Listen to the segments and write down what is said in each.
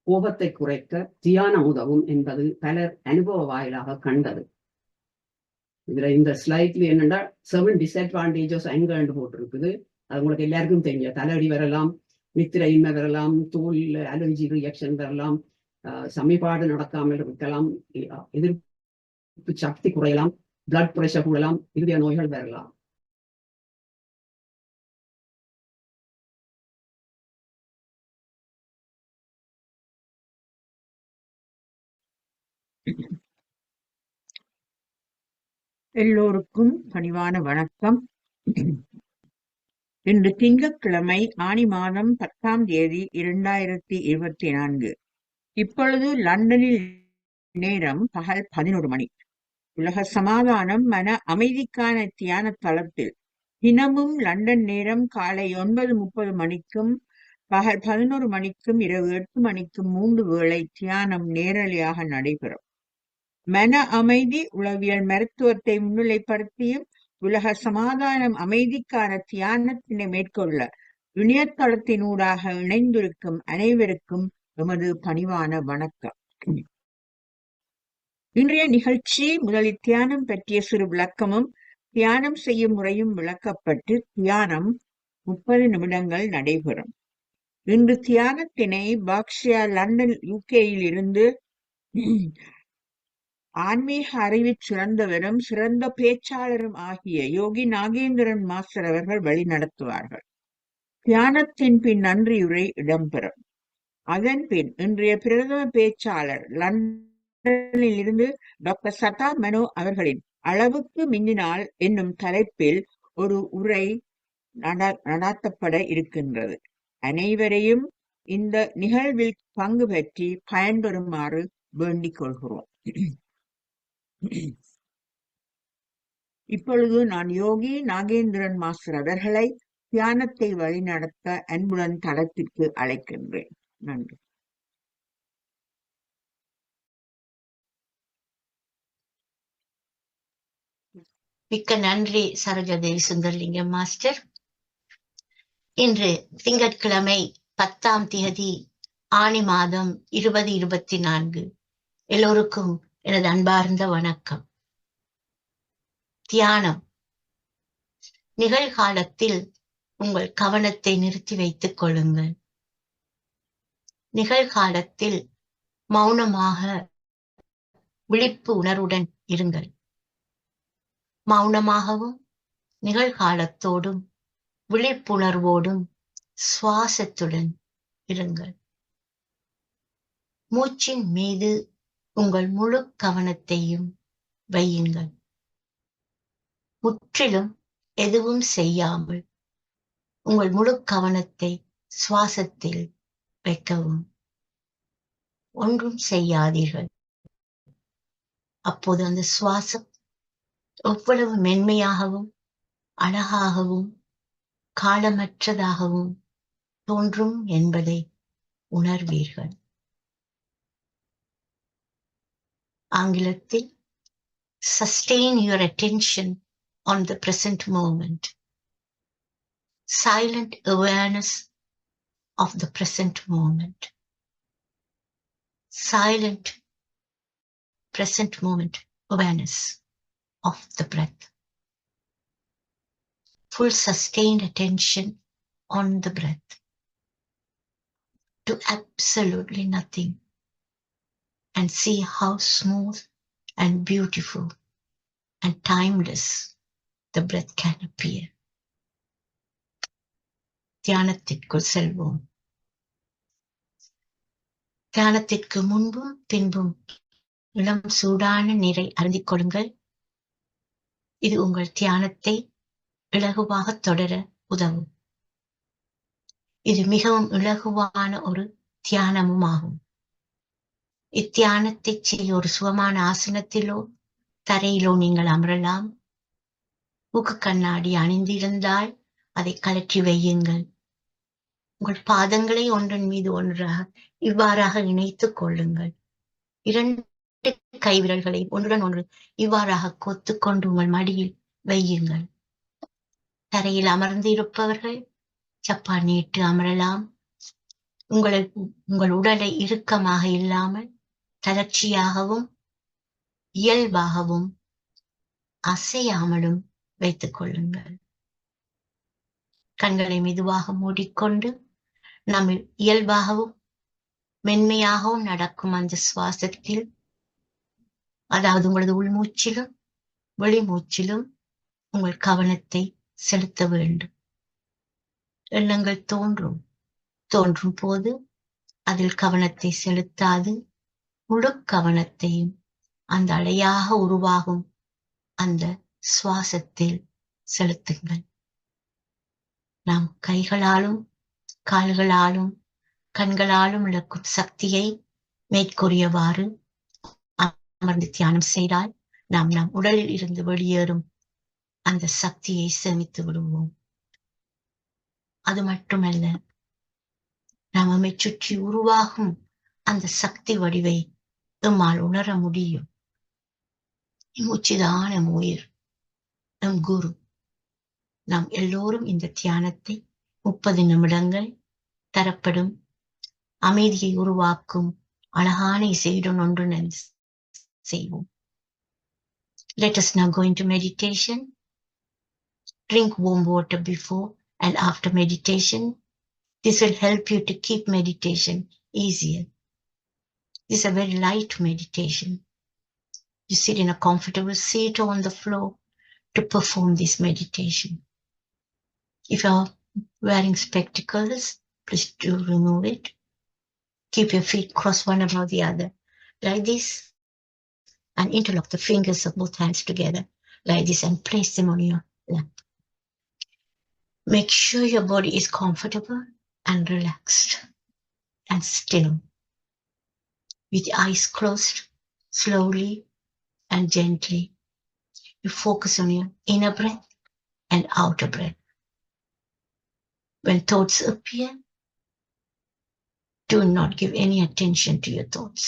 கோபத்தை குறைக்க தியானம் உதவும் என்பது பலர் அனுபவ வாயிலாக கண்டது. இதுல இந்த ஸ்லைட்ல என்னன்னா 7 டிஸ்அட்வான்டேஜஸ் அங்கன்னு போட்டிருக்குது. அது உங்களுக்கு எல்லாருக்கும் தெரியும். தலையடி வரலாம், நித்திரையின்மை வரலாம், தோல் அலர்ஜி ரியாக்ஷன் வரலாம், சமீபாடு நடக்காமல் இருக்கலாம், எதிர்ப்பு சக்தி குறையலாம், பிளட் பிரஷர் கூடலாம், இருதய நோய்கள் வரலாம். எல்லோருக்கும் பணிவான வணக்கம். இன்று திங்கட்கிழமை ஆனி மாதம் 10ஆம் தேதி 2024. இப்பொழுது லண்டனில் நேரம் பகல் 11 மணி. உலக சமாதானம் மன அமைதிக்கான தியான தளத்தில் தினமும் லண்டன் நேரம் காலை 9:30 மணிக்கும் பகல் 11 மணிக்கும் இரவு 8 மணிக்கும் 3 வேளை தியானம் நேரலையாக நடைபெறும். மன அமைதி உளவியல் மருத்துவத்தை முன்னிலைப்படுத்தியும் உலக சமாதானம் அமைதிக்கான தியானத்தினை மேற்கொள்ள இணையதளத்தினூடாக இணைந்திருக்கும் அனைவருக்கும் எமது பணிவான வணக்கம். இன்றைய நிகழ்ச்சி முதலில் தியானம் பற்றிய சிறு விளக்கமும் தியானம் செய்யும் முறையும் விளக்கப்பட்டு தியானம் 30 நிமிடங்கள் நடைபெறும். இன்று தியானத்தினை பாக்ஷியா லண்டன் யூகேயில் இருந்து ஆன்மீக அறிவில் சிறந்தவரும் சிறந்த பேச்சாளரும் ஆகிய யோகி நாகேந்திரன் மாஸ்டர் அவர்கள் வழிநடத்துவார்கள். தியானத்தின் பின் நன்றியுரை இடம்பெறும். அதன் பின் இன்றைய பிரதம பேச்சாளர் லண்டனில் இருந்து டாக்டர் சதா மனோ அவர்களின் அளவுக்கு மிஞ்சினால் என்னும் தலைப்பில் ஒரு உரை நடாத்தப்பட இருக்கின்றது. அனைவரையும் இந்த நிகழ்வில் பங்கு பெற்றி பயன்பெறுமாறு வேண்டிக் கொள்கிறோம். இப்பொழுது நான் யோகி நாகேந்திரன் மாஸ்டர் அவர்களை தியானத்தை வழிநடத்த அன்புடன் தளத்திற்கு அழைக்கின்றேன். நன்றி. மிக்க நன்றி சரோஜாதேவி சுந்தரலிங்கம் மாஸ்டர். இன்று திங்கட்கிழமை 10ஆம் தேதி ஆனி மாதம் 2024. எல்லோருக்கும் எனது அன்பார்ந்த வணக்கம். தியானம். நிகழ்காலத்தில் உங்கள் கவனத்தை நிறுத்தி வைத்துக் கொள்ளுங்கள். நிகழ்காலத்தில் மௌனமாக விழிப்பு உணர்வுடன் இருங்கள். மௌனமாகவும் நிகழ்காலத்தோடும் விழிப்புணர்வோடும் சுவாசத்துடன் இருங்கள். மூச்சின் மீது உங்கள் முழு கவனத்தையும் வையுங்கள். முற்றிலும் எதுவும் செய்யாமல் உங்கள் முழு கவனத்தை சுவாசத்தில் வைக்கவும். ஒன்றும் செய்யாதீர்கள். அப்போது அந்த சுவாசம் எவ்வளவு மென்மையாகவும் அழகாகவும் காலமற்றதாகவும் தோன்றும் என்பதை உணர்வீர்கள். ஆங்கிலத்தில் sustain your attention on the present moment. Silent awareness of the present moment. Silent present moment awareness of the breath. Full sustained attention on the breath. To absolutely nothing. And see how smooth and beautiful and timeless the breath can appear. தியானத்திற்குள் செல்வோம். தியானத்திற்கு முன்பும் பின்பும் இளம் சூடான நீரை அருந்திக் கொள்ளுங்கள். இது உங்கள் தியானத்தை இலகுவாக தொடர உதவும். இது மிகவும் இலகுவான ஒரு தியானமும் ஆகும். இத்தியானத்தை செய்ய ஒரு சுகமான ஆசனத்திலோ தரையிலோ நீங்கள் அமரலாம். மூக்கு கண்ணாடி அணிந்திருந்தால் அதை கழற்றி வையுங்கள். உங்கள் பாதங்களை ஒன்றன் மீது ஒன்றாக இவ்வாறாக இணைத்துக் கொள்ளுங்கள். 2 கைவிரல்களை ஒன்றுடன் ஒன்று இவ்வாறாக கோத்துக்கொண்டு உங்கள் மடியில் வையுங்கள். தரையில் அமர்ந்து இருப்பவர்கள் சப்பானிட்டு அமரலாம். உங்கள் உடலை இறுக்கமாக இல்லாமல் தளர்ச்சியாகவும் இயல்பாகவும் அசையாமலும் வைத்துக் கொள்ளுங்கள். கண்களை மெதுவாக மூடிக்கொண்டு நாம் இயல்பாகவும் மென்மையாகவும் நடக்கும் அந்த சுவாசத்தில், அதாவது உங்களது உள்மூச்சிலும் வெளிமூச்சிலும் உங்கள் கவனத்தை செலுத்த வேண்டும். எண்ணங்கள் தோன்றும் போது அதில் கவனத்தை செலுத்தாது முழு கவனத்தையும் அந்த அலையாக உருவாகும் அந்த சுவாசத்தில் செலுத்துங்கள். நாம் கைகளாலும் கால்களாலும் கண்களாலும் இழக்கும் சக்தியை மேற்கூறியவாறு அமர்ந்து தியானம் செய்தால் நாம் நம் உடலில் இருந்து வெளியேறும் அந்த சக்தியை சேமித்து விடுவோம். அது மட்டுமல்ல, நாம் நம்மை சுற்றி உருவாகும் அந்த சக்தி வடிவை நம்மால் உணர முடியும். மூச்சுதான் நம் உயிர், நம் குரு. நாம் எல்லோரும் இந்த தியானத்தை 30 நிமிடங்கள் தரப்படும் அமைதியை உருவாக்கும் அழகான இசையுடன் ஒன்றிணைந்து செய்வோம். Let us now go into meditation. Drink warm water before and after meditation. This will help you to keep meditation easier. This is a very light meditation. You sit in a comfortable seat or on the floor to perform this meditation. If you are wearing spectacles, please do remove it. Keep your feet crossed one above the other, like this, and interlock the fingers of both hands together, like this, and place them on your lap. Make sure your body is comfortable and relaxed and still. With the eyes closed, slowly and gently, you focus on your inner breath and outer breath. When thoughts appear, do not give any attention to your thoughts.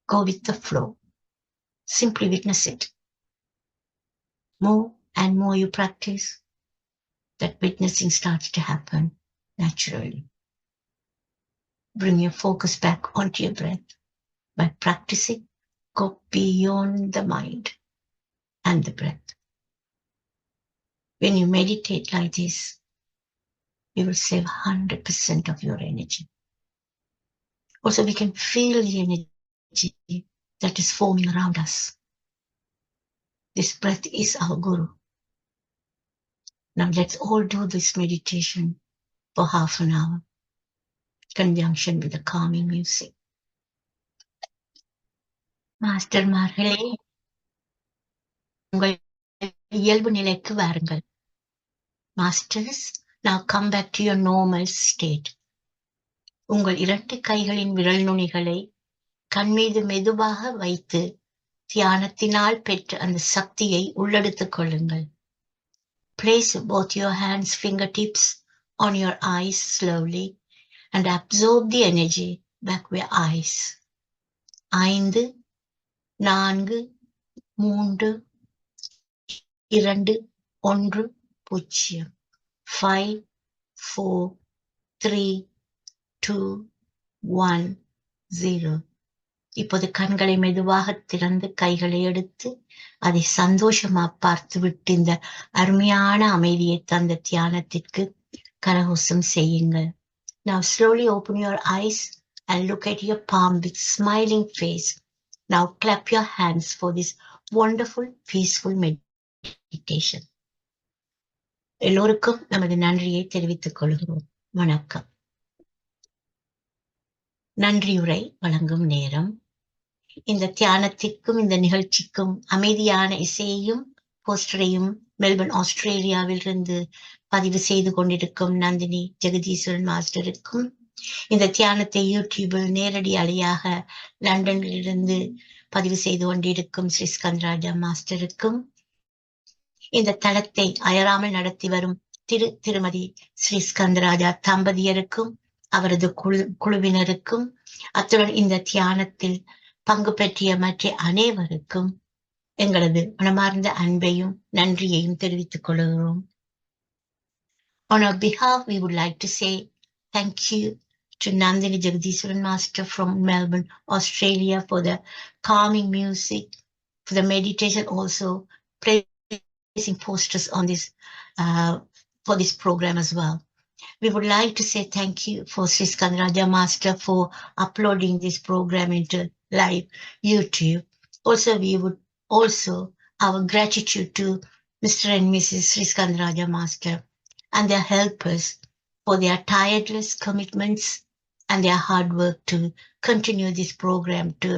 Go with the flow. Simply witness it. More and more you practice, that witnessing starts to happen naturally. Bring your focus back onto your breath. By practicing, go beyond the mind and the breath. When you meditate like this, you will save 100% of your energy. Also, we can feel the energy that is forming around us. This breath is our guru. Now let's all do this meditation for half an hour, conjunction with the calming music. மாஸ்டர்மார்களே, உங்கள் இயல்பு நிலைக்கு வாருங்கள். Masters, now come back to your normal state. உங்கள் 2 கைகளின் விரல் நுனிகளை கண் மீது மெதுவாக வைத்து தியானத்தினால் பெற்ற அந்த சக்தியை உள்ளெடுத்துக் கொள்ளுங்கள். Place both your hands' fingertips on your eyes slowly and absorb the energy back with your eyes. 5, 4, 3, 2, 1, 0. 5, 4, 3, 2, 1, 0. இப்போது கண்களை மெதுவாக திறந்து கைகளை எடுத்து அதை சந்தோஷமா பார்த்து விட்டு இந்த அருமையான அமைதியை தந்த தியானத்திற்கு கரகோஷம் செய்யுங்கள். Now slowly open your eyes and look at your palm with smiling face. Now clap your hands for this wonderful, peaceful meditation. எல்லோருக்கும் நமது நன்றியை தெரிவித்துக் கொள்கிறோம். வணக்கம். நன்றியுரை வழங்கும் நேரம். இந்த தியானத்திற்கும் இந்த நிகழ்ச்சிக்கும் அமைதியான இசையையும் போஸ்டரையும் மெல்பர்ன் ஆஸ்திரேலியாவில் இருந்து பதிவு செய்து கொண்டிருக்கும் நந்தினி ஜெகதீஸ்வரன் மாஸ்டருக்கும், இந்த தியானத்தை யூடியூபில் நேரடி அலையாக லண்டனில் இருந்து பதிவு செய்து கொண்டிருக்கும் ஸ்ரீ ஸ்கந்தராஜா மாஸ்டருக்கும், இந்த தளத்தை அயராமல் நடத்தி வரும் திருமதி ஸ்ரீ ஸ்கந்தராஜா தம்பதியருக்கும் அவரது குழுவினருக்கும், அத்துடன் இந்த தியானத்தில் பங்கு பற்றிய மற்ற அனைவருக்கும் எங்களது மனமார்ந்த அன்பையும் நன்றியையும் தெரிவித்துக் கொள்கிறோம். On our behalf, we would like to say Thank you to Nandini Jagdishwaran Master from Melbourne, Australia for the calming music, for the meditation, also placing posters on this for this program as well. We would like to say thank you for Sri Skandaraja Master for uploading this program into live YouTube. Also, we would also our gratitude to Mr. and Mrs. Sri Skandaraja Master and their helpers for their tireless commitments and their hard work to continue this program to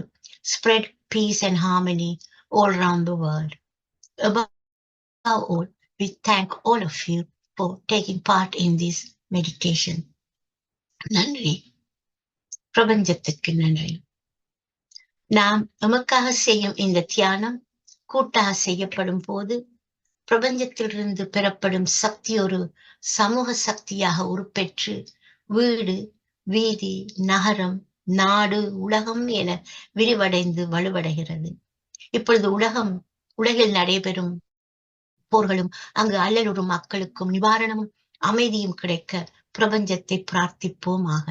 spread peace and harmony all around the world. Above all, we thank all of you for taking part in this meditation. நன்றி. பிரபஞ்சத்திற்கு நன்றி. நாம் நமக்காக செய்யும் இந்த தியானம் கூட்டாக செய்யப்படும் போது பிரபஞ்சத்திலிருந்து பெறப்படும் சக்தி ஒரு சமூக சக்தியாக உருப்பெற்று வீடு, வீதி, நகரம், நாடு, உலகம் என விரிவடைந்து வலுவடைகிறது. இப்பொழுது உலகில் நடைபெறும் போர்களும் அங்கு அல்லலுறும் மக்களுக்கும் நிவாரணமும் அமைதியும் கிடைக்க பிரபஞ்சத்தை பிரார்த்திப்போமாக.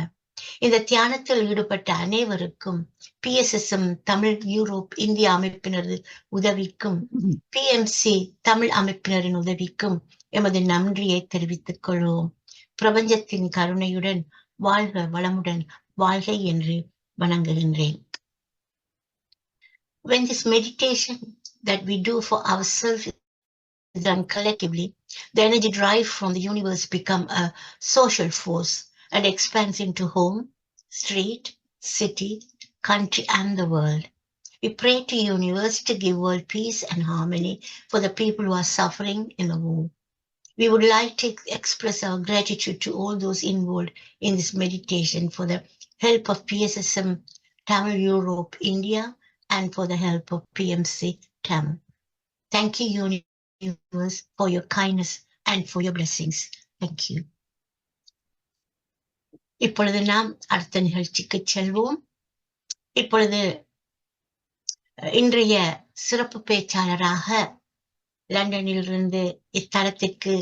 இந்த தியானத்தில் ஈடுபட்ட அனைவருக்கும் PSSM தமிழ் யூரோப் இந்திய அமைப்பினரது உதவிக்கும் PMC தமிழ் அமைப்பினரின் உதவிக்கும் எமது நன்றியை தெரிவித்துக் கொள்வோம். பிரபஞ்சத்தின் கருணையுடன் வாழ்க வளமுடன் வாழ்க என்று வணங்குகின்றேன். When this meditation that we do for ourselves is done collectively, the energy derived from the universe become a social force and expands into home, street, city, country, and the world. We pray to the universe to give world peace and harmony for the people who are suffering in the war. We would like to express our gratitude to all those involved in this meditation for the help of PSSM Tamil Europe India and for the help of PMC Tamil. Thank you, universe, for your kindness and for your blessings. Thank you. இப்பொழுது நாம் அடுத்த நிகழ்ச்சிக்கு செல்வோம். இப்பொழுது இன்றைய சிறப்பு பேச்சாளராக லண்டனிலிருந்து இத்தலத்திற்கு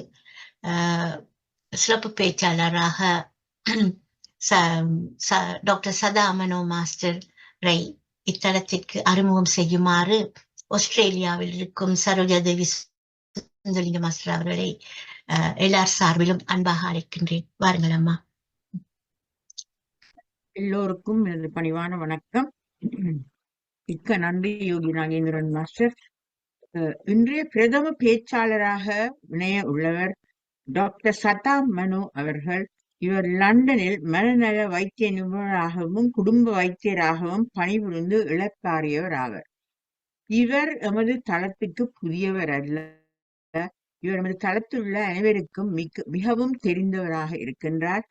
சிறப்பு பேச்சாளராக டாக்டர் சதா மனோ மாஸ்டரை இத்தலத்திற்கு அறிமுகம் செய்யுமாறு ஆஸ்திரேலியாவில் இருக்கும் சரோஜா தேவி சுந்தரலிங்க மாஸ்டர் அவர்களை எல்லார் சார்பிலும் அன்பாக அழைக்கின்றேன். வாருங்கள் அம்மா. எல்லோருக்கும் எனது பணிவான வணக்கம். மிக்க நன்றி யோகி நாகேந்திரன் மாஸ்டர். இன்றைய பிரதம பேச்சாளராக இணைய உள்ளவர் டாக்டர் சதா மனோ அவர்கள். இவர் லண்டனில் மனநல வைத்திய நிபுணராகவும் குடும்ப வைத்தியராகவும் பணிபுரிந்து இழப்பாரியவர் ஆவர். இவர் எமது தளத்துக்கு புதியவர் அல்ல. இவர் எமது தளத்தில் உள்ள அனைவருக்கும் மிகவும் தெரிந்தவராக இருக்கின்றார்.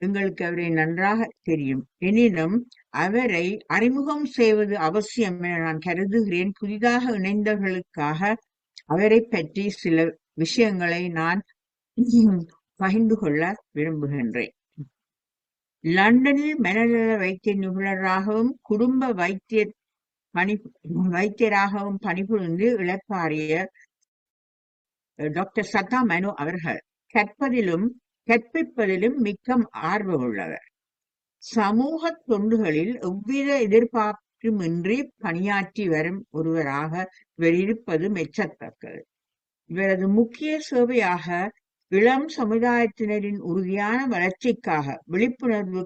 எங்களுக்கு அவரை நன்றாக தெரியும். எனினும் அவரை அறிமுகம் செய்வது அவசியம் என நான் கருதுகிறேன். புதிதாக இணைந்தவர்களுக்காக அவரை பற்றி சில விஷயங்களை நான் பகிர்ந்து கொள்ள விரும்புகின்றேன். லண்டனில் மனநல வைத்திய நிபுணராகவும் குடும்ப வைத்தியராகவும் பணிபுரிந்து இழப்பாரிய டாக்டர் சதா மனோ அவர்கள் கற்பிப்பதிலும் மிக்க ஆர்வமுள்ளவர். சமூக தொண்டுகளில் எவ்வித எதிர்பார்ப்புமின்றி பணியாற்றி வரும் ஒருவராக இவர் இருப்பது மெச்சத்தக்கது. இவரது முக்கிய சேவையாக இளம் சமுதாயத்தினரின் உறுதியான வளர்ச்சிக்காக விழிப்புணர்வு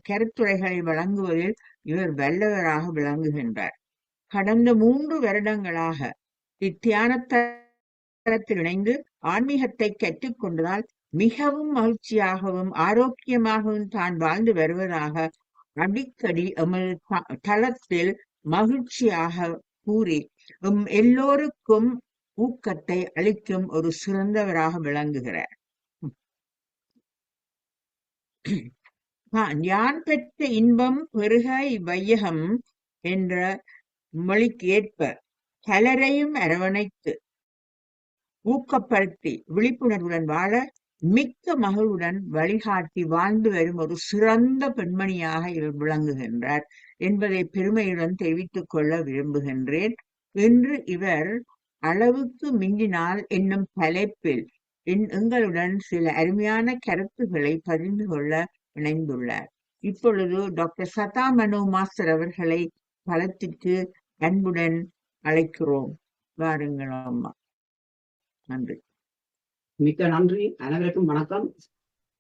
கருத்துரைகளை வழங்குவதில் இவர் வல்லவராக விளங்குகின்றார். கடந்த 3 வருடங்களாக இத்தியானத்தில் இணைந்து ஆன்மீகத்தை கற்றுக்கொண்டதால் மிகவும் மகிழ்ச்சியாகவும் ஆரோக்கியமாகவும் தான் வாழ்ந்து வருவதாக அடிக்கடி எமது தளத்தில் மகிழ்ச்சியாக கூறி எல்லோருக்கும் ஊக்கத்தை அளிக்கும் ஒரு சிறந்தவராக விளங்குகிறார். யான் பெற்ற இன்பம் பெருக இவ்வையகம் என்ற மொழிக்கு ஏற்ப பலரையும் அரவணைத்து ஊக்கப்படுத்தி விழிப்புணர்வுடன் வாழ மிக்க மகிழ்வுடன் வழிகாட்டி வாழ்ந்து வரும் ஒரு சிறந்த பெண்மணியாக இவர் விளங்குகின்றார் என்பதை பெருமையுடன் தெரிவித்துக் கொள்ள விரும்புகின்றேன். இன்று இவர் அளவுக்கு மிஞ்சினால் என்னும் தலைப்பில் எங்களுடன் சில அருமையான கருத்துக்களை பகிர்ந்து கொள்ள இணைந்துள்ளார். இப்பொழுது டாக்டர் சதா மனு மாஸ்டர் அவர்களை களத்திற்கு அன்புடன் அழைக்கிறோம். வாருங்கள் அம்மா. நன்றி. மிக்க நன்றி. அனைவருக்கும் வணக்கம்.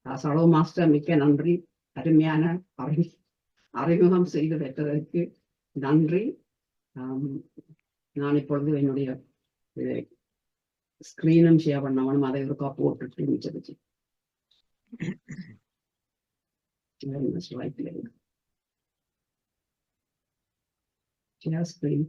சலோ மாஸ்டர் மிக்க நன்றி. அருமையான அறிமுகம் செய்து வைத்ததற்கு நன்றி. நான் இப்பொழுது என்னுடைய ஸ்கிரீனும் ஷேர் பண்ணவனும் அதை ஒருக்கா போட்டுட்டு மிச்சரிச்சு ஸ்கிரீன்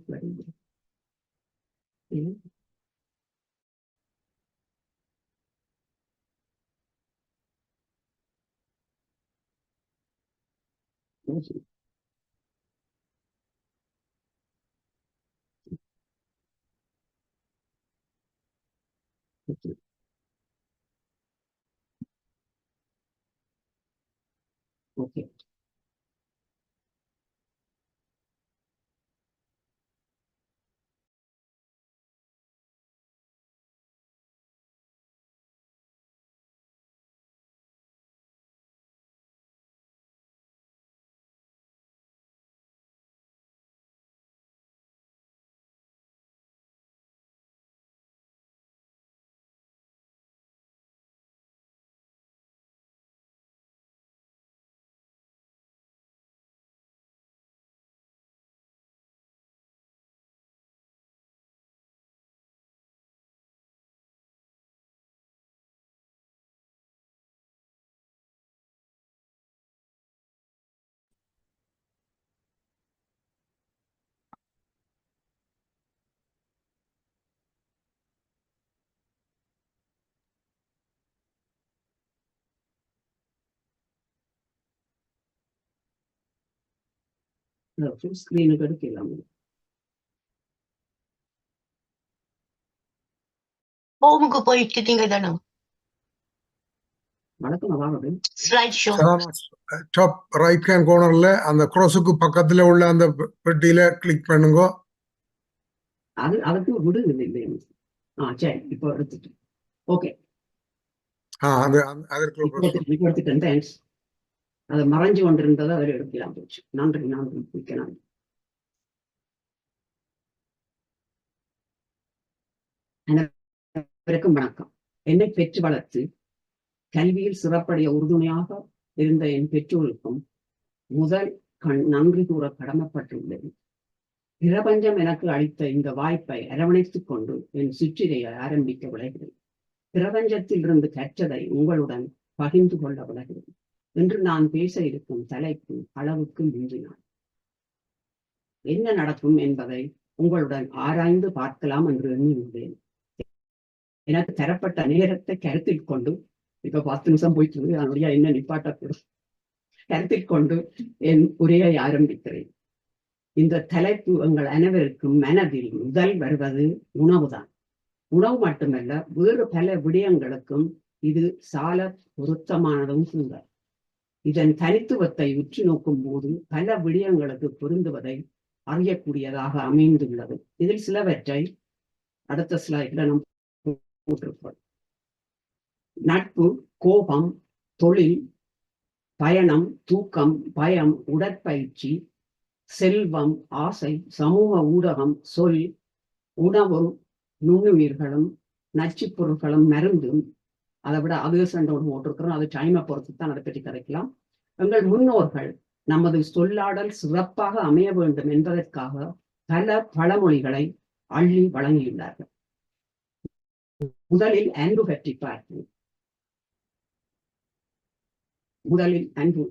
ஓகே. ஸ்கிரீனுக்கு எடுக்கலாம். ஹோமுக்கு போயிட்டு நீங்க தானே வணக்கம். அதாவது slide show top right hand கார்னர்ல அந்த crossக்கு பக்கத்துல உள்ள அந்த பெட்டியில கிளிக் பண்ணுங்க. அதுக்கு விடுங்க இல்லை. சரி, இப்போ எடுத்துட்டு ஓகே. எடுத்துட்டேன். தேங்க்ஸ். அது மறைஞ்சு கொண்டிருந்ததை அவர் எடுக்கலாம் போச்சு. நன்றி நன்றி மிக்க நன்றி. அனைவருக்கும் வணக்கம். என்னை பெற்று வளர்த்து கல்வியில் சிறப்படைய உறுதுணையாக இருந்த என் பெற்றோருக்கும் முதல் நன்றி கூற கடமைப்பட்டுள்ளது. பிரபஞ்சம் எனக்கு அளித்த இந்த வாய்ப்பை அரவணைத்துக் கொண்டு என் சுற்றிலையை ஆரம்பிக்க விளைகிறேன். பிரபஞ்சத்தில் இருந்து கற்றதை உங்களுடன் பகிர்ந்து கொள்ள விளைகிறேன். இன்று நான் பேச இருக்கும் தலைப்பு அளவுக்கு மிஞ்சினான். என்ன நடக்கும் என்பதை உங்களுடன் ஆராய்ந்து பார்க்கலாம் என்று எண்ணியுள்ளேன். எனக்கு தரப்பட்ட நேரத்தை கருத்தில் கொண்டு, இப்ப 10 நிமிஷம் போயிட்டு அதனுடைய என்ன நிப்பாட்டக்கூடும், கருத்தில் கொண்டு என் உரையை ஆரம்பிக்கிறேன். இந்த தலைப்பு உங்கள் அனைவருக்கும் மனதில் முதல் வருவது உணவுதான். உணவு மட்டுமல்ல, வேறு பல விடயங்களுக்கும் இது சால பொருத்தமானதும் கூட. இதன் தனித்துவத்தை உற்று நோக்கும் போது பல விடயங்களுக்கு பொருந்துவதை அறியக்கூடியதாக அமைந்துள்ளது. இதில் சிலவற்றை அடுத்த ஸ்லைட்ல நாம் போட்டிருப்போம். நட்பு, கோபம், தொழில், பயணம், தூக்கம், பயம், உடற்பயிற்சி, செல்வம், ஆசை, சமூக ஊடகம், சொல், உணவும், நுண்ணுயிர்களும், நச்சுப் பொருட்களும், மருந்தும், அதை விட அது சண்டோடு போட்டிருக்கிறோம். அது டைமை பொறுத்து தான் அதை பற்றி கதைக்கலாம். எங்கள் முன்னோர்கள் நமது சொல்லாடல் சிறப்பாக அமைய வேண்டும் என்பதற்காக பல பழமொழிகளை அள்ளி வழங்கியுள்ளார்கள். முதலில் அன்பு பற்றி பார்ப்போம். முதலில் அன்பு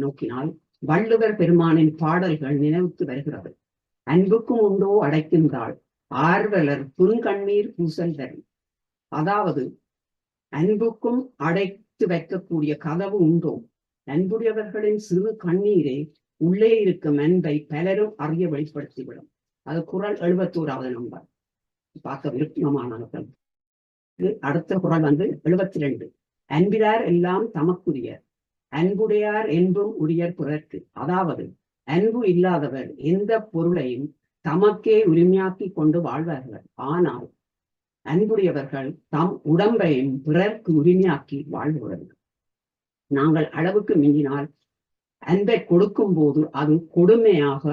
நோக்கினால் வள்ளுவர் பெருமானின் பாடல்கள் நினைவுக்கு வருகிறது. அன்புக்கும் உண்டோ அடைக்கின்றாள் ஆர்வலர் புன்கண்ணீர் பூசல் தரும். அதாவது அன்புக்கும் அடைத்து வைக்கக்கூடிய கதவு உண்டோ? அன்புடையவர்களின் சிறு கண்ணீரே உள்ளே இருக்கும் அன்பை பலரும் அறிய வெளிப்படுத்திவிடும். அது குறள் 71வது நம்பர். பார்க்க விருப்பமானவர்கள். அடுத்த குறள் 72. அன்பிலார் எல்லாம் தமக்குரியர், அன்புடையார் என்பும் உரியர் பிறர்க்கு. அதாவது அன்பு இல்லாதவர் எந்த பொருளையும் தமக்கே உரிமையாக்கி கொண்டு வாழ்வார்கள். ஆனால் அன்புடையவர்கள் தம் உடம்பையும் பிறர்க்கு உரிமையாக்கி வாழ்பவர்கள். நாங்கள் அளவுக்கு மிஞ்சினால் அன்பை கொடுக்கும் போது அது கொடுமையாக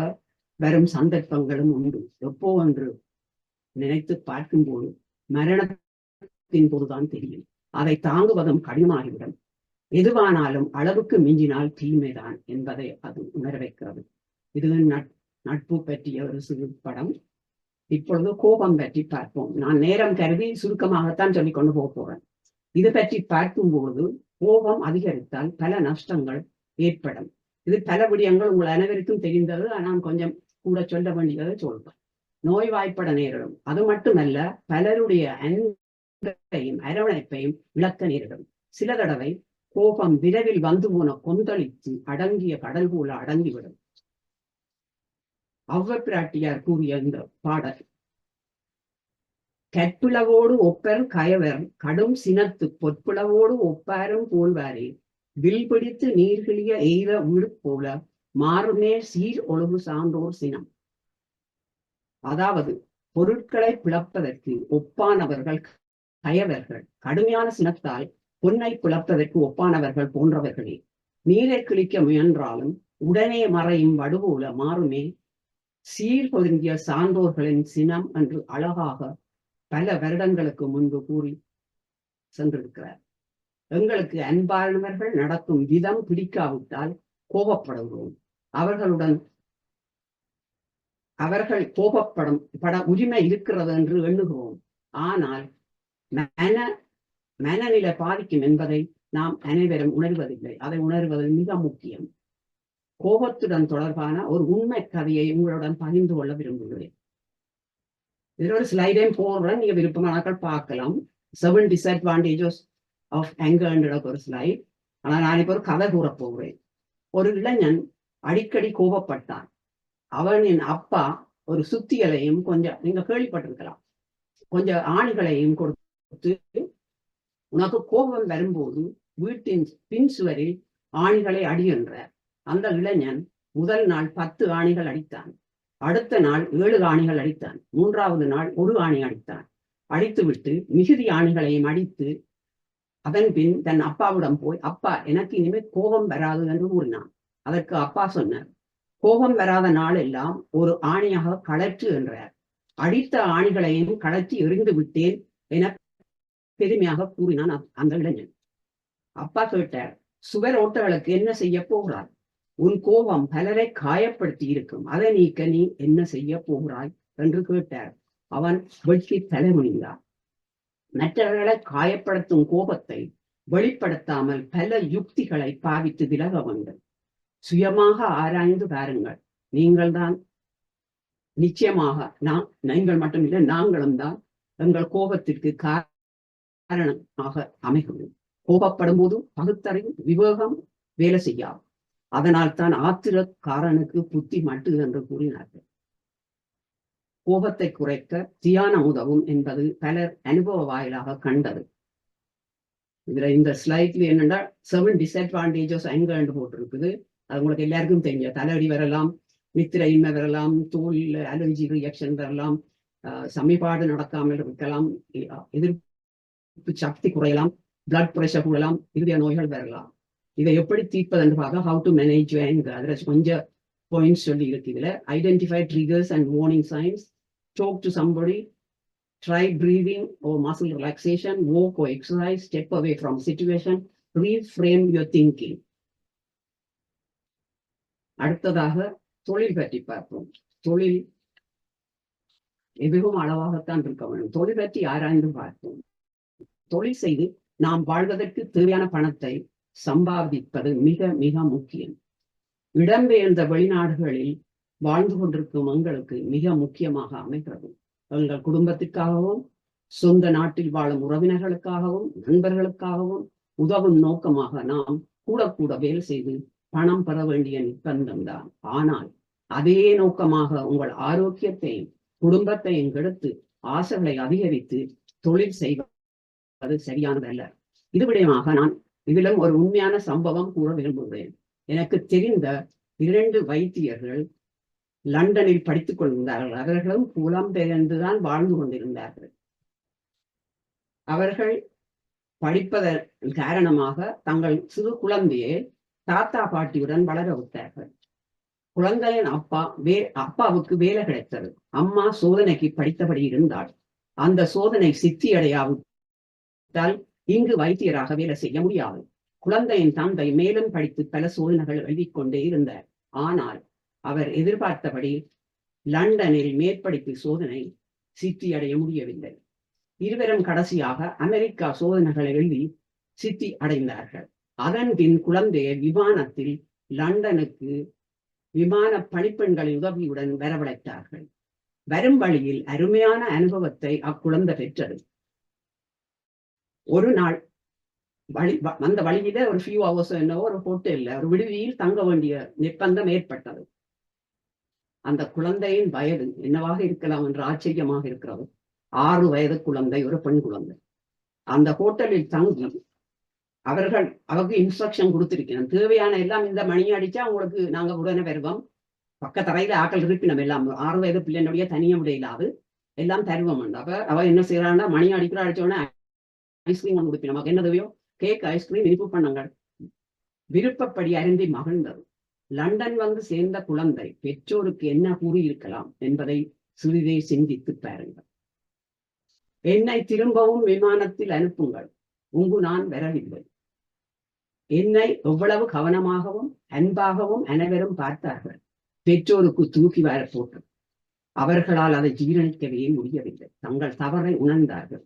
வரும் சந்தர்ப்பங்களும் உண்டு. எப்போ என்று நினைத்து பார்க்கும்போது மரணத்தின் போதுதான் தெரியும். அதை தாங்குவதும் கடினமாகிவிடும். எதுவானாலும் அளவுக்கு மிஞ்சினால் தீமைதான் என்பதை அது உணர வைக்கிறது. இது நட்பு பற்றிய ஒரு சிறு படம். இப்பொழுது கோபம் பற்றி பார்ப்போம். நான் நேரம் கருதி சுருக்கமாகத்தான் சொல்லிக் கொண்டு போறேன். இது பற்றி பார்க்கும்போது கோபம் அதிகரித்தால் பல நஷ்டங்கள் ஏற்படும். இது பல விடயங்கள் உங்கள் அனைவருக்கும் தெரிந்தது. நான் கொஞ்சம் கூட சொல்ல வேண்டியதை சொல்றேன். நோய்வாய்ப்பட நேரிடும். அது மட்டுமல்ல, பலருடைய அன்பையும் அரவணைப்பையும் இழக்க நேரிடும். சில தடவை கோபம் விரைவில் வந்து போன கொந்தளித்து அடங்கிய கடல் போல அடங்கிவிடும். ஔவைப்பிராட்டியார் கூறிய இந்த பாடல், கற்பிளவோடு ஒப்பர் கயவர் கடும் சினத்து பொற்பிளவோடு ஒப்பாரும் போல்வாரே வில் பிடித்து நீர்கிளிய எய்த வீடு போல மாறுமே சீர் ஒழுகு சான்றோர் சினம். அதாவது பொருட்களை பிளப்பதற்கு ஒப்பானவர்கள் கயவர்கள், கடுமையான சினத்தால் பொன்னை பிளப்பதற்கு ஒப்பானவர்கள் போன்றவர்களே. நீரை கிழிக்க முயன்றாலும் உடனே மறையும் வடுபோல மாறுமே சீர் பொருந்திய சான்றோர்களின் சினம் என்று அழகாக பல வருடங்களுக்கு முன்பு கூறி சென்றிருக்கிறார். எங்களுக்கு அன்பானவர்கள் நடக்கும் விதம் பிடிக்காவிட்டால் கோபப்படுகிறோம். அவர்கள் கோபப்பட உரிமை இருக்கிறது என்று எண்ணுகிறோம். ஆனால் மனநிலை பாதிக்கும் என்பதை நாம் அனைவரும் உணர்வதில்லை. அதை உணர்வது மிக முக்கியம். கோபத்துடன் தொடர்பான ஒரு உண்மை கதையை உங்களுடன் பகிர்ந்து கொள்ள விரும்புகிறேன். இதில் ஒரு ஸ்லைடையும் போடுறேன், நீங்க விருப்பமானாக்கள் பார்க்கலாம். 7 disadvantages of anger ஒரு ஸ்லைட். ஆனா நான் இப்ப ஒரு கதை கூற போகிறேன். ஒரு இளைஞன் அடிக்கடி கோபப்பட்டான். அவனின் அப்பா ஒரு சுத்தியலையும் கொஞ்சம், நீங்க கேள்விப்பட்டிருக்கலாம், கொஞ்சம் ஆணிகளையும் கொடுத்து, உனக்கு கோபம் வரும்போது வீட்டின் பின் சுவரில் ஆணிகளை அடி என்றார். அந்த இளைஞன் முதல் நாள் 10 ஆணிகள் அடித்தான். அடுத்த நாள் 7 ஆணிகள் அடித்தான். 3வது நாள் 1 ஆணி அடித்தான். அடித்துவிட்டு மிகுதி ஆணிகளையும் அடித்து அதன் பின் தன் அப்பாவிடம் போய், அப்பா எனக்கு இனிமேல் கோபம் வராது என்று கூறினான். அதற்கு அப்பா சொன்னார், கோபம் வராத நாள் எல்லாம் ஒரு ஆணியாக கழற்று என்றார். அடித்த ஆணிகளையும் கழற்றி எறிந்து விட்டேன் என பெருமையாக கூறினான் அந்த இளைஞன். அப்பா கேட்டார், சுவர் ஓட்டங்களுக்கு என்ன செய்ய போகிறார்? உன் கோபம் பலரை காயப்படுத்தி இருக்கும், அதை நீக்க நீ என்ன செய்ய போகிறாய் என்று கேட்டார். அவன் வெட்கி தலைமுடிந்தார். மற்றவர்களை காயப்படுத்தும் கோபத்தை வெளிப்படுத்தாமல் பல யுக்திகளை பாவித்து விலக வேண்டும். சுயமாக ஆராய்ந்து பாருங்கள். நீங்கள் தான் நிச்சயமாக, நீங்கள் மட்டுமில்லை, நாங்களும் தான் எங்கள் கோபத்திற்கு காரணமாக அமைகிறோம். கோபப்படும் போது பகுத்தறிவு விவேகம் வேலை செய்யாது. அதனால் தான் ஆத்திரக்காரனுக்கு புத்தி மட்டு என்று கூறினார்கள். கோபத்தை குறைக்க தியானம் உதவும் என்பது பலர் அனுபவ வாயிலாக கண்டது. இதுல இந்த ஸ்லைட்ல என்னென்னா 7 disadvantages anger போட்டிருக்குது. அது உங்களுக்கு எல்லாருக்கும் தெரியும். தலையடி வரலாம், நித்திரையின்மை வரலாம், தோலில் அலர்ஜி ரியாக்ஷன் வரலாம், சமிபாடு நடக்காமல் இருக்கலாம், எதிர்ப்பு சக்தி குறையலாம், பிளட் பிரஷர் கூடலாம், இருதய நோய்கள் வரலாம். இதை எப்படி தீர்ப்பது என்று பார்க்க how to manage your anger. அதில் கொஞ்சம் பாயிண்ட்ஸ் சொல்லி இருக்கு. இதுல identify triggers and warning science, talk to somebody, try breathing or muscle relaxation, walk or exercise, step away from situation, reframe your thinking. அடுத்ததாக தொழில் பற்றி பார்ப்போம். தொழில் எதுவும் அளவாகத்தான் இருக்க வேண்டும். தொழில் பற்றி ஆராய்ந்து பார்ப்போம். தொழில் செய்து நாம் வாழ்வதற்கு தேவையான பணத்தை சம்பாதிப்பது மிக மிக முக்கியம். இடம்பெயர்ந்த வெளிநாடுகளில் வாழ்ந்து கொண்டிருக்கும் எங்களுக்கு மிக முக்கியமாக அமைகிறது. எங்கள் குடும்பத்திற்காகவும் சொந்த நாட்டில் வாழும் உறவினர்களுக்காகவும் நண்பர்களுக்காகவும் உதவும் நோக்கமாக நாம் கூட வேலை செய்து பணம் பெற வேண்டிய நிர்பந்தம்தான். ஆனால் அதே நோக்கமாக உங்கள் ஆரோக்கியத்தையும் குடும்பத்தையும் கெடுத்து ஆசைகளை அதிகரித்து தொழில் செய்வது சரியானதல்ல. இது விடயமாக நான் இதிலும் ஒரு உண்மையான சம்பவம் கூற விரும்புகிறேன். எனக்கு தெரிந்த 2 வைத்தியர்கள் லண்டனில் படித்துக் கொண்டிருந்தார்கள். அவர்களும் புலம்பெயர்ந்துதான் வாழ்ந்து கொண்டிருந்தார்கள். அவர்கள் படிப்பதன் காரணமாக தங்கள் சிறு குழந்தையை தாத்தா பாட்டியுடன் வளர விட்டார்கள். குழந்தையின் அப்பாவுக்கு வேலை கிடைத்தது. அம்மா சோதனைக்கு படித்தபடி இருந்தாள். அந்த சோதனை சித்தியடையாவிட்டால் இங்கு வைத்தியராக வேலை செய்ய முடியாது. குழந்தையின் தந்தை மேலும் படித்து பல சோதனைகள் எழுதிக் கொண்டே இருந்தார். ஆனால் அவர் எதிர்பார்த்தபடி லண்டனில் மேற்படிப்பு சோதனை சித்தியடைய முடியவில்லை. இருவரும் கடைசியாக அமெரிக்கா சோதனைகளை எழுதி சித்தி அடைந்தார்கள். அதன் பின் குழந்தையை விமானத்தில் லண்டனுக்கு விமான பணிப்பெண்களின் உதவியுடன் வரவழைத்தார்கள். வரும் வழியில் அருமையான அனுபவத்தை அக்குழந்தை பெற்றது. ஒரு நாள் அந்த வழியில ஒரு ஃபியூ ஹவர்ஸ் என்னவோ ஒரு ஹோட்டல்ல ஒரு விடுதியில் தங்க வேண்டிய நிர்பந்தம் ஏற்பட்டது. அந்த குழந்தையின் வயது என்னவாக இருக்கலாம் என்று ஆச்சரியமாக இருக்கிறது. 6 வயது குழந்தை, ஒரு பெண் குழந்தை. அந்த ஹோட்டலில் தங்கி அவருக்கு இன்ஸ்ட்ரக்ஷன் கொடுத்திருக்கணும். தேவையான எல்லாம் இந்த மணி அடிச்சா உங்களுக்கு நாங்க உடனே வருவோம். பக்கத்தரையில ஆக்கள் இருக்கு. நம்ம எல்லாம் 6 வயது பிள்ளைனுடைய தனிய விட இல்லாது எல்லாம் தருவோம். அப்ப அவ என்ன செய்யறான்னா, மணி அடிக்கிற அடிச்சோடனே ஐஸ்கிரீம் ஒன்று கொடுப்பி, நமக்கு என்ன தேவையோ கேக், ஐஸ்கிரீம் இனிப்பு பண்ணுங்கள். விருப்பப்படி அருந்தி மகிழ்ந்தது. லண்டன் வந்து சேர்ந்த குழந்தை பெற்றோருக்கு என்ன கூறியிருக்கலாம் என்பதை சிறிதே சிந்தித்து பாருங்கள். என்னை திரும்பவும் விமானத்தில் அனுப்புங்கள், நான் வரவில்லை. என்னை எவ்வளவு கவனமாகவும் அன்பாகவும் அனைவரும் பார்த்தார்கள். பெற்றோருக்கு தூக்கி வர போட்டு அவர்களால் அதை ஜீரணிக்கவே முடியவில்லை. தங்கள் தவறை உணர்ந்தார்கள்.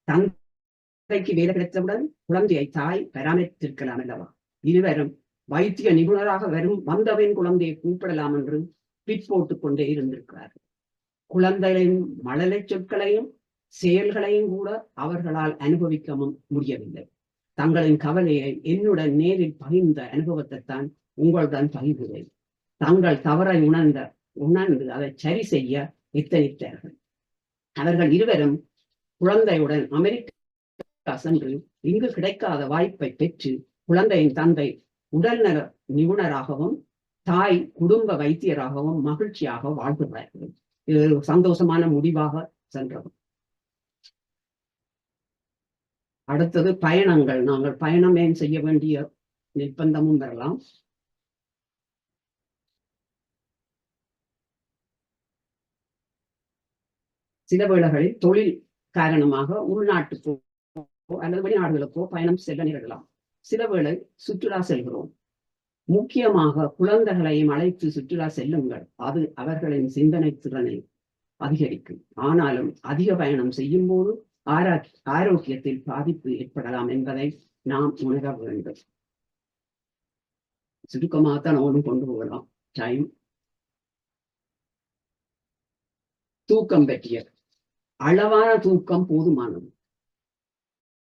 தந்தைக்கு வேலை கிடைத்தவுடன் குழந்தையை தாய் பராமரித்திருக்கலாம் அல்லவா? இருவரும் வைத்திய நிபுணராக வந்தவன் குழந்தையை கூப்பிடலாம் என்று பிற்போட்டுக் கொண்டே இருந்திருக்கிறார்கள். குழந்தைகளின் மழலை சொற்களையும் செயல்களையும் கூட அவர்களால் அனுபவிக்க முடியவில்லை. தங்களின் கவலையை என்னுடன் நேரில் பகிர்ந்த அனுபவத்தை தான் உங்களுடன் பகிர்கிறேன். தங்கள் தவறை உணர்ந்து அதை சரி செய்ய எத்தனித்தார்கள். அவர்கள் இருவரும் குழந்தையுடன் அமெரிக்கா சென்று இங்கு கிடைக்காத வாய்ப்பை பெற்று குழந்தையின் தந்தை உடல்நல நிபுணராகவும் தாய் குடும்ப வைத்தியராகவும் மகிழ்ச்சியாக வாழ்கிறார்கள். இது ஒரு சந்தோஷமான முடிவாக சென்றது. அடுத்தது பயணங்கள். நாங்கள் பயணம் ஏன் செய்ய வேண்டிய நிர்பந்தமும் வரலாம். சில வேளைகளில் தொழில் காரணமாக உள்நாட்டுக்கோ அல்லது வெளிநாடுகளுக்கோ பயணம் செல்ல நேரிடலாம். சில வேளை சுற்றுலா செல்கிறோம். முக்கியமாக குழந்தைகளையும் அழைத்து சுற்றுலா செல்லுங்கள். அது அவர்களின் சிந்தனை திறனை அதிகரிக்கும். ஆனாலும் அதிக பயணம் செய்யும் போது ஆரோக்கியத்தில் பாதிப்பு ஏற்படலாம் என்பதை நாம் உணர வேண்டும். சுருக்கமாகத்தான் ஒன்றும் கொண்டு போகலாம். டைம். தூக்கம் பற்றிய அளவான தூக்கம் போதுமானது.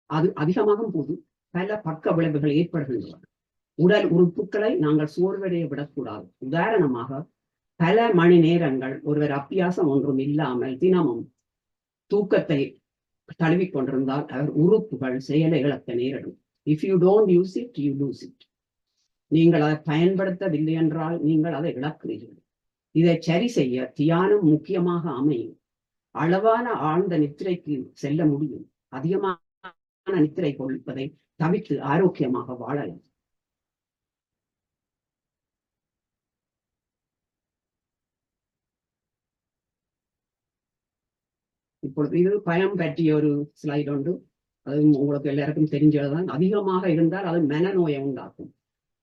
அது அதிகமாகும் போது பல பக்க விளைவுகள் ஏற்படுகின்றன. உடல் உறுப்புகளை நாங்கள் சோர்வடைய விடக்கூடாது. உதாரணமாக, பல மணி நேரங்கள் ஒருவர் அபியாசம் ஒன்றும் இல்லாமல் தினமும் தூக்கத்தை தழுவிக்கொண்டிருந்தால் அவர் உறுப்புகள் செயலை இழக்க நேரிடும். If you don't use it, you lose it. நீங்கள் அதை பயன்படுத்தவில்லை என்றால் நீங்கள் அதை இழக்கிறீர்கள். இதை சரி செய்ய தியானம் முக்கியமாக அமையும். அளவான ஆழ்ந்த நித்திரைக்கு செல்ல முடியும். அதிகமான நித்திரை கொள்வதை தவிர்த்து ஆரோக்கியமாக வாழலாம். இப்பொழுது இது பயம் பற்றிய ஒரு ஸ்லைட் உண்டு. அது உங்களுக்கு எல்லாருக்கும் தெரிஞ்சதுதான். அதிகமாக இருந்தால் அது மனநோயை உண்டாக்கும்.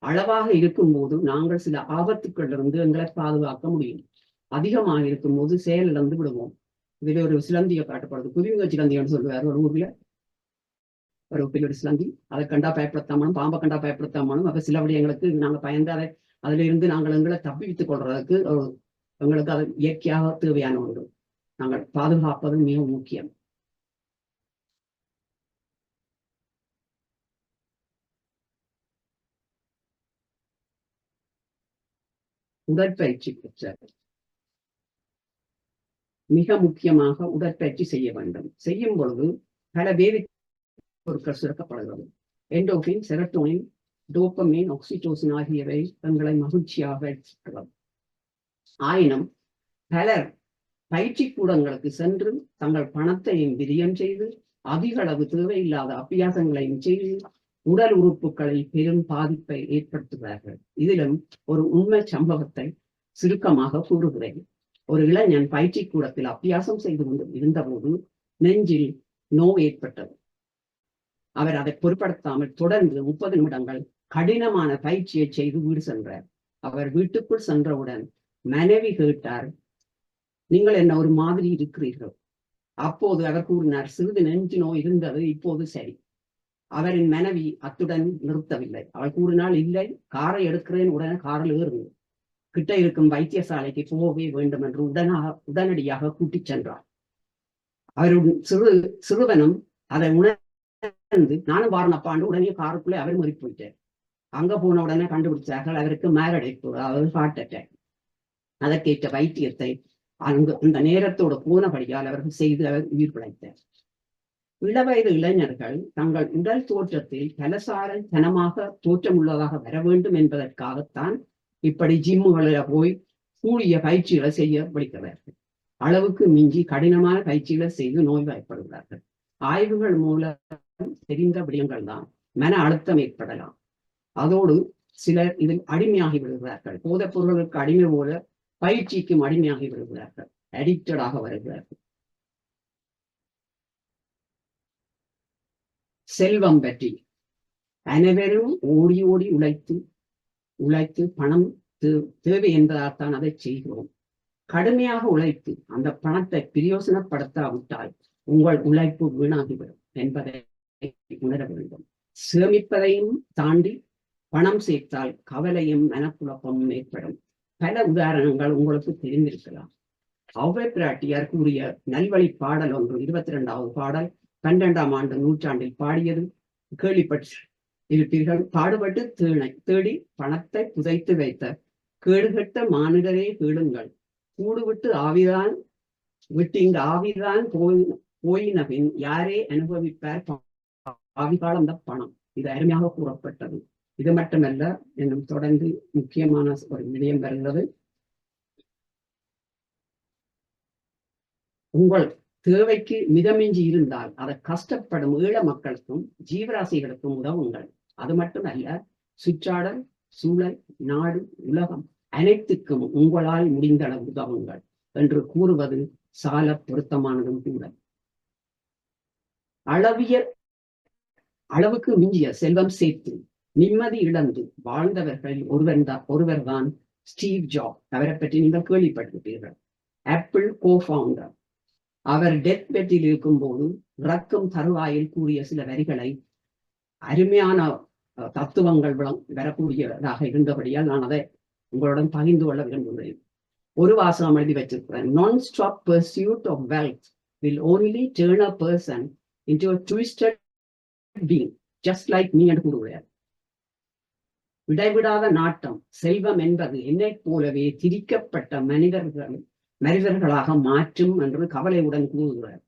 அளவாக இருக்கும்போது நாங்கள் சில ஆபத்துக்களிலிருந்து எங்களை பாதுகாக்க முடியும். அதிகமாக இருக்கும்போது செயலிழந்து விடுவோம். இதுல ஒரு சிலந்தியை காட்டப்படுது. குதிங்க சிலந்தின்னு சொல்லுவார் ஒரு ஊர்ல. ஒரு பெரிய ஒரு சிலந்தி. அதை கண்டா பயப்படுத்தாமலும், பாம்பை கண்டா பயப்படுத்தாமலும். அப்ப சில விடயங்களுக்கு நாங்கள் பயந்து அதுல இருந்து நாங்கள் எங்களை தப்பிவித்துக் கொள்றதுக்கு எங்களுக்கு அது இயற்கையாக தேவையான ஒன்று. நாங்கள் பாதுகாப்பது மிக முக்கியம். உடற்பயிற்சி மிக முக்கியமாக உடற்பயிற்சி செய்ய வேண்டும். செய்யும் பொழுது பல வேதிப் பொருட்கள் சுரக்கப்படுகிறது. எண்டோபின், செரட்டோனின், டோபமைன், ஆக்சிடோசின் ஆகியவை தங்களை மகிழ்ச்சியாக இருக்கிறது. ஆயினும் பலர் பயிற்சி கூடங்களுக்கு சென்று தங்கள் பணத்தையும் விரயம் செய்து அதிக அளவு தேவையில்லாத அபியாசங்களையும் செய்து உடல் உறுப்புகளில் பெரும் பாதிப்பை ஏற்படுத்துகிறார்கள். இதிலும் ஒரு உண்மை சம்பவத்தை சுருக்கமாக கூறுகிறேன். ஒரு இளைஞன் பயிற்சி கூடத்தில் அபியாசம் செய்து கொண்டு இருந்தபோது நெஞ்சில் நோய் ஏற்பட்டது. அவர் அதை பொருட்படுத்தாமல் தொடர்ந்து 30 நிமிடங்கள் கடினமான பயிற்சியை செய்து வீடு சென்றார். அவர் வீட்டுக்குள் சென்றவுடன் மனைவி கேட்டார், நீங்கள் என்ன ஒரு மாதிரி இருக்கிறீர்கள்? அப்போது அவர் கூறினார், சிறிது நெஞ்சு நோய் இருந்தது, இப்போது சரி. அவரின் மனைவி அத்துடன் நிறுத்தவில்லை. அவள் கூறினாள், இல்லை, காரை எடுக்கிறேன், உடனே காரில் ஏறுங்க, கிட்ட இருக்கும் வைத்தியசாலைக்கு போகவே வேண்டும் என்று உடனடியாக கூட்டிச் சென்றார். அவருடன் சிறுவனும் அதை உணர்ந்து நானும் வாரணப்பாண்டு உடனே காருக்குள்ளே அவர் மறி போயிட்டார். அங்க போன உடனே கண்டுபிடிச்சார்கள் அவருக்கு மாரடைப்பு, அதாவது ஹார்ட் அட்டாக். அதற்கேற்ற வைத்தியத்தை அந்த நேரத்தோடு போனபடியால் அவர்கள் செய்து அவர் உயிர் பிழைத்தார். இளவயது இளைஞர்கள் தங்கள் உடல் தோற்றத்தில் பலசாரல் தனமாக தோற்றம் உள்ளதாக வர வேண்டும் என்பதற்காகத்தான் இப்படி ஜிம்முகளில் போய் கூடிய பயிற்சிகளை செய்ய விடுக்கிறார்கள். அளவுக்கு மிஞ்சி கடினமான பயிற்சிகளை செய்து நோய்வாய்ப்படுகிறார்கள். ஆய்வுகள் மூலம் தெரிந்த விடயங்கள் தான் மன அழுத்தம் ஏற்படலாம். அதோடு சிலர் இதில் அடிமையாகி விடுகிறார்கள். போதைப் பொருள்களுக்கு அடிமை போல பயிற்சிக்கும் அடிமையாகி விடுகிறார்கள், அடிக்டடாக வருகிறார்கள். செல்வம் பற்றி அனைவரும் ஓடி ஓடி உழைத்து பணம் தேவை என்பதால் தான் அதை செய்கிறோம். கடுமையாக உழைத்து அந்த பணத்தை பிரயோசனப்படுத்தாவிட்டால் உங்கள் உழைப்பு வீணாகிவிடும் என்பதை உணர வேண்டும். சேமிப்பதையும் தாண்டி பணம் சேர்த்தால் கவலையும் மனக்குழப்பமும் ஏற்படும். பல உதாரணங்கள் உங்களுக்கு தெரிந்திருக்கலாம். ஔவை பிராட்டியார் கூறிய நல்வழி பாடல் ஒன்று 22வது பாடல் 12ஆம் ஆண்டு நூற்றாண்டில் பாடியது கேள்விப்பட்டு இருப்பீர்கள். பாடுபட்டு தேடி பணத்தை புதைத்து வைத்த கேடுகட்ட மானிடரே கேளுங்கள், கூடுவிட்டு ஆவிதான் விட்டு இங்கு ஆவிதான் போயினபின் யாரே அனுபவிப்பார் ஆவிகாலம் அந்த பணம். இது அருமையாக கூறப்பட்டது. இது மட்டுமல்ல, இன்னும் தொடர்ந்து முக்கியமான ஒரு விடயம் வருகிறது. உங்கள் தேவைக்கு மிதமிஞ்சி இருந்தால் அதை கஷ்டப்படும் ஈழ மக்களுக்கும் ஜீவராசிகளுக்கும் உதவுங்கள். அது மட்டுமல்ல, சுற்றாடல், சூழல், நாடு, உலகம் அனைத்துக்கும் உங்களால் முடிந்தளவு உதவுங்கள் என்று கூறுவது சால பொருத்தமானதும் கூட. அளவுக்கு மிஞ்சிய செல்வம் சேர்த்து நிம்மதி இழந்து வாழ்ந்தவர்களில் ஒருவர்தான் ஸ்டீவ் ஜாப். அவரை பற்றி நீங்கள் கேள்விப்பட்டிருப்பீர்கள். Apple co-founder. அவர் டெத் பெட்டில் இருக்கும்போது இறக்கும் தருவாயில் கூறிய சில வரிகளை அருமையான தத்துவங்கள் வரக்கூடியதாக இருந்தபடியால் நான் அதை உங்களுடன் பகிர்ந்து கொள்ள விரும்புகிறேன். ஒரு வாசகம் எழுதி வச்சிருக்கிறேன். நான் stop pursuit of wealth will only turn a person into a twisted being just like me என்று கூறுகிறார். விடைவிடாத நாட்டம் செல்வம் என்பது என்னை போலவே திரிக்கப்பட்ட மனிதர்களாக மாற்றும் என்று கவலையுடன் கூறுகிறார்.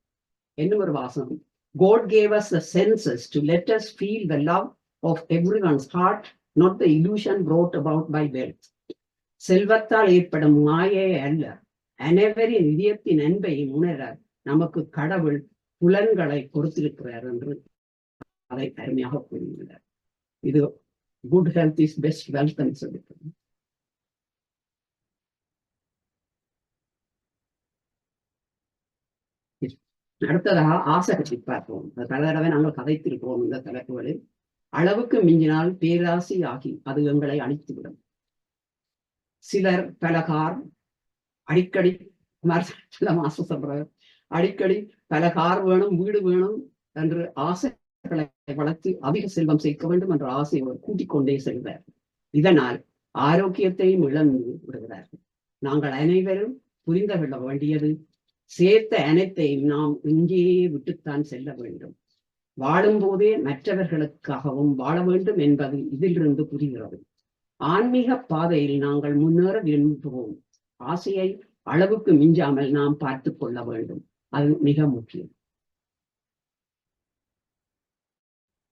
என்னும் ஒரு வாசகம். God gave us the senses to let us feel the love of everyone's heart, not the illusion brought about by wealth. செல்வத்தால் ஏற்படும் மாயை அல்ல, அனைவரின் இதயத்தின் அன்பை உணர நமக்கு கடவுள் புலன்களை கொடுத்திருக்கிறார் என்று அதை அருமையாக கூறுகிறார். இது good health is best wealth என்று சொல்லியிருக்கிறது. அடுத்ததாக ஆசை பற்றி பார்ப்போம். பல தடவை நாங்கள் கதைத்திருக்கிறோம் இந்த தலைப்புகளில். அளவுக்கு மிஞ்சினால் பேராசை ஆகி அது எங்களை அழித்துவிடும். சிலர் பல கார் அடிக்கடி அடிக்கடி பல கார் வேணும், வீடு வேணும் என்று ஆசைகளை வளர்த்து அதிக செல்வம் சேர்க்க வேண்டும் என்ற ஆசையை கூட்டிக் கொண்டே செல்வார். இதனால் ஆரோக்கியத்தையும் இழந்து விடுகிறார்கள். நாங்கள் அனைவரும் புரிந்து கொள்ள வேண்டியது, சேர்த்த அனைத்தையும் நாம் இங்கேயே விட்டுத்தான் செல்ல வேண்டும். வாழும் போதே மற்றவர்களுக்காகவும் வாழ வேண்டும் என்பது இதிலிருந்து புரிகிறது. ஆன்மீக பாதையில் நாங்கள் முன்னேற விரும்புவோம். ஆசையை அளவுக்கு மிஞ்சாமல் நாம் பார்த்துக் கொள்ள வேண்டும். அது மிக முக்கியம்.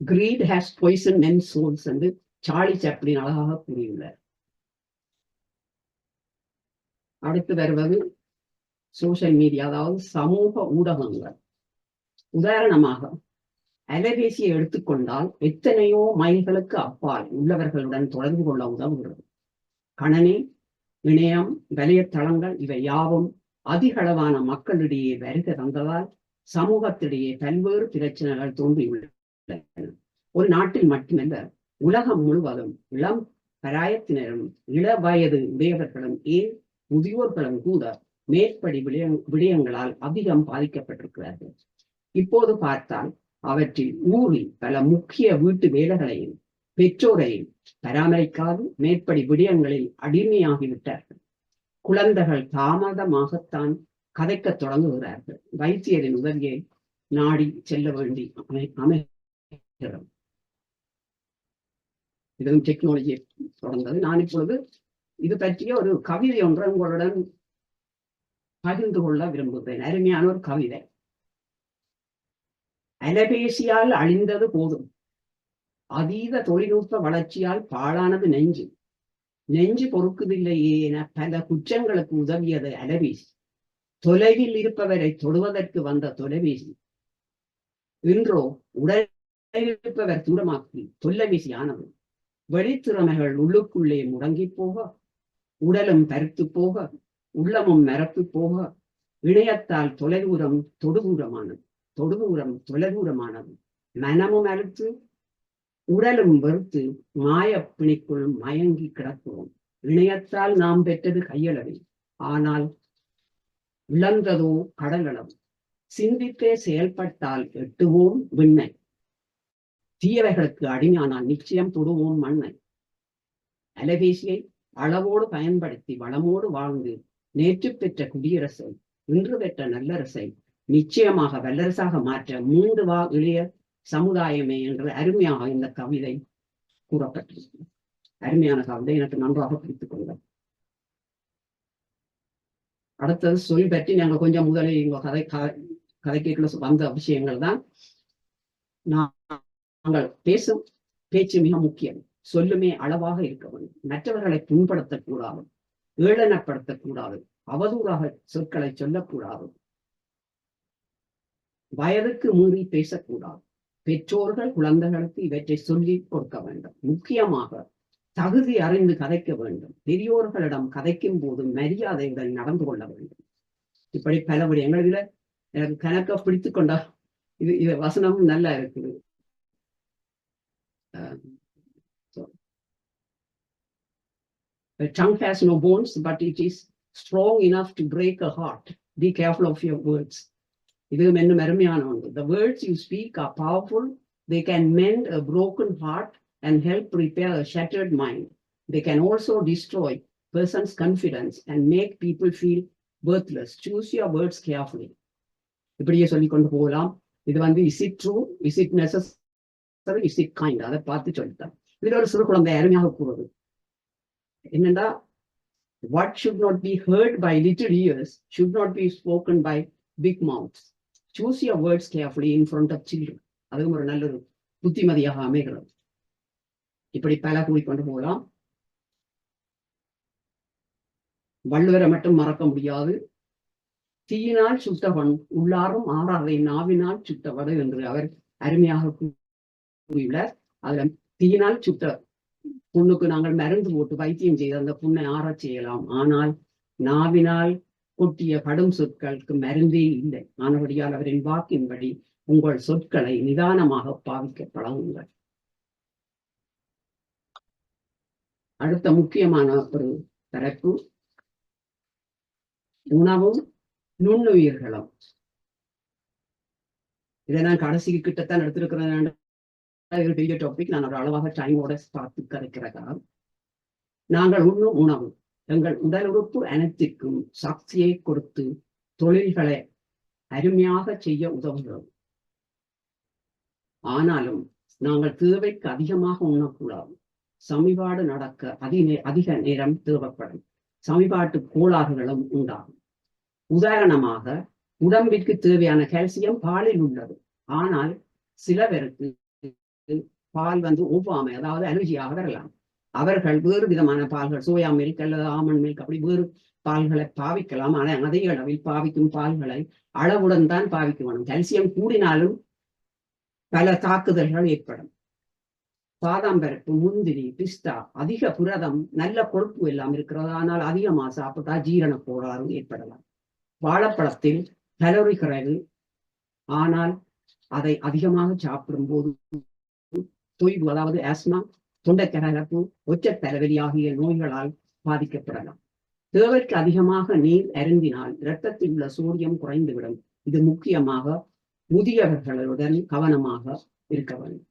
Greed has poisoned men's souls என்று சார்லி சாப்ளின் அழகாக கூறியுள்ளார். அடுத்து வருவது சோசியல் மீடியா, அதாவது சமூக ஊடகங்கள். உதாரணமாக அலைபேசியை எடுத்துக்கொண்டால் எத்தனையோ மைல்களுக்கு அப்பால் உள்ளவர்களுடன் தொடர்பு கொள்ள உதவுகிறது. கணனி, இணையம், வலைத்தளங்கள் இவை யாவும் அதிகளவான மக்களிடையே வருகை தந்ததால் சமூகத்திடையே பல்வேறு பிரச்சனைகள் தோன்றியுள்ளன. ஒரு நாட்டில் மட்டுமல்ல, உலகம் முழுவதும் இளம் பராயத்தினரும் இள வயது உடையவர்களும் ஏன் முதியோர்களும் கூட மேற்படி விடயங்களால் அதிகம் பாதிக்கப்பட்டிருக்கிறார்கள். இப்போது பார்த்தால் அவற்றில் ஊரில் பல முக்கிய வீட்டு வேலைகளையும் பெற்றோரையும் பராமரிக்காது மேற்படி விடயங்களில் அடிமையாகிவிட்டார்கள். குழந்தைகள் தாமதமாகத்தான் கதைக்கத் தொடங்குகிறார்கள். வைத்தியரின் உதவியை நாடி செல்ல வேண்டி அமைகிறது. இதுவும் டெக்னாலஜியை தொடர்ந்தது. நான் இப்பொழுது இது பற்றிய ஒரு கவிதை ஒன்றை உங்களுடன் பகிர்ந்து கொள்ள விரும்புகிறேன். அருமையான ஒரு கவிதை. அலைபேசியால் அழிந்தது போதும், அதீத தொழில்நுட்ப வளர்ச்சியால் பாழானது நெஞ்சு. நெஞ்சு பொறுக்குதில்லையே என பல குற்றங்களுக்கு உதவியது அலைபேசி. தொலைவில் இருப்பவரை தொடுவதற்கு வந்த தொலைபேசி இன்றோ உடலில் இருப்பவர் தூரமாக்கி தொலைபேசி ஆனது. வெளித்திறமைகள் உள்ளுக்குள்ளே முடங்கி போக, உடலும் பருத்து போக, உள்ளமும் மரத்து போக, இணையத்தால் தொலைதூரம் தொடுதூரமானது, தொடுதூரம் தொலைதூரமானது. மனமும் அறுத்து உடலும் வெறுத்து மாயப்பிணிக்குள் மயங்கி கிடக்கிறோம். இணையத்தால் நாம் பெற்றது கையளவில், ஆனால் இழந்ததோ கடலளவு. சிந்தித்தே செயல்பட்டால் எட்டுவோம் விண்ணை, தீயவைகளுக்கு அடிமையானால் நிச்சயம் தொடுவோம் மண்ணை. அலைபேசியை அளவோடு பயன்படுத்தி வளமோடு வாழ்ந்து நேற்று பெற்ற குடியரசை, இன்று பெற்ற நல்லரசை நிச்சயமாக வல்லரசாக மாற்ற மூன்று வா இளைய சமுதாயமே என்று அருமையாக இந்த கவிதை கூறப்பட்டிருக்கிறது. அருமையான கவிதை, எனக்கு நன்றாக பிடித்துக் கொள்ள. அடுத்தது சொல் பற்றி நாங்கள் கொஞ்சம் முதலில் இங்க கதைக்குள்ள வந்த விஷயங்கள் தான். நாங்கள் பேசும் பேச்சு மிக முக்கியம். சொல்லுமே அளவாக இருக்க வேண்டும். மற்றவர்களை புண்படுத்தக்கூடாது, ஏளனப்படுத்தக்கூடாது, அவதூறாக சொற்களை சொல்லக்கூடாது, வயதுக்கு மீறி பேசக்கூடாது. பெற்றோர்கள் குழந்தைகளுக்கு இவற்றை சொல்லி கொடுக்க வேண்டும். முக்கியமாக தகுதி அறிந்து கதைக்க வேண்டும். பெரியோர்களிடம் கதைக்கும் போது மரியாதையுடன் நடந்து கொள்ள வேண்டும். இப்படி பல விடயங்கள் இதுல எனக்கு கணக்க பிடித்துக் கொண்டா இது வசனமும் நல்லா இருக்குது. A tongue has no bones, but it is strong enough to break a heart. Be careful of your words. இதுவும் இன்னும் அருமையான ஒன்று. The words you speak are powerful. They can mend a broken heart and help repair a shattered mind. They can also destroy person's confidence and make people feel worthless. Choose your words carefully. இப்படியே சொல்லிக் கொண்டு போகலாம். இது is it true? Is it necessary? Is it kind? அதை பார்த்து சொல்லித்தான். இதுல ஒரு சிறு குழந்தை அருமையாக கூறுவது என்னண்டா, what should not be heard by little ears should not be spoken by big mouths. Choose your words carefully in front of children. அதுவும் ஒரு நல்ல ஒரு புத்திமதியாக அமைகிறது. இப்படி பல கூறிக்கொண்டு போகலாம். வள்ளுவரை மட்டும் மறக்க முடியாது. தீயினால் சுட்டவன் உள்ளாரும் ஆறாதை நாவினால் சுட்டவடு என்று அவர் அருமையாக கூறியுள்ளார். அதுல தீயினால் சுட்ட புண்ணுக்கு நாங்கள் மருந்து போட்டு வைத்தியம் செய்து அந்த புண்ணை ஆறச் செய்யலாம். ஆனால் நாவினால் கொட்டிய கடும் சொற்களுக்கு மருந்தே இல்லை. ஆனபடியால் அவரின் வாக்கின்படி உங்கள் சொற்களை நிதானமாக பாவிக்க பழகுங்கள். அடுத்த முக்கியமான ஒரு தலைப்பு உணவும் நுண்ணுயிர்களும். இதை நான் கடைசிக்கு கிட்டத்தான் எடுத்திருக்கிறேன். பெரிய டாபிக். நான் ஒரு அளவாக டைமோட பார்த்து கதைக்கிறதா. நாங்கள் உண்ணும் உணவு எங்கள் உடல் உறுப்பு அனைத்திற்கும் சக்தியை கொடுத்து தொழில்களை அருமையாக செய்ய உதவுகிறது. ஆனாலும் நாங்கள் தேவைக்கு அதிகமாக உண்ணக்கூடாது. சமிபாடு நடக்க அதிக நேரம் தேவைப்படும். சமிபாட்டு கோளாறுகளும் உண்டாகும். உதாரணமாக உடம்பிற்கு தேவையான கால்சியம் பாலில் உள்ளது. ஆனால் சில பேருக்கு பால் ஒவ்வாமை, அதாவது அலர்ஜியாக வரலாம். அவர்கள் வேறு விதமான பால்கள், சோயா மில்க் அல்லது ஆமண்ட் மில்க், அப்படி வேறு பால்களை பாவிக்கலாம். ஆனால் அதே அளவில் பாவிக்கும் பால்களை அளவுடன் தான் பாவிக்க வேணும். கால்சியம் கூடினாலும் பல தாக்குதல்கள் ஏற்படும். பாதாம் பருப்பு, முந்திரி, பிஸ்தா அதிக புரதம், நல்ல கொழுப்பு எல்லாம் இருக்கிறது. ஆனால் அதிகமாக சாப்பிட்டா ஜீரண கோளாறு ஏற்படலாம். வாழைப்பழத்தில் கலோரி குறைவு, ஆனால் அதை அதிகமாக சாப்பிடும் போது தொய்வு, அதாவது ஆஸ்மா, தொண்டைக்கரகப்பு, ஒற்றை தலைவலி ஆகிய நோய்களால் பாதிக்கப்படலாம். தேவைக்கு அதிகமாக நீர் அருந்தினால் இரத்தத்தில் உள்ள சோடியம் குறைந்துவிடும். இது முக்கியமாக முதியவர்களுடன் கவனமாக இருக்க வேண்டும்.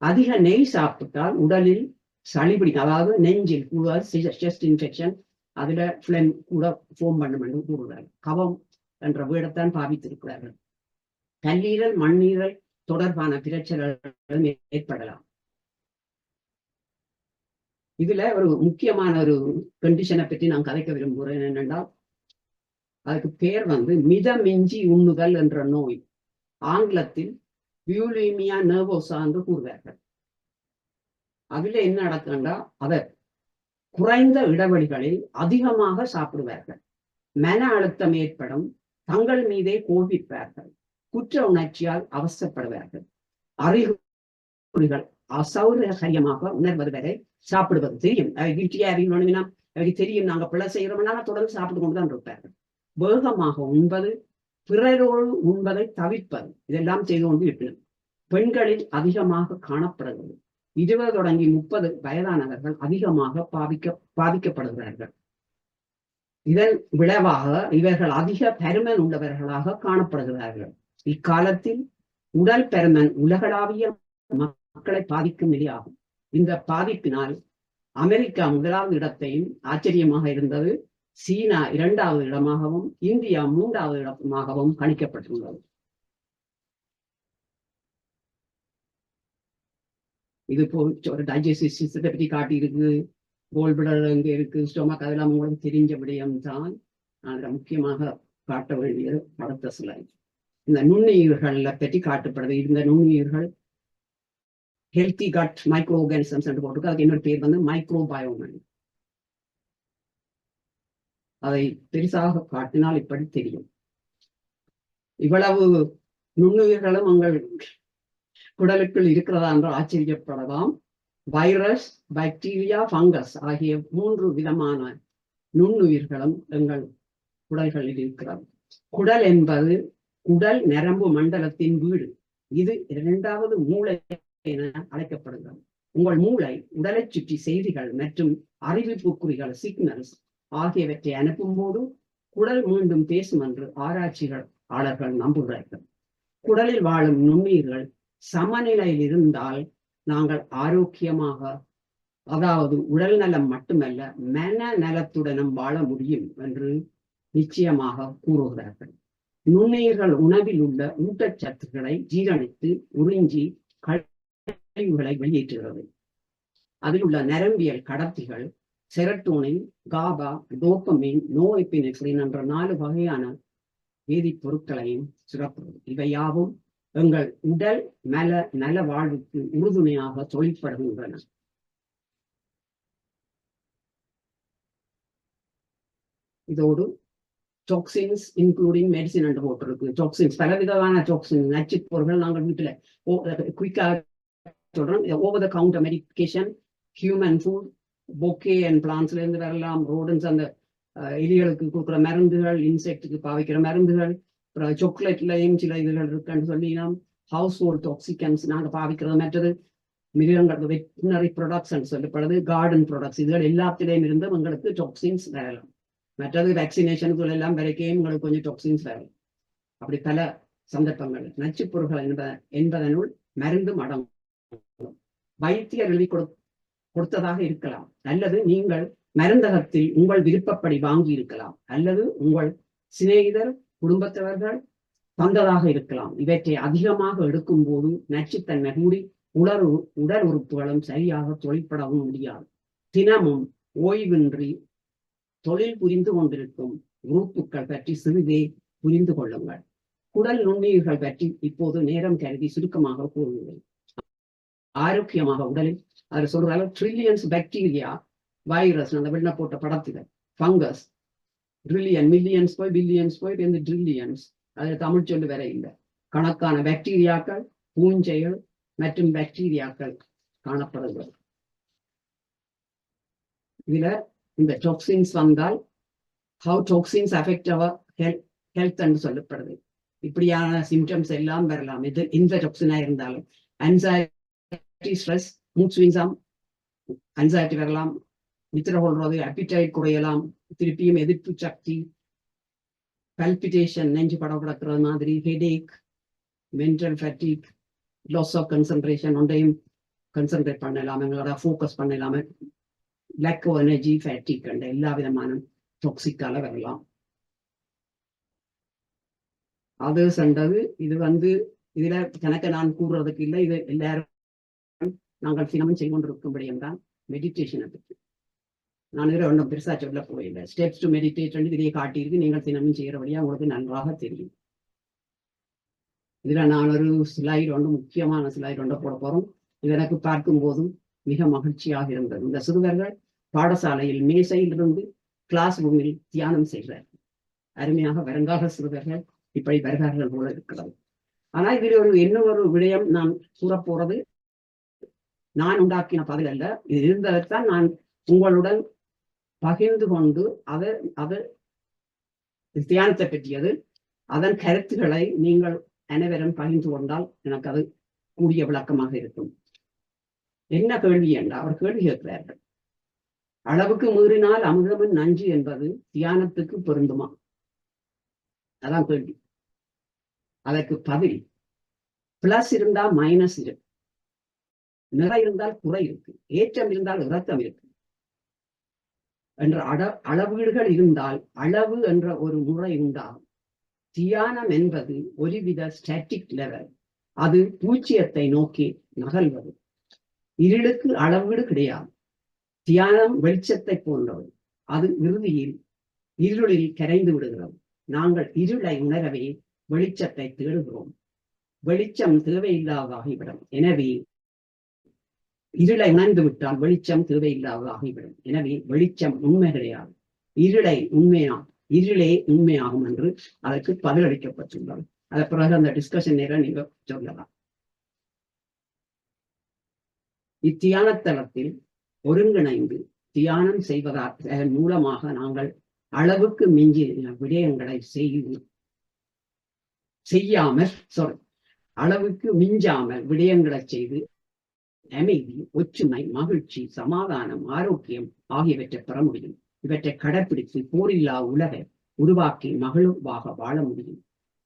அதிக நெய் சாப்பிட்டால் உடலில் சளி பிடிக்கும், அதாவது நெஞ்சில் கூட செஸ்ட் இன்ஃபெக்ஷன், அதுல பிளம் கூட ஃபோம் பண்ணும் என்று கூறுகிறார்கள். கவம் என்ற வீடத்தான் பாவித்திருக்கிறார்கள். கல்லீரல், மண்ணீரல் தொடர்பான பிரச்சனைகள் ஏற்படலாம். இதுல ஒரு முக்கியமான ஒரு கண்டிஷனை பற்றி நான் கதைக்க விரும்புகிறேன். என்னென்றால் அதுக்கு பேர் மிதமிஞ்சி உண்ணுதல் என்ற நோய். ஆங்கிலத்தில் பியூலிமியா நர்வோசா என்று கூறுவார்கள். அதுல என்ன நடக்கும்னா, அதை குறைந்த இடைவெளிகளில் அதிகமாக சாப்பிடுவார்கள். மன அழுத்தம் ஏற்படும், தங்கள் மீதே கோபிப்பார்கள், குற்ற உணர்ச்சியால் அவசப்படுவார்கள். அறிகுறிகள் அசௌகரியமாக உணர்வது வரை சாப்பிடுவது தெரியும். அவருக்கு தெரியும் நாங்க பிள்ளை செய்யறோம்னா தொடர்ந்து சாப்பிட்டு கொண்டுதான் இருப்பார்கள். வேகமாக உண்பது, பிறரோடு உண்பதை தவிர்ப்பது, இதெல்லாம் செய்து கொண்டு இருக்கணும். பெண்களில் அதிகமாக காணப்படுகிறது. 20 தொடங்கி 30 வயதானவர்கள் அதிகமாக பாதிக்கப்படுகிறார்கள். இதன் விளைவாக இவர்கள் அதிக பருமன் உள்ளவர்களாக காணப்படுகிறார்கள். இக்காலத்தில் உடல் பருமன் உலகளாவிய மக்களை பாதிக்கும் நிலையாகும். இந்த பாதிப்பினால் அமெரிக்கா 1வது இடத்தையும் ஆச்சரியமாக இருந்தது, சீனா 2வது இடமாகவும் இந்தியா 3வது இடமாகவும் கணிக்கப்பட்டுள்ளது. இது ஒரு டைஜஸ்டிவ் சிஸ்டத்தை பற்றி காட்டியிருக்கு. கோல்பிளடர் எங்க இருக்கு, ஸ்டொமக், அதெல்லாம் உங்களுக்கு தெரிஞ்ச விடயம் தான். அதுல முக்கியமாக காட்ட வேண்டியது அடுத்த ஸ்லைட். இந்த நுண்ணுயிர்களை பற்றி காட்டப்படுது. இந்த நுண்ணுயிர்கள் ஹெல்த்தி கட் மைக்ரோ ஆர்கானிசம்ஸ் என்று போட்டிருக்கு. அதுக்கு இன்னொரு பேர் மைக்ரோபயோம். அதை பெருசாக காட்டினால் இப்படி தெரியும். இவ்வளவு நுண்ணுயிர்களும் உங்கள் குடலுக்குள் இருக்கிறதா என்று ஆச்சரியப்படலாம். வைரஸ், பாக்டீரியா, ஃபங்கஸ் ஆகிய 3 விதமான நுண்ணுயிர்களும் எங்கள் குடல்களில் இருக்கிறது. குடல் என்பது குடல் நரம்பு மண்டலத்தின் வீடு. இது 2வது மூளை என அழைக்கப்படுகிறது. உங்கள் மூளை உடலை சுற்றி செய்திகள் மற்றும் அறிவிப்பு குறிகள், சிக்னல்ஸ் ஆகியவற்றை அனுப்பும் போது குடல் மீண்டும் பேசும் என்று ஆராய்ச்சியாளர்கள் நம்புகிறார்கள். குடலில் வாழும் நுண்ணுயிர்கள் சமநிலையில் இருந்தால் நாங்கள் ஆரோக்கியமாக, அதாவது உடல் நலம் மட்டுமல்ல மன நலத்துடனும் வாழ முடியும் என்று நிச்சயமாக கூறுகிறார்கள். நுண்ணுயிர்கள் உணவில் உள்ள ஊட்டச்சத்துக்களை ஜீரணித்து உறிஞ்சி கழிவுகளை வெளியேற்றுகிறது. அதில் உள்ள நரம்பியல் கடத்திகள் செரட்டோனின், காபா, டோபமின், நோஎபினெஃப்ரின் என்ற 4 வகையான வேதிப்பொருட்களையும் சுரக்கிறது. இவை யாவும் எங்கள் உடல் நல வாழ்வுக்கு உறுதுணையாக தொழிற்படுகின்றன. இதோடு டாக்ஸின்ஸ் இன்க்ளூடிங் மெடிசின் என்று போட்டிருக்கு. டாக்ஸின்ஸ், பலவிதமான டாக்ஸின், நச்சுப் பொருட்கள் நாங்கள் வீட்டுல குயிக்காக சொல்றோம். Over the counter medication, human food, bouquet and பிளான்ஸ்ல இருந்து வரலாம். ரோடன்ஸ், அந்த எலிகளுக்கு கொடுக்குற மருந்துகள், இன்செக்டுக்கு பாவிக்கிற மருந்துகள், சாக்லேட்லையும் சில இதுகள் இருக்குன்னு சொல்லி ஹவுஸ் ஹோல்ட் டாக்ஸிகன்ஸ் நாங்கள் பாவிக்கிறது. மற்றது மிருகங்களுக்கு வெட்டினரி ப்ரொடக்ட்ஸ் சொல்லப்படுது, கார்டன் ப்ரொடக்ட்ஸ், இதுகள் எல்லாத்திலையும் இருந்து உங்களுக்கு டாக்ஸின்ஸ் வரலாம். மற்றது வேக்சினேஷனுக்குள்ள எல்லாம் வரைக்கும் உங்களுக்கு கொஞ்சம் டாக்ஸின்ஸ் வரலாம். அப்படி பல சந்தர்ப்பங்கள் நச்சுப் பொருட்கள் என்பதனுள் மருந்தும் அடங்கும். வைத்தியர் எழுதி கொடுத்ததாக இருக்கலாம், அல்லது நீங்கள் மருந்தகத்தில் உங்கள் விருப்பப்படி வாங்கி இருக்கலாம், அல்லது உங்கள் சிநேகிதர், குடும்பத்தவர்கள் தந்ததாக இருக்கலாம். இவற்றை அதிகமாக எடுக்கும் போது நச்சுத்தன்மை கூடி உடல் உறுப்புகளும் சரியாக தொழிற்படவும் முடியாது. தினமும் ஓய்வின்றி தொழில் புரிந்து கொண்டிருக்கும் உறுப்புகள் பற்றி சிறிதே புரிந்து கொள்ளுங்கள். குடல் நுண்ணுயிர்கள் பற்றி இப்போது நேரம் கருதி சுருக்கமாக கூறுகிறேன். ஆரோக்கியமாக உடலில் அவர் சொல்றாரு ட்ரில்லியன்ஸ் பாக்டீரியா வைரஸ் அந்த வெண்ண போட்ட படத்துல ஃபங்கஸ் ட்ரில்லியன் மில்லியன்ஸ் போய் பில்லியன்ஸ் போய் இந்த ட்ரில்லியன்ஸ் அது தமிழ் சொல்லு வேற இல்லை கணக்கான பாக்டீரியாக்கள் பூஞ்சைகள் மற்றும் பாக்டீரியாக்கள் காணப்படுகிறது. இதுல இந்த டாக்ஸின்ஸ் வந்தால் how toxins affect our health என்று சொல்லப்படுது. இப்படியான சிம்டம்ஸ் எல்லாம் வரலாம். இது இந்த டாக்ஸினா இருந்தாலும் anxiety, ஸ்ட்ரெஸ், மூட் ஸ்விங்ஸாம், anxiety வரலாம், நித்திர கொள்றது, appetite குறையலாம், திருப்பியும் எதிர்ப்பு சக்தி, palpitation, நெஞ்சு படபடக்கிறது மாதிரி, headache, mental fatigue, loss of concentration, ஒன்றையும் concentrate பண்ணலாம், எங்களோட focus பண்ணலாம, lack of energy, fatigue கண்ட எல்லா விதமான டாக்ஸிக்கால வரலாம். அதர்ஸ் என்றது இது இதுல கணக்க நான் கூறுறதுக்கு இல்லை. இது எல்லாரும் நாங்கள் தினமும் செய்து கொண்டிருக்கும்படி என்றால் மெடிடேஷனை பற்றி நான் ஒன்றும் பெருசா சொல்ல போயில்லை. ஸ்டெப்ஸ் டு மெடிடேட் இதையே காட்டியிருக்கு. நீங்கள் தினமும் செய்கிறபடியா உங்களுக்கு நன்றாக தெரியும். இதுல நான் ஒரு ஸ்லைடு முக்கியமான ஸ்லைடு போட போறோம். இது எனக்கு பார்க்கும் போதும் மிக மகிழ்ச்சியாக இருந்தது. இந்த சிறுவர்கள் பாடசாலையில் மேசையிலிருந்து கிளாஸ் ரூமில் தியானம் செய்கிறார்கள். அருமையாக வருங்கால சிறுவர்கள் இப்படி வருகிறார்கள் போல இருக்கிறது. ஆனா இதில் இன்னொரு விடயம் நான் கூறப்போறது நான் உண்டாக்கின பதில் அல்ல. இது இருந்ததைத்தான் நான் உங்களுடன் பகிர்ந்து கொண்டு அது தியானத்தை பற்றியது அதன் கருத்துக்களை நீங்கள் அனைவரும் பகிர்ந்து கொண்டால் எனக்கு அது கூடிய விளக்கமாக இருக்கும். என்ன கேள்வி என்றால் அவர் கேள்வி கேட்கிறார்கள், அளவுக்கு மீறினால் அமிர்தமும் நஞ்சு என்பது தியானத்துக்கு பொருந்துமா? அதான் கேள்வி. அதற்கு பதில் பிளஸ் இருந்தா மைனஸ் இருக்கு, நிறை இருந்தால் குறை இருக்கு, ஏற்றம் இருந்தால் இறக்கம் இருக்கு என்ற அளவீடுகள் இருந்தால் அளவு என்ற ஒரு முறை உண்டாகும். தியானம் என்பது ஒருவித ஸ்டாட்டிக் லெவல். அது பூஜ்ஜியத்தை நோக்கி நகல்வது. இருளுக்கு அளவீடு கிடையாது. தியானம் வெளிச்சத்தை போன்றது. அது இறுதியில் இருளில் கரைந்து விடுகிறது. நாங்கள் இருளை உணரவே வெளிச்சத்தை தேடுகிறோம். வெளிச்சம் தேவையில்லாதாகிவிடும். எனவே இருளை உணர்ந்து விட்டால் வெளிச்சம் தேவையில்லாதாகிவிடும். எனவே வெளிச்சம் உண்மை கிடையாது, இருளே உண்மையாகும் என்று அதற்கு பதிலளிக்கப்பட்டுள்ளது. அதன் பிறகு அந்த டிஸ்கஷன் நேரம் நீங்க சொல்லலாம். இத்தியானத்தலத்தில் ஒருங்கிணைந்து தியானம் செய்வதன் மூலமாக நாங்கள் அளவுக்கு மிஞ்சிய விடயங்களை அளவுக்கு மிஞ்சாமல் விடயங்களை செய்து அமைதி, ஒற்றுமை, மகிழ்ச்சி, சமாதானம், ஆரோக்கியம் ஆகியவற்றை பெற முடியும். இவற்றை கடைப்பிடித்து போரில்லா உலகை உருவாக்கி மகிழ்வாக வாழ முடியும்.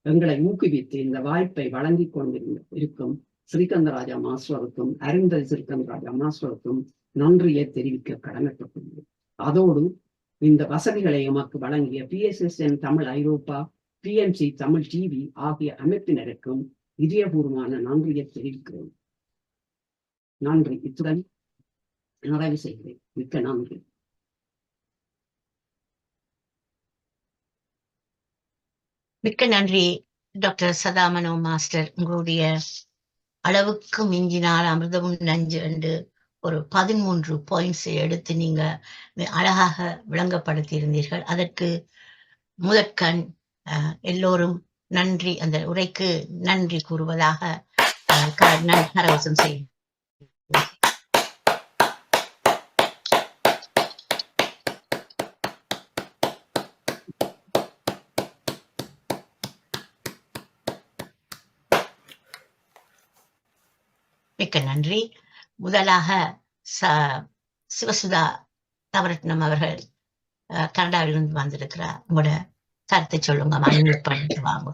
எங்களை ஊக்குவித்து இந்த வாய்ப்பை வழங்கி கொண்டிருக்கும் ஸ்ரீகந்தராஜா மாஸ்டருக்கும் அருந்ததி ஸ்ரீகந்தராஜா மாஸ்டருக்கும் நன்றியை தெரிவிக்க கடமைப்பட்டுள்ளது. அதோடு இந்த வசதிகளை எமக்கு வழங்கிய PSSN தமிழ் ஐரோப்பா, PMC தமிழ் டிவி ஆகிய அமைப்பினருக்கும் இதயபூர்வமான நன்றியை தெரிவிக்கிறோம். நன்றி. இத்துடன் நிறைவு செய்கிறேன். மிக்க நன்றி. மிக்க நன்றி டாக்டர் சதாமனோ மாஸ்டர். உங்களுடைய அளவுக்கு மிஞ்சினால் அமிர்தமும் நஞ்சு என்று ஒரு 13 பாயிண்ட்ஸை எடுத்து நீங்க அழகாக விளங்கப்படுத்தி இருந்தீர்கள். அதற்கு முதற்கண் எல்லோரும் நன்றி, அந்த உரைக்கு நன்றி கூறுவதாக கரவசம் செய்யும். மிக்க நன்றி. முதலாக சிவசுதா நவரத்னம் அவர்கள் கனடாவிலிருந்து வந்திருக்கிறார். உங்களோட கருத்தை சொல்லுங்க. வாங்க.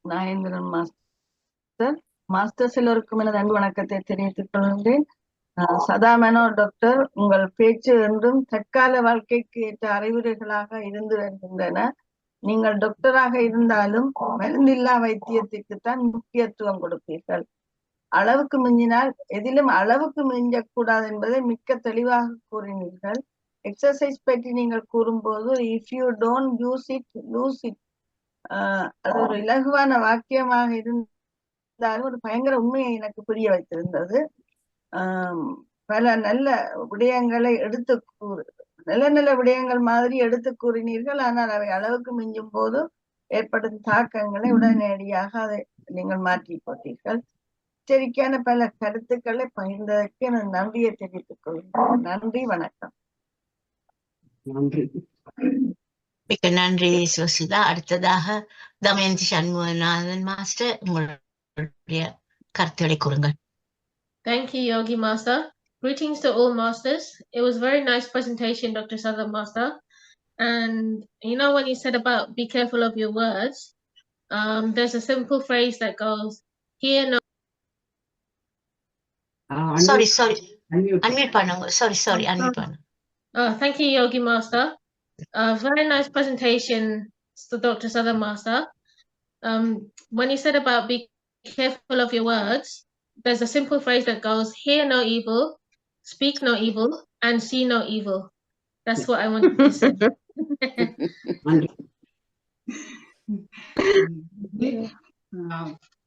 நாகேந்திரன் மாஸ்டர் எல்லோருக்கும் எனது அன்பு வணக்கத்தை தெரிவித்துக் கொள்கின்றேன். சதாமனோ டாக்டர், உங்கள் பேச்சு என்றும் தற்கால வாழ்க்கைக்கு ஏற்ற அறிவுரைகளாக இருந்து வருகின்றன. நீங்கள் டாக்டராக இருந்தாலும் மருந்தில்லா வைத்தியத்திற்குத்தான் முக்கியத்துவம் கொடுப்பீர்கள். அளவுக்கு மிஞ்சினால் எதிலும் அளவுக்கு மிஞ்சக்கூடாது என்பதை மிக்க தெளிவாக கூறினீர்கள். எக்ஸசைஸ் பற்றி நீங்கள் கூறும்போது if you don't use it loose it, அது ஒரு இலகுவான வாக்கியமாக இருந்தாலும் ஒரு பயங்கர உண்மையை எனக்கு புரிய வைத்திருந்தது. பல நல்ல விடயங்களை நல்ல நல்ல விடயங்கள் மாதிரி எடுத்து கூறினீர்கள். ஆனால் அவை அளவுக்கு மிஞ்சும் போது ஏற்படும் தாக்கங்களை உடனடியாக அதை நீங்கள் மாற்றி போட்டீர்கள். எச்சரிக்கையான பல கருத்துக்களை பகிர்ந்ததற்கு நான் நன்றியை தெரிவித்துக் கொள்கிறேன். நன்றி, வணக்கம். நன்றி. மிக்க நன்றி சுசிதா. அடுத்ததாக தமயந்தி சண்முகநாதன் மாஸ்டர், உங்களுடைய கருத்துக்களை கூறுங்கள். Thank you, Yogi Master. Greetings to all masters. It was a very nice presentation, Dr. Southern Master. And you know, when you said about be careful of your words, there's a simple phrase that goes, hear no. Sorry, unmute. unmute பண்ணுங்க. Sorry, unmute பண்ணுங்க. Thank you, Yogi Master. Very nice presentation, Dr. Southern Master. When you said about be careful of your words, there's a simple phrase that goes, hear no evil, speak no evil, and see no evil. That's what I wanted to say.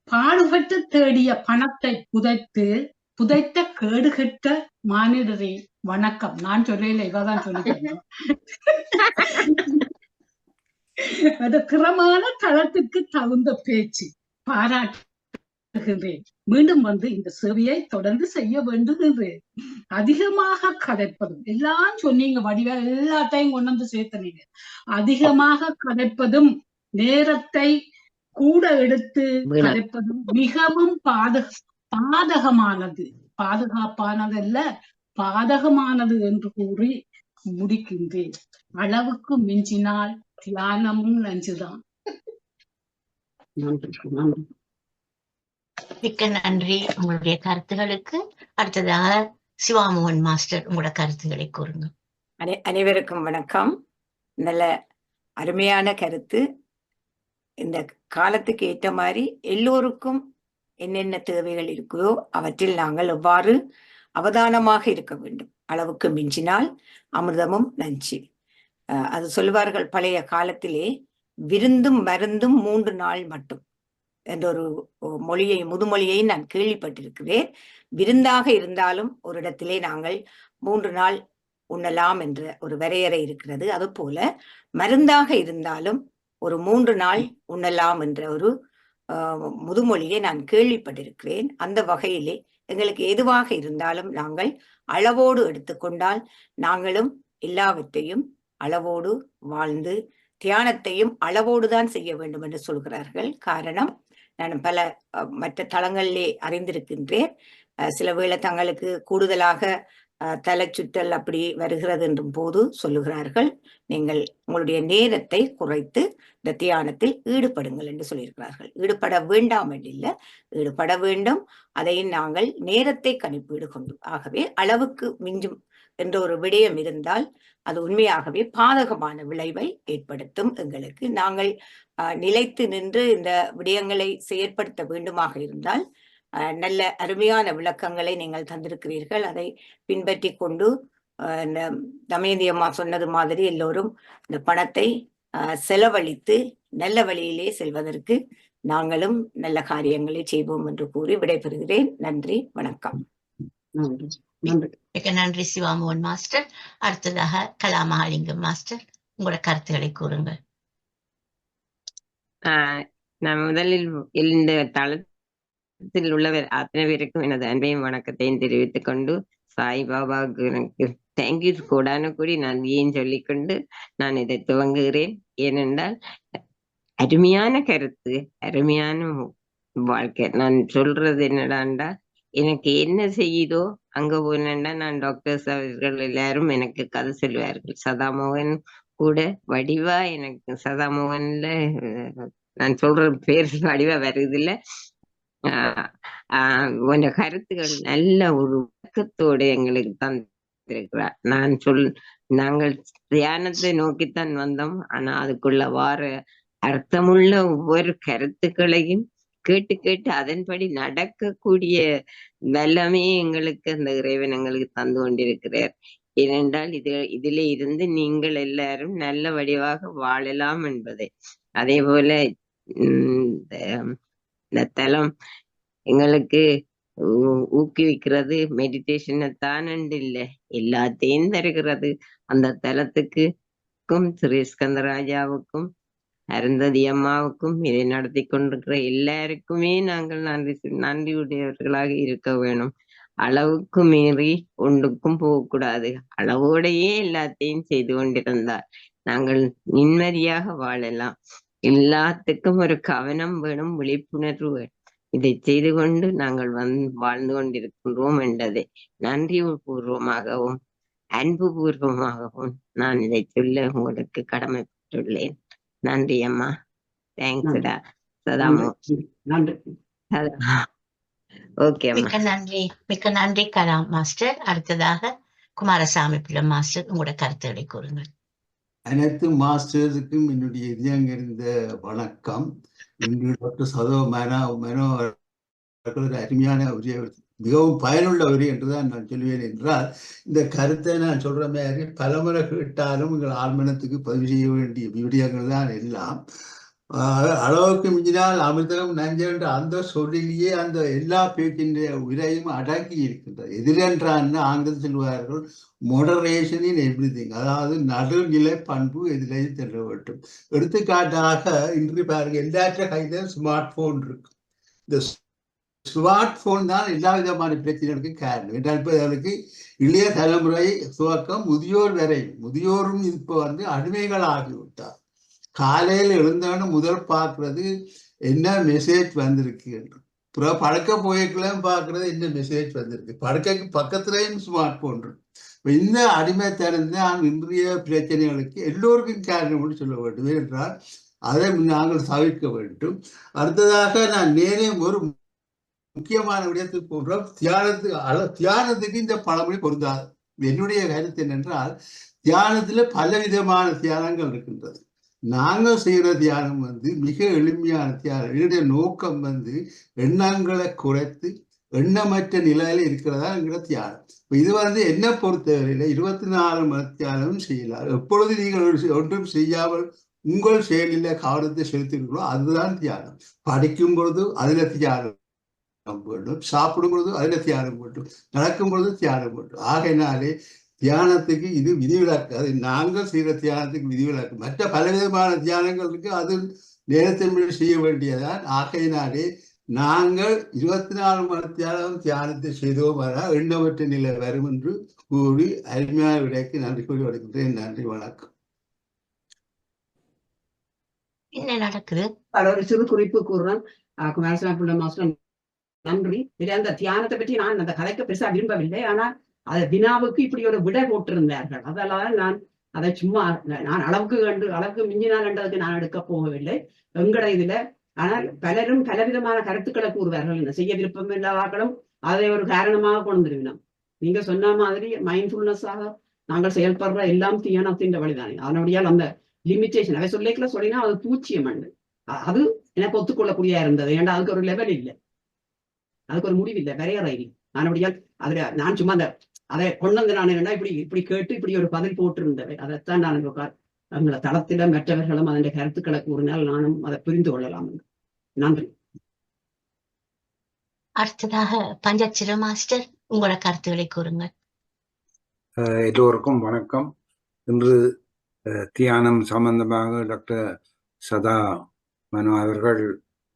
பாடுபட்டு தேடிய பணத்தை புதைத்த கேடுகட்ட மானிடரே வணக்கம். நான் சொல்லல, இவதான் சொல்லிட்டேன். அது திறமான தளத்துக்கு தகுந்த பேச்சு, பாராட்டுகின்றேன். மீண்டும் இந்த சேவையை தொடர்ந்து செய்ய வேண்டுகின்றேன். அதிகமாக கதைப்பதும் எல்லாம் சொன்னீங்க, வடிவா எல்லாத்தையும் கொண்டு வந்து சேர்த்தனீங்க. அதிகமாக கதைப்பதும் நேரத்தை கூட எடுத்து கதைப்பதும் மிகவும் பாதுகாப்பானதல்ல, பாதகமானது என்று கூறி முடிக்கின்றேன். அளவுக்கு மிஞ்சினால் தியானமும் நஞ்சுதான். மிக்க நன்றி உங்களுடைய கருத்துகளுக்கு. அடுத்ததாக சிவாமோகன் மாஸ்டர், உங்களோட கருத்துக்களை கூறுங்க. அனைவருக்கும் வணக்கம். நல்ல அருமையான கருத்து. இந்த காலத்துக்கு ஏற்ற மாதிரி எல்லோருக்கும் என்னென்ன தேவைகள் இருக்குதோ அவற்றில் நாங்கள் எவ்வாறு அவதானமாக இருக்க வேண்டும். அளவுக்கு மிஞ்சினால் அமிர்தமும் நஞ்சு. அது சொல்வார்கள் பழைய காலத்திலே, விருந்தும் மருந்தும் 3 நாள் மட்டும் என்ற ஒரு முதுமொழியை நான் கேள்விப்பட்டிருக்கிறேன். விருந்தாக இருந்தாலும் ஒரு இடத்திலே நாங்கள் 3 நாள் உண்ணலாம் என்ற ஒரு வரையறை இருக்கிறது. அதுபோல மருந்தாக இருந்தாலும் ஒரு 3 நாள் உண்ணலாம் என்ற ஒரு முதுமொழியை நான் கேள்விப்பட்டிருக்கிறேன். அந்த வகையிலே எங்களுக்கு எதுவாக இருந்தாலும் நாங்கள் அளவோடு எடுத்துக்கொண்டால் நாங்களும் எல்லாவற்றையும் அளவோடு வாழ்ந்து தியானத்தையும் அளவோடுதான் செய்ய வேண்டும் என்று சொல்கிறார்கள். காரணம், நான் பல மற்ற தளங்களிலே அறிந்திருக்கின்றேன். சில வேளை தங்களுக்கு கூடுதலாக தலை சுற்றல் அப்படி வருகிறது என்றும் போது சொல்லுகிறார்கள், நீங்கள் உங்களுடைய நேரத்தை குறைத்து இந்த தியானத்தில் ஈடுபடுங்கள் என்று சொல்லியிருக்கிறார்கள். ஈடுபட வேண்டாம் என்றில்லை, ஈடுபட வேண்டும். அதையும் நாங்கள் நேரத்தை கணிப்பீடு கொண்டு. ஆகவே அளவுக்கு மிஞ்சும் என்ற ஒரு விடயம் இருந்தால் அது உண்மையாகவே பாதகமான விளைவை ஏற்படுத்தும். எங்களுக்கு நாங்கள் நிலைத்து நின்று இந்த விடயங்களை செயற்படுத்த வேண்டுமாக இருந்தால் நல்ல அருமையான விளக்கங்களை நீங்கள் தந்திருக்கிறீர்கள். அதை பின்பற்றி கொண்டு இந்த தமயந்தி அம்மா சொன்னது மாதிரி எல்லோரும் இந்த பணத்தை செலவழித்து நல்ல வழியிலே செல்வதற்கு நாங்களும் நல்ல காரியங்களை செய்வோம் என்று கூறி விடைபெறுகிறேன். நன்றி, வணக்கம். மிக நன்றி சிவாமோகன் மாஸ்டர். அடுத்ததாக கலாமகாலிங்கம் மாஸ்டர், உங்களோட கருத்துக்களை கூறுங்கள். நான் முதலில் இந்த தளத்தில் உள்ளவர் அத்தனை பேருக்கும் எனது அன்பையும் வணக்கத்தையும் தெரிவித்துக் கொண்டு, சாய்பாபாவுக்கு எனக்கு தேங்க்யூ கூடான கூடி நன்றியையும் சொல்லிக்கொண்டு நான் இதை துவங்குகிறேன். ஏனென்றால் அருமையான கருத்து, அருமையான வாழ்க்கை. நான் சொல்றது என்னடாண்டா, எனக்கு என்ன செய்யுதோ அங்க போனேன்டா நான் டாக்டர்ஸ் அவர்கள் எல்லாரும் எனக்கு கதை சொல்லுவார்கள். சதாமோகன் கூட வடிவா எனக்கு சதாமோகன்ல நான் சொல்ற பேர் வடிவா வருதில்ல. உன் கருத்துக்கள் நல்ல ஒரு விளக்கத்தோடு எங்களுக்கு தந்திருக்கிறார். நாங்கள் தியானத்தை நோக்கித்தான் வந்தோம். ஆனா அதுக்குள்ள வார அர்த்தமுள்ள ஒவ்வொரு கருத்துக்களையும் கேட்டு கேட்டு அதன்படி நடக்கக்கூடிய வல்லமே எங்களுக்கு அந்த இறைவன் எங்களுக்கு தந்து கொண்டிருக்கிறார். ஏனென்றால் இதிலே இருந்து நீங்கள் எல்லாரும் நல்ல வடிவாக வாழலாம் என்பதை. அதே போல இந்த தலம் எங்களுக்கு ஊக்குவிக்கிறது மெடிடேஷனை தானண்டு இல்லை, எல்லாத்தையும் தருகிறது. அந்த தலத்துக்கும் ஸ்ரீ ஸ்கந்தராஜாவுக்கும் அருந்ததி அம்மாவுக்கும் இதை நடத்தி கொண்டிருக்கிற எல்லாருக்குமே நாங்கள் நன்றியுடையவர்களாக இருக்க வேணும். அளவுக்கு மீறி ஒன்றுக்கும் போகக்கூடாது. அளவோடையே எல்லாத்தையும் செய்து கொண்டிருந்தார் நாங்கள் நிம்மதியாக வாழலாம். எல்லாத்துக்கும் ஒரு கவனம் வேணும், விழிப்புணர்வு வேணும். இதை செய்து கொண்டு நாங்கள் வாழ்ந்து கொண்டிருக்கின்றோம் என்றதை நன்றி பூர்வமாகவும் அன்பு பூர்வமாகவும் நான் இதை சொல்ல உங்களுக்கு கடமைப்பட்டுள்ளேன். நன்றி அம்மா. தேங்க்ஸ்டா சதாமு. நன்றி. ஓகே அம்மா. மிக்க நன்றி கலா மாஸ்டர். அடுத்ததாக குமாரசாமி பிள்ளை மாஸ்டர், உங்களோட கருத்துக்களை கூறுங்கள். அனைத்து மாஸ்டர்ஸுக்கும் என்னுடைய இதயங்கிருந்த வணக்கம். இன்று டாக்டர் சதோ மேனோ ஒரு அருமையான உரிய, மிகவும் பயனுள்ள உரை என்றுதான் நான் சொல்வேன். என்றால் இந்த கருத்தை நான் சொல்ற மாதிரி பலமுறை கேட்டாலும் எங்கள் ஆழ்மனத்துக்கு பதிவு செய்ய வேண்டிய விடயங்கள் தான் எல்லாம். அளவுக்கு மிஞ்சினால் அமிர்தம் நஞ்சென்ற அந்த சொல்லிலேயே அந்த எல்லா பேச்சின்ற உரையும் அடங்கி இருக்கின்றது. எதிரென்றான்னு ஆங்கிலம் சொல்வார்கள் மொடரேஷன் இன் எவ்ரிதிங், அதாவது நடுநிலை பண்பு எதிரே செல்ல வேண்டும். எடுத்துக்காட்டாக இன்று பாருங்க, எல்லாற்ற கையில ஸ்மார்ட் போன் இருக்கு. இந்த ஸ்மார்ட் போன் தான் எல்லா விதமான பிரச்சனைகளுக்கு காரணம். என்றால் இப்போ அவருக்கு இளைய தலைமுறை துவக்கம் முதியோர் வரை, முதியோரும் இப்போ அடிமைகள் ஆகிவிட்டார். காலையில் எழுந்தோன்னு முதல் பார்க்கறது என்ன மெசேஜ் வந்திருக்கு என்று, அப்புறம் படுக்க போய்க்கலாம் பார்க்கறது என்ன மெசேஜ் வந்திருக்கு, படுக்கைக்கு பக்கத்துலேயும் ஸ்மார்ட் போன் இருக்கு. இந்த அடிமைத்தனம் தான் இன்றைய பிரச்சனைகளுக்கு எல்லோருக்கும் காரணம் சொல்ல வேண்டும். என்றால் அதை நாங்கள் தவிர்க்க வேண்டும். அடுத்ததாக நான் நேரே ஒரு முக்கியமான விடயத்துக்கு போன்றோம். தியானத்துக்கு இந்த பழமொழி பொருந்தாது. என்னுடைய கருத்து என்னென்றால், தியானத்துல பல விதமான தியானங்கள் இருக்கின்றது. நாங்கள் செய்கிற தியானம் மிக எளிமையான தியானம். என்னுடைய நோக்கம் எண்ணங்களை குறைத்து எண்ணமற்ற நிலையில இருக்கிறதா என்கிற தியானம். இது என்ன பொறுத்தவரையில 24 மணி தியானமும் செய்யலாம். எப்பொழுது நீங்கள் ஒன்றும் செய்யாமல் உங்கள் செயலில கவனத்தை செலுத்துகிறீர்களோ அதுதான் தியானம். படிக்கும் பொழுது அதுல தியானம் வேண்டும், சாப்பிடும் பொழுது அதுல தியானம் வேண்டும், நடக்கும் பொழுது தியானம் வேண்டும். ஆகையினாலே தியானத்துக்கு இது விதிவிலக்கு. அது நாங்கள் செய்கிற தியானத்துக்கு விதிவிலக்கு. மற்ற பலவிதமான தியானங்கள் இருக்கு, அது நேரத்தின்படி செய்ய வேண்டியதான். ஆகையினாலே நாங்கள் 24 மணி தியானத்தை செய்தோம், எண்ணமற்ற நிலை வரும் என்று கூறி அருமையான விடைக்கு நன்றி கூறி வருகின்றேன். நன்றி, வணக்கம். என்ன நடக்குது? ஒரு சிறு குறிப்பு கூறுறேன். குமாரசாமி பிள்ளை மாஸ்டர் நன்றி. இதுல அந்த தியானத்தை பற்றி நான் அந்த கதைக்க பெருசா விரும்பவில்லை, ஆனால் அது வினாவுக்கு இப்படி ஒரு விடை போட்டிருந்தார்கள். அதெல்லாம் நான் அதை சும்மா நான் அளவுக்கு மிஞ்சினால் என்றதுக்கு நான் எடுக்க போகவில்லை எங்கட இதுல. ஆனால் பலரும் பலவிதமான கருத்துக்களை கூறுவார்கள். என்ன செய்ய விருப்பம் இல்லாதாக்களும் அதை ஒரு காரணமாக கொண்டு வந்துருவினோம். நீங்க சொன்ன மாதிரி மைண்ட்ஃபுல்னஸாக நாங்கள் செயல்படுற எல்லாம் தியானத்தின் வழிதானே. அதனுடைய அந்த லிமிட்டேஷன் அவை சொல்லினா அது பூச்சியம் அது எனக்கு ஒத்துக்கொள்ளக்கூடிய இருந்தது. ஏன்னா அதுக்கு ஒரு லெவல் இல்லை, அதுக்கு ஒரு முடிவில்லை, வரையறை இல்லை. அதனுடைய அதுல நான் சும்மா அதை கொண்டு வந்து நான் என்ன இப்படி கேட்டு இப்படி ஒரு பதில் போட்டிருந்தவை. அதைத்தான் நான் எங்களை தளத்தில மற்றவர்களும் அதனுடைய கருத்துக்களை கூறினால் நானும் அதை புரிந்து கொள்ளலாம். நன்றி. அடுத்ததாக பஞ்சாட்சர மாஸ்டர், உங்களோட கருத்துக்களை கூறுங்கள். எல்லோருக்கும் வணக்கம். இன்று தியானம் சம்பந்தமாக டாக்டர் சதா மனு அவர்கள்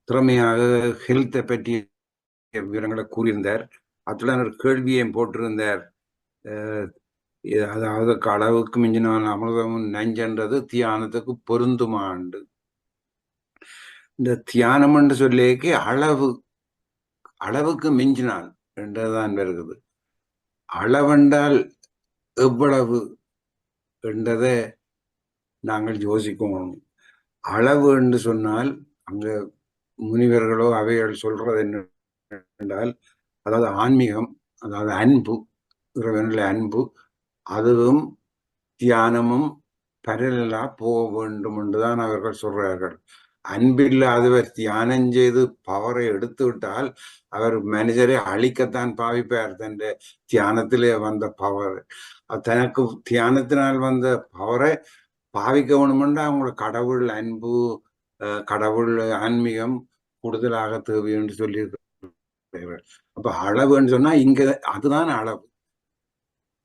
திறமையாக ஹெல்த்தை பற்றி விவரங்களை கூறியிருந்தார். அத்துடன் ஒரு கேள்வியையும் போட்டிருந்தார். அதாவது அளவுக்கு மிஞ்சினால் அமிர்தமும் நஞ்சன்றது தியானத்துக்கு பொருந்துமாண்டு. இந்த தியானம் என்று சொல்லிக்கு அளவுக்கு மிஞ்சினால் என்றுதான் வருகிறது. அளவென்றால் எவ்வளவு என்றதை நாங்கள் யோசிக்கணும். அளவு என்று சொன்னால் அங்க முனிவர்களோ அவைகள் சொல்றது என்ன என்றால், அதாவது ஆன்மீகம், அதாவது அன்பு, இறைவனில் அன்பு, அதுவும் தியானமும் பரலா போக வேண்டும் என்றுதான் அவர்கள் சொல்றார்கள். அன்பில்லாதவர் தியானம் செய்து பவரை எடுத்து விட்டால் அவர் மனிதரை அழிக்கத்தான் பாவிப்பார். தன் தியானத்திலே வந்த பவர், தனக்கு தியானத்தினால் வந்த பவரை பாவிக்க வேணுமென்றா அவங்களோட கடவுள் அன்பு, கடவுள் ஆன்மீகம் கூடுதலாக தேவை என்று சொல்லியிருக்க. அப்ப அளவுன்னு சொன்னா இங்க அதுதான் அளவு.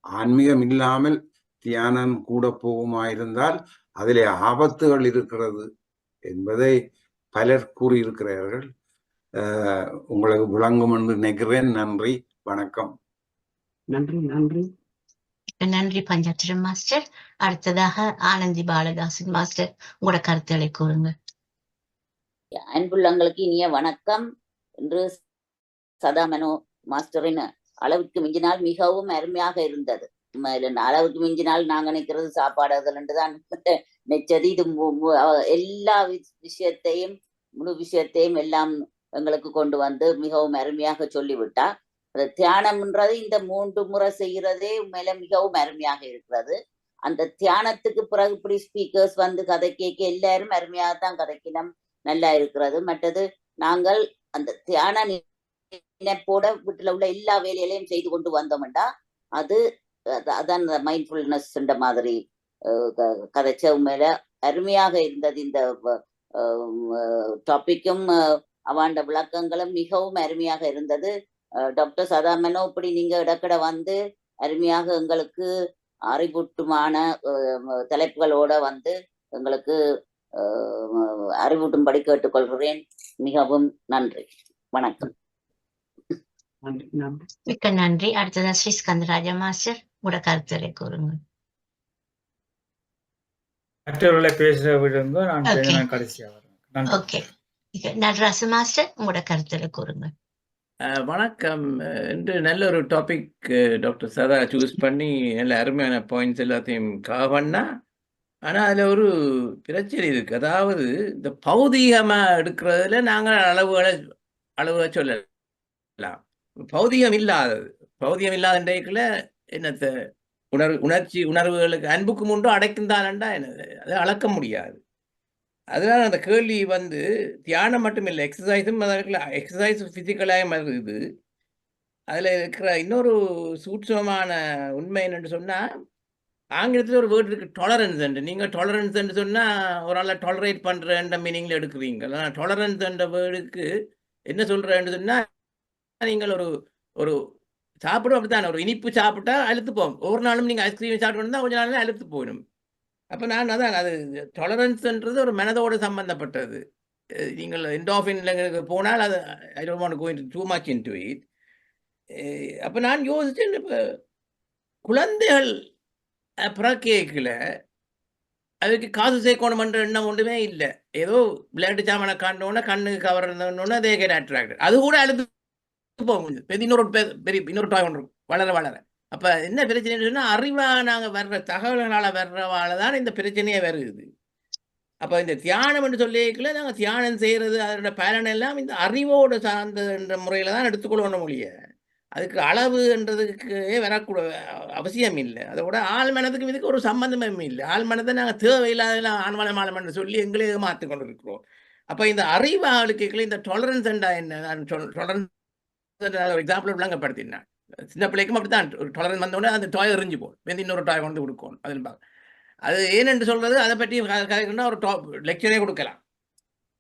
ஆன்மீகம் இல்லாமல் தியானம் கூட போகுமாயிருந்தால் அதிலே ஆபத்துகள் இருக்கிறது என்பதை பலர் கூறியிருக்கிறார்கள். உங்களுக்கு விளங்கும் என்று நினைக்கிறேன். நன்றி, வணக்கம். நன்றி நன்றி நன்றி பஞ்சாட்சரம் மாஸ்டர். அடுத்ததாக ஆனந்தி பாலதாசன் மாஸ்டர், உங்களோட கருத்துக்களை கூறுங்க. அன்புள்ளங்களுக்கு இனிய வணக்கம். இன்று சதாமனோ மாஸ்டரின் அளவுக்கு மிஞ்சினால் மிகவும் அருமையாக இருந்தது. அளவுக்கு மிஞ்சினால் நாங்க நினைக்கிறது சாப்பாடுகள் என்றுதான் நினைச்சது. இது எல்லா விஷயத்தையும் முழு விஷயத்தையும் எல்லாம் எங்களுக்கு கொண்டு வந்து மிகவும் அருமையாக சொல்லிவிட்டார். தியானம்ன்றது இந்த 3 முறை செய்யறதே உண்மையில மிகவும் அருமையாக இருக்கிறது. அந்த தியானத்துக்கு பிறகு இப்படி ஸ்பீக்கர்ஸ் வந்து கதை கேட்க எல்லாரும் அருமையாகத்தான் கதைக்கினம், நல்லா இருக்கிறது. மற்றது நாங்கள் அந்த தியான நினைப்போட வீட்டுல உள்ள எல்லா வேலைகளையும் செய்து கொண்டு வந்தோம்டா அதான் மைண்ட்ஃபுல்னஸ் மாதிரி கதைச்ச உண்மையில அருமையாக இருந்தது. இந்த டாபிக்கும் அவாண்ட விளக்கங்களும் மிகவும் அருமையாக இருந்தது. டாக்டர் சதாமனோ இப்படி நீங்க இடக்கிட வந்து அருமையாக எங்களுக்கு அறிவூட்டுமான தலைப்புகளோட வந்து எங்களுக்கு அறிவூட்டும்படி கேட்டுக்கொள்கிறேன். மிகவும் நன்றி, வணக்கம். மிக்க நன்றி. அடுத்ததா ஸ்ரீ ஸ்கந்தராஜா மாஸ்டர், உங்களோட கருத்துரை கூறுங்க. மற்றவர்களை பேசுற விடுங்க, நான் கடைசியா வரேன். ஓகே, நடராச மாஸ்டர், உங்களோட கருத்துரை கூறுங்க. வணக்கம். இன்று நல்ல ஒரு டாபிக் டாக்டர் சதா சூஸ் பண்ணி நல்ல அருமையான பாயிண்ட்ஸ் எல்லாத்தையும் பண்ணா. ஆனால் அதில் ஒரு பிரச்சனை இருக்கு. அதாவது இந்த பௌதீகமாக எடுக்கிறதுல நாங்கள் அளவுகளை சொல்லலாம். பௌதீகம் இல்லாத இன்றைக்குள்ள என்னத்தை உணர்வுகளுக்கு அன்புக்கு முன்னும் அடைக்கும் தானண்டா என்னது, அதை அளக்க முடியாது. அதனால அந்த கேள்வி வந்து தியானம் மட்டும் இல்லை, எக்ஸசைஸும் எக்ஸசைஸ் ஃபிசிக்கலாக இருக்குது. அதில் இருக்கிற இன்னொரு சூட்சமான உண்மை என்னென்னு சொன்னால், ஆங்கிலத்தில் ஒரு வேர்டு இருக்குது, டாலரன்ஸ். நீங்கள் டாலரன்ஸ் சொன்னால் ஒரு ஆளை டாலரேட் பண்ணுறன்ற மீனிங்கில் எடுக்கிறீங்க. ஆனால் டாலரன்ஸ் என்ற வேர்டுக்கு என்ன சொல்கிறேன்னு சொன்னால், நீங்கள் ஒரு சாப்பிடும் அப்படித்தானே, ஒரு இனிப்பு சாப்பிட்டா அழுத்து போகும். ஒவ்வொரு நாளும் நீங்கள் ஐஸ்கிரீம் சாப்பிட்டு கொஞ்ச நாள் அழுத்து போயிடும். அப்போ நான் அதான் அது டாலரன்ஸ்ன்றது ஒரு மனதோடு சம்பந்தப்பட்டது. நீங்கள் என்டார்ஃபின்ல போனால் அது I don't want to go into too much into it. அப்போ நான் யோசிச்சேன், இப்போ குழந்தைகள் பிறக்கேக்கில் அதுக்கு காசு சேர்க்கணுமன்ற எண்ணம் ஒன்றுமே இல்லை. ஏதோ விளையாட்டு சாமனை காண்டோன்னா கண்ணுக்கு கவர் இருந்தோன்னா அதே கேட் அட்ராக்ட். அது கூட அழுது போகும். இன்னொரு டாய் ஒன்று வளர வளர. அப்போ என்ன பிரச்சனைன்னு சொன்னால், அறிவாக நாங்கள் வர்ற தகவல்களால் வர்றவால தான் இந்த பிரச்சனையே வருது. அப்போ இந்த தியானம் என்று சொல்லிக்கல நாங்கள் தியானம் செய்கிறது அதோட பலன் எல்லாம் இந்த அறிவோடு சார்ந்த முறையில் தான் எடுத்துக்கொள்ளணும் மொழிய. அதுக்கு அளவுன்றதுக்கு வரக்கூட அவசியம் இல்லை. அதோட ஆள் மனதுக்கு இதுக்கு ஒரு சம்பந்தமே இல்லை. ஆள் மனதை நாங்கள் தேவையில்லாதெல்லாம் ஆண்மலை சொல்லி எங்களே மாற்றி கொண்டு இருக்கிறோம். அப்போ இந்த அறிவு ஆளுக்கு இந்த டாலரன்ஸ் என்றா என்ன, நான் டாலரன்ஸ் ஒரு எக்ஸாம்பிள் விளங்கப்படுத்தினேன். சின்ன பிள்ளைக்கும் அப்படித்தான், ஒரு டாலரன்ஸ் வந்தோடனே அந்த டாய் எறிஞ்சு போகும், இன்னொரு டாய் கொண்டு கொடுக்கணும். அதில் அது ஏனென்று சொல்றது, அதை பற்றி கதைக்கணும்னா ஒரு லெக்சரே கொடுக்கலாம்.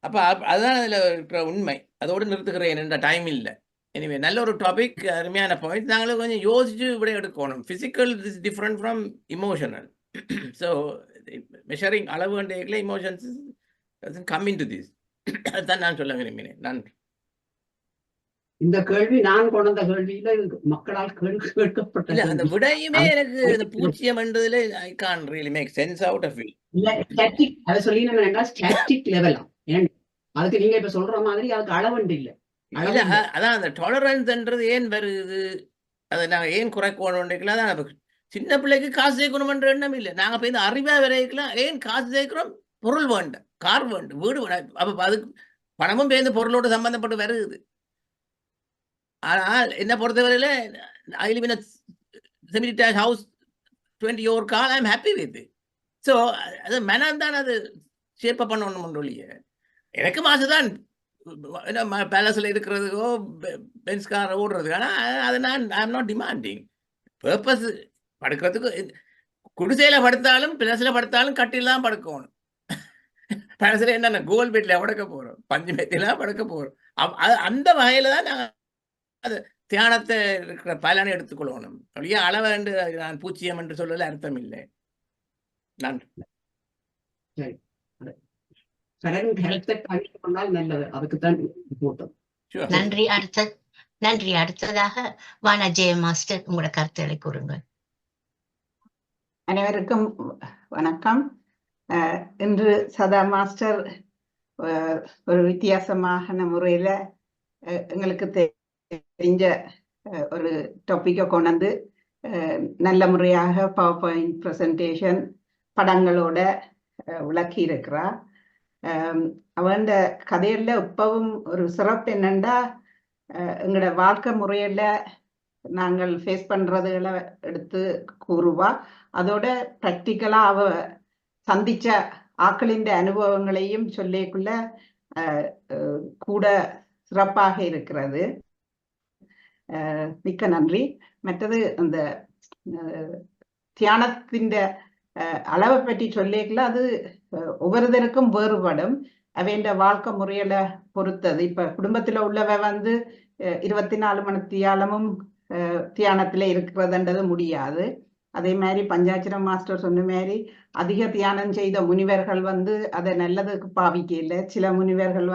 அப்போ அதுதான் அதில் இருக்கிற உண்மை. அதோடு நிறுத்துகிறேன், என்ற டைம் இல்லை. எனிவே நல்ல ஒரு டாபிக், அருமையான பாயிண்ட். நாங்களும் கொஞ்சம் யோசிச்சு இப்படி எடுக்கணும். Physical is different from emotional. So measuring அளவு கண்டிகளை emotions come into this. அதுதான் நான் சொல்ல விரும்பினேன். நன்றி. இந்த கேள்வி நான் கொண்ட கேள்வியில மக்களால் கேட்கப்பட்ட அந்த விடையுமே எனக்கு இந்த பூச்சியம் என்றதுல I can really make sense out of it. இல்ல ஸ்டாட்டிக், அதை சொல்லி நம்ம என்ன ஸ்டாட்டிக் லெவலா, அதுக்கு நீங்க இப்ப சொல்ற மாதிரி அதுக்கு அளவண்டு இல்ல. அதான் அந்த டாலரன்ஸ்ன்றது ஏன் வருது, அதை நாங்கள் ஏன் குறைக்கணும். அதான் சின்ன பிள்ளைக்கு காசு சேர்க்கணும்ன்ற எண்ணம் இல்லை. நாங்கள் போய் இந்த அறிவா விரைக்கலாம். ஏன் காசு சேர்க்கிறோம்? பொருள் வேண்டாம், கார் வேண்டும், வீடு வேண்டாம். அப்போ அதுக்கு பணமும் பேருந்து பொருளோடு சம்பந்தப்பட்டு வருது. ஆனால் என்ன பொறுத்தவரையில I live in a semi-detached house, 20-year car, I am happy with it. So அது மனம் தான் அது ஷேப்பை பண்ணணும் ஒன்றிய. எனக்கு மாசுதான் பேலஸில் இருக்கிறதுக்கோ பென்ஸ் காரை ஓடுறதுக்கு. ஆனால் அதை I am not demanding. Purpose படுக்கிறதுக்கு குடிசையில் படுத்தாலும் பிளஸில் படுத்தாலும் கட்டில் தான் படுக்கணும். பழசில் என்னென்ன கோல் பெட்டில் படுக்க போகிறோம், பஞ்சு மெத்திலாம் படுக்க போகிறோம். அந்த வகையில் தான் நாங்கள் அது தியானத்தை இருக்கிற பலனை எடுத்துக்கொள்ளணும். அப்படியே அளவை என்று நான் பூச்சியம் என்று சொல்லல அர்த்தம் இல்லை. நன்றி. சரி, பலரும் கருத்தை பகிர்ந்து கொண்டால் நல்லது. அதுக்குத்தான் போட்டோம். நன்றி. நன்றி. அடுத்ததாக வானா ஜெய மாஸ்டர் உங்களோட கருத்துக்களை கூறுங்கள். அனைவருக்கும் வணக்கம். இன்று சதா மாஸ்டர் ஒரு வித்தியாசமான முறையில எங்களுக்கு தெரிஞ்ச ஒரு டாபிக்கை கொண்டு நல்ல முறையாக பவர் பாயிண்ட் ப்ரெசன்டேஷன் படங்களோட விளக்கி இருக்கிறா. அவன் கதையில இப்பவும் ஒரு சிறப்பு என்னண்டா, எங்களோட வாழ்க்கை முறையில நாங்கள் ஃபேஸ் பண்றதுகளை எடுத்து கூறுவா. அதோட ப்ராக்டிக்கலா அவ சந்திச்ச ஆக்களின் அனுபவங்களையும் சொல்லிக்குள்ள கூட சிறப்பாக இருக்கிறது. மிக்க நன்றி. மற்றது அந்த தியானத்தின் அளவை பற்றி சொல்லிக்கல, அது ஒவ்வொருத்தருக்கும் வேறுபடும். அவைய வாழ்க்கை முறையில பொறுத்தது. இப்ப குடும்பத்துல உள்ளவ 24 மணி தியானமும் தியானத்துல இருக்கிறதுன்றது முடியாது. அதே மாதிரி பஞ்சாட்சரம் மாஸ்டர் சொன்ன மாதிரி அதிக தியானம் செய்த முனிவர்கள் அதை நல்லதுக்கு பாவிக்கல. சில முனிவர்கள்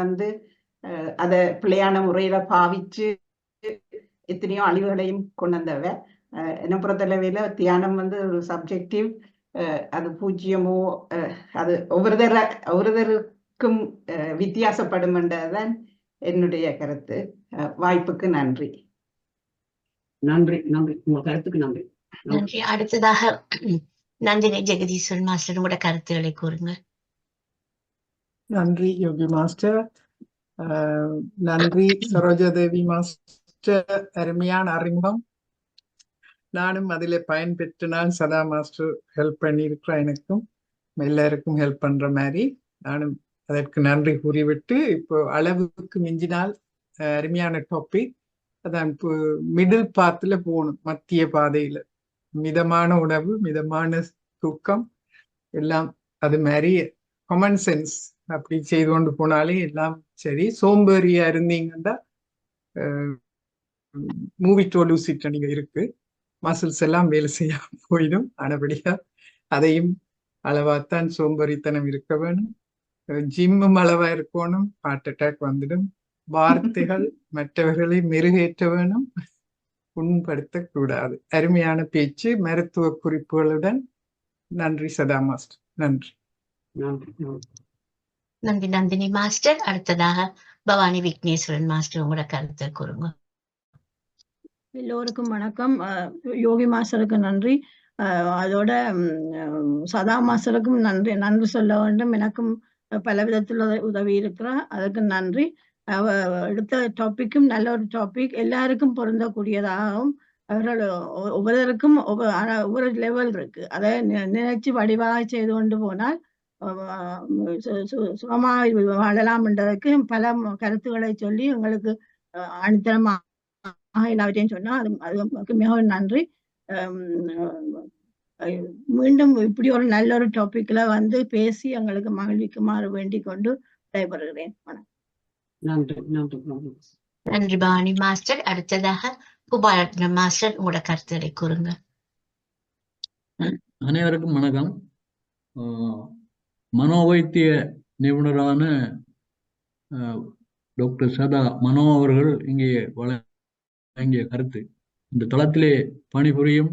அதை பிள்ளையான முறையில பாவிச்சு எத்தனையோ அழிவுகளையும் கொண்டு வந்தவ. என்ன பொறுத்தளவையில தியானம் ஒரு சப்ஜெக்டிவ். அது பூஜ்ஜியமோ அது ஒவ்வொருத்தருக்கும் வித்தியாசப்படும் என்றதான் என்னுடைய கருத்து. வாய்ப்புக்கு நன்றி. நன்றி. உங்க கருத்துக்கு நன்றி. நன்றி. அடுத்ததாக நந்தினி ஜெகதீஸ்வரன் மாஸ்டர் உங்களோட கருத்துக்களை கூறுங்க. நன்றி யோகி மாஸ்டர். நன்றி சரோஜாதேவி மாஸ்டர். அருமையான அறிமுகம். நானும் அதில் பயன்பெற்று நான் சதா மாஸ்டர் ஹெல்ப் பண்ணியிருக்கிறேன். எனக்கும் எல்லாருக்கும் ஹெல்ப் பண்ற மாதிரி நானும் அதற்கு நன்றி கூறிவிட்டு, இப்போ அளவுக்கு மிஞ்சினால் அருமையான டாபிக். அதான் இப்போ மிடில் பாத்துல போகணும், மத்திய பாதையில. மிதமான உணவு, மிதமான தூக்கம் எல்லாம் அது மாதிரி காமன் சென்ஸ் அப்படி செய்து கொண்டு போனாலே எல்லாம் சரி. சோம்பேறியா இருந்தீங்கன்னா மூவி டோலூசிட் நீங்க இருக்கு, மசில்ஸ் எல்லாம் வேலை செய்ய போயிடும். ஆனபடியா அதையும் அளவாத்தான் சோம்பேறித்தனம் இருக்க வேணும். ஜிம்மும் அளவா இருக்கணும், ஹார்ட் அட்டாக் வந்துடும். வார்த்தைகள் மற்றவர்களை மெருகேற்ற வேணும், புண்படுத்தக்கூடாது. அருமையான பேச்சு, மருத்துவ குறிப்புகளுடன். நன்றி சதா மாஸ்டர். நன்றி. நன்றி நந்தினி மாஸ்டர். அடுத்ததாக பவானி விக்னேஸ்வரன் மாஸ்டர் உங்களோட கருத்தை கூறுங்க. எல்லோருக்கும் வணக்கம். யோகி மாஸ்டருக்கு நன்றி. அதோட சதா மாஸ்டருக்கும் நன்றி சொல்ல வேண்டும். எனக்கும் பல விதத்தில் உதவி இருக்கிறா, அதுக்கு நன்றி. எடுத்த டாபிக்கும் நல்ல ஒரு டாபிக், எல்லாருக்கும் பொருந்தக்கூடியதாகவும். அவர்கள் ஒவ்வொருவருக்கும் ஒவ்வொரு லெவல் இருக்கு. அதை நினைச்சு வடிவாக செய்து கொண்டு போனால் சுகமாக வாழலாம் என்றதுக்கு பல கருத்துக்களை சொல்லி உங்களுக்கு அனுத்தரமாக எல்லாவற்றையும் சொன்னா அதுக்கு மிகவும் நன்றி. மீண்டும் இப்படி ஒரு நல்ல ஒரு டாபிக்ல பேசி எங்களுக்கு மகிழ்விக்குமாறு வேண்டிக் கொண்டு விடைபெறுகிறேன். வணக்கம். நன்றி பவானி மாஸ்டர். அடுத்ததாக பூபாரத்னம் மாஸ்டர் உங்களோட கருத்துக்களை கூறுங்க. அனைவருக்கும் வணக்கம். மனோவைத்திய நிபுணரான டாக்டர் சதா மனோ அவர்கள் இங்கே வழங்கிய கருத்து இந்த தளத்திலே பணிபுரியும்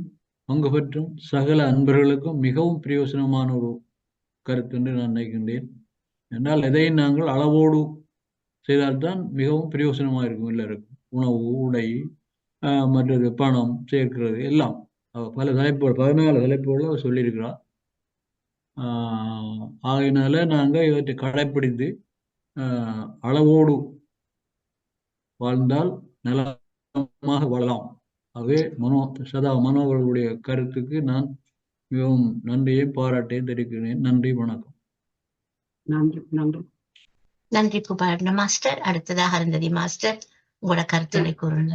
பங்கு பெற்றும் சகல அன்பர்களுக்கும் மிகவும் பிரயோசனமான ஒரு கருத்து என்று நான் நினைக்கின்றேன். என்றால் எதையும் நாங்கள் அளவோடு செய்தால்தான் மிகவும் பிரயோசனமாக இருக்கும். எல்லாருக்கும் உணவு, உடை, மற்றது பணம் சேர்க்கிறது எல்லாம் பல தலைப்புகள் 14 தலைப்புகள் சொல்லியிருக்கிறார். ஆகையினால நாங்கள் இவற்றை கடைப்பிடித்து அளவோடு வாழ்ந்தால் நலமாக வாழலாம். ஆகவே சதா மனோவர்களுடைய கருத்துக்கு நான் மிகவும் நன்றியையும் பாராட்டையும் தெரிவிக்கிறேன். நன்றி, வணக்கம். நன்றி பூபாரத்னம் மாஸ்டர். அடுத்ததாக அருந்ததி மாஸ்டர் உங்களோட கருத்துக்களை கூறுங்க.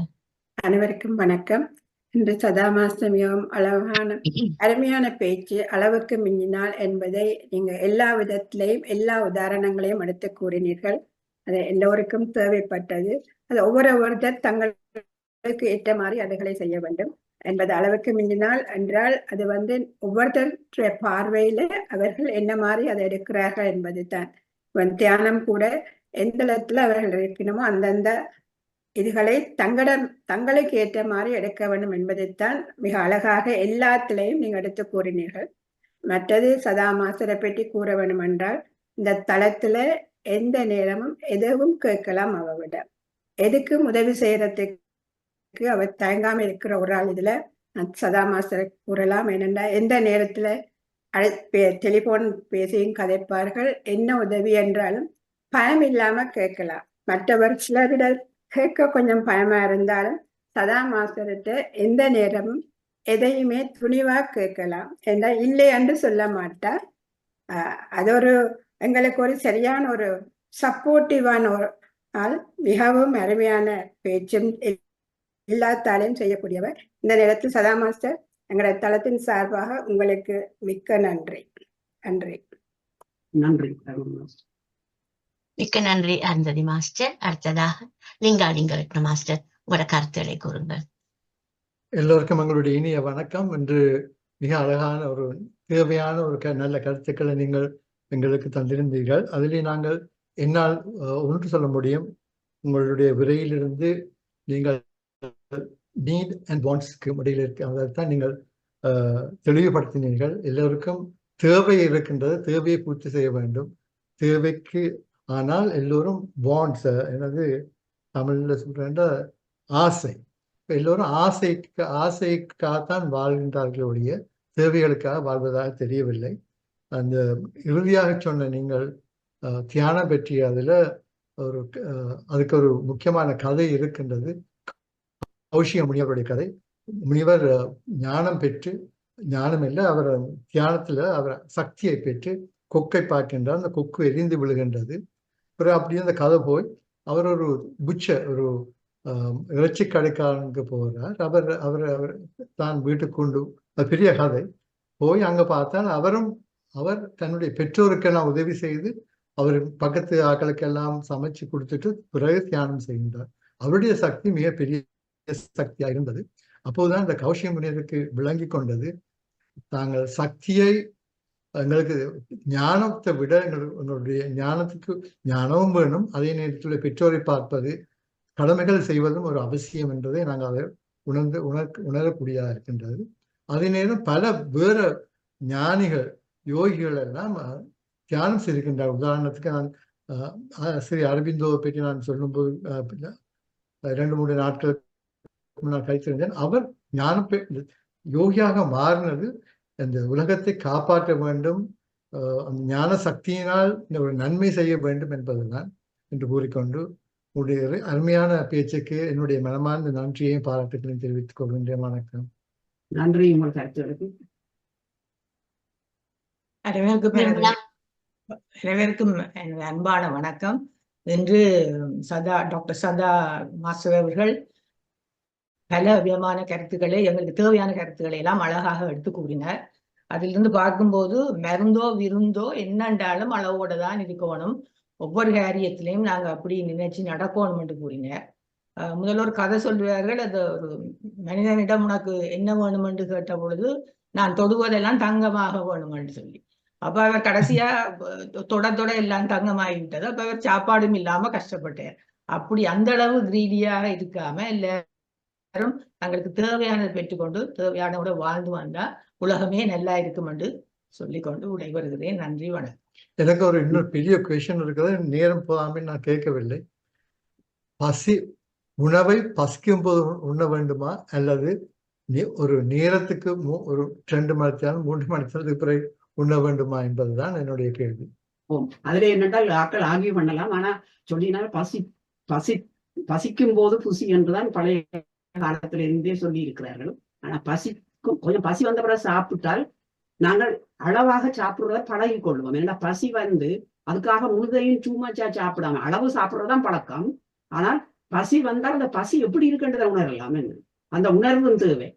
அனைவருக்கும் வணக்கம். இன்று சதா மாஸ்டர் மிகவும் அருமையான பேச்சு. அளவுக்கு மிஞ்சினால் என்பதை நீங்க எல்லா விதத்திலையும் எல்லா உதாரணங்களையும் எடுத்து கூறினீர்கள். அது எல்லோருக்கும் தேவைப்பட்டது. அது ஒவ்வொருத்தர் தங்கள் அவர்களுக்கு ஏற்ற மாதிரி அதுகளை செய்ய வேண்டும் என்பது. அளவுக்கு மிஞ்சினால் என்றால் அது ஒவ்வொருத்தருடைய பார்வையில அவர்கள் என்ன மாதிரி அதை எடுக்கிறார்கள் என்பது தான். தியானம் கூட எந்த இடத்துல அவர்கள் இருக்கணுமோ அந்தந்த இதுகளை தங்களுக்கு ஏற்ற மாதிரி எடுக்க வேண்டும் என்பதைத்தான் மிக அழகாக எல்லாத்திலையும் நீங்க எடுத்து கூறினீர்கள். மற்றது சதா மாஸ்டரை பற்றி கூற வேண்டும் என்றால், இந்த தளத்துல எந்த நேரமும் எதுவும் கேட்கலாம். அவவிடம் எதுக்கும் உதவி செய்யறதுக்கு அவர் தயங்காம இருக்கிற ஒரு ஆள். இதுல சதா மாஸ்டரை கூறலாம். ஏனென்றா எந்த நேரத்துல டெலிபோன் பேசியும் கதைப்பார்கள். என்ன உதவி என்றாலும் பயம் இல்லாம கேட்கலாம். மற்றவர் சிலரிட கேட்க கொஞ்சம் பயமா இருந்தாலும் சதா மாஸ்டர்கிட்ட எந்த நேரமும் எதையுமே துணிவா கேட்கலாம். ஏன்னா இல்லை என்று சொல்ல மாட்டார். அது எங்களுக்கு ஒரு சரியான ஒரு சப்போர்ட்டிவான ஒரு ஆள். மிகவும் அருமையான பேச்சும் எல்லாத்தாலையும் செய்யக்கூடியவர். இந்த நேரத்தில் சதா மாஸ்டர் எங்களுடைய தளத்தின் சார்பாக உங்களுக்கு மிக்க நன்றி. நன்றி நன்றி. மிக்க நன்றி அருந்ததி மாஸ்டர். அடுத்ததாக லிங்காலிங்க மாஸ்டர், உங்களோட கருத்துக்களை கூறுங்கள். எல்லோருக்கும் எங்களுடைய இனிய வணக்கம். இன்று மிக அழகான ஒரு தேவையான ஒரு நல்ல கருத்துக்களை நீங்கள் எங்களுக்கு தந்திருந்தீர்கள். அதிலே நாங்கள் என்னால் ஒன்று சொல்ல முடியும். உங்களுடைய விரையிலிருந்து நீங்கள் நீட் அண்ட் வாண்ட்ஸ்க்கு இடையில் இருக்க அதைத்தான் நீங்கள் தெளிவுபடுத்தினீர்கள். எல்லோருக்கும் தேவை இருக்கின்றது, தேவையை பூர்த்தி செய்ய வேண்டும். தேவைக்கு ஆனால் எல்லோரும் வாண்ட்ஸ், எனது தமிழ்ல சொல்றேன் ஆசை. எல்லோரும் ஆசைக்காகத்தான் வாழ்கின்றார்களுடைய தேவைகளுக்காக வாழ்வதாக தெரியவில்லை. அந்த இறுதியாக சொன்ன நீங்கள் தியானம் பற்றி அதுக்கு ஒரு முக்கியமான கதை இருக்கின்றது. கௌஷிக முனிவருடைய கதை. முனிவர் ஞானம் பெற்று, ஞானம் இல்லை, அவர் தியானத்துல அவர் சக்தியை பெற்று கொக்கை பார்க்கின்றார். அந்த கொக்கு எரிந்து விழுகின்றது. பிறகு அப்படியே அந்த கதை போய் அவர் ஒரு ஒரு இறைச்சி கடைக்காரனுக்கு போகிறார். அவர் தான் வீட்டுக்கு கொண்டு, அது பெரிய கதை. போய் அங்க பார்த்தால் அவர் தன்னுடைய பெற்றோருக்கெல்லாம் உதவி செய்து அவர் பக்கத்து ஆக்களுக்கெல்லாம் சமைச்சு கொடுத்துட்டு பிறகு தியானம் செய்கின்றார். அவருடைய சக்தி மிகப்பெரிய சக்தியாக இருந்தது. அப்போதுதான் இந்த கௌஷிக முனிவருக்கு விளங்கி கொண்டது, தாங்கள் சக்தியை எங்களுக்கு ஞானத்தை விட எங்களுடைய ஞானத்துக்கு ஞானமும் வேணும், அதே நேரத்தில் பெற்றோரை பார்ப்பது, கடமைகள் செய்வதும் ஒரு அவசியம் என்பதை நாங்கள் அதை உணரக்கூடியதாக இருக்கின்றது. அதே நேரம் பல வேற ஞானிகள், யோகிகள் எல்லாம் தியானம் செய்திருக்கின்றார். உதாரணத்துக்கு நான் ஸ்ரீ அரவிந்தோவை பற்றி நான் சொல்லும்போது 2-3 நாட்களுக்கு நான் கழித்திருந்தேன். அவர் யோகியாக மாறினது இந்த உலகத்தை காப்பாற்ற வேண்டும், அந்த ஞான சக்தியினால் இந்த ஒரு நன்மை செய்ய வேண்டும் என்பதுதான் என்று கூறிக்கொண்டு உடைய அருமையான பேச்சுக்கு என்னுடைய மனமார்ந்த நன்றியையும் பாராட்டுகளையும் தெரிவித்துக் கொள்கின்றேன். வணக்கம். நன்றி. உங்கள் கருத்துகளுக்கு அனைவருக்கும் அன்பான வணக்கம். இன்று டாக்டர் சதா மாஸ்டர் அவர்கள் பல விதமான கருத்துக்களை, எங்களுக்கு தேவையான கருத்துக்களை எல்லாம் அழகாக எடுத்து கூறினார். அதிலிருந்து பார்க்கும்போது மருந்தோ விருந்தோ என்னென்றாலும் அளவோட தான் இருக்கணும், ஒவ்வொரு காரியத்திலையும் நாங்கள் அப்படி நினைச்சு நடக்கணும் என்று கூறினார். முதல்ல ஒரு கதை சொல்லுவார்கள். அது ஒரு மனிதனிடம் உனக்கு என்ன வேணும் என்று கேட்ட பொழுது நான் தொடுவதெல்லாம் தங்கமாக வேணும் என்று சொல்லி, அப்ப அவர் கடைசியா தொட எல்லாம் தங்கமாகிவிட்டது. அப்ப அவர் சாப்பாடும் இல்லாம கஷ்டப்பட்டார். அப்படி அந்த அளவு கிரீடியாக இருக்காம எல்லாரும் தங்களுக்கு தேவையானதை பெற்றுக்கொண்டு தேவையானோட வாழ்ந்து வந்தா உலகமே நல்லா இருக்கும் என்று சொல்லிக்கொண்டு விடைபெறுகிறேன். நன்றி, வணக்கம். எனக்கு ஒரு இன்னொரு பெரிய கொஸ்டின் இருக்குது, நேரம் போகாம நான் கேட்கவில்லை. உணவை பசிக்கும் போது உண்ண வேண்டுமா அல்லது ஒரு நேரத்துக்கு ஒரு 2 மணித்தாலும் 3 மணித்தாலும் பிறகு உண்ண வேண்டுமா என்பதுதான் என்னுடைய கேள்வி. அதுல என்னென்றால் ஆக்கள் ஆகிய பண்ணலாம். ஆனா சொல்லினால் பசிக்கும் போது புசி என்றுதான் பழைய காலத்துல இருந்தே சொல்லி இருக்கிறார்கள். ஆனா கொஞ்சம் பசி வந்த பிறகு சாப்பிட்டால் நாங்கள் அளவாக சாப்பிடுறத பழகி கொள்வோம். ஏன்னா பசி அதுக்காக முழுதையும் டூமச்சா சாப்பிடாம அளவு சாப்பிடுறதுதான் பழக்கம். ஆனால் பசி வந்தால் அந்த பசி எப்படி இருக்குன்றதை உணரலாம். என்ன அந்த உணர்வும் தேவை.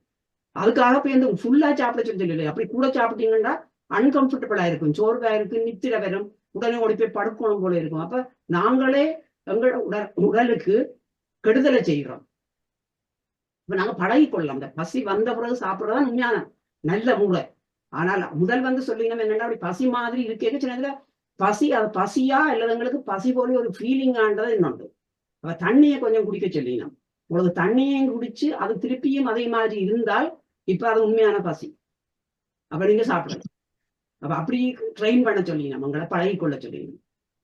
அதுக்காக போய் ஃபுல்லா சாப்பிட சொல்லி அப்படி கூட சாப்பிட்டீங்கன்னா அன்கம்ஃபர்டபுளா இருக்கும், சோர்வா இருக்கு, நித்திர வரும், உடனே ஓடி போய் படுக்கணும் போல இருக்கும். அப்ப நாங்களே எங்களோட உடலுக்கு கெடுதலை செய்கிறோம். இப்ப நாங்க பழகிக்கொள்ளலாம். அந்த பசி வந்த பிறகு சாப்பிடுறதா உண்மையான நல்ல முறை. ஆனால் முதல் வந்து சொல்லினோம் என்னன்னா அப்படி பசி மாதிரி இருக்கேன்னு சொன்னதுல பசி அது பசியா அல்லது எங்களுக்கு பசி போல ஒரு ஃபீலிங் ஆண்டது இன்னொன்று. அப்ப தண்ணியை கொஞ்சம் குடிக்க சொல்லினோம். உங்களுக்கு தண்ணியையும் குடிச்சு அது திருப்பியும் அதே மாதிரி இருந்தால் இப்ப அது உண்மையான பசி. அப்ப நீங்க சாப்பிடுங்க. அப்ப அப்படி ட்ரெயின் பண்ண சொல்லினோம், உங்களை பழகிக்கொள்ள சொல்லினோம்.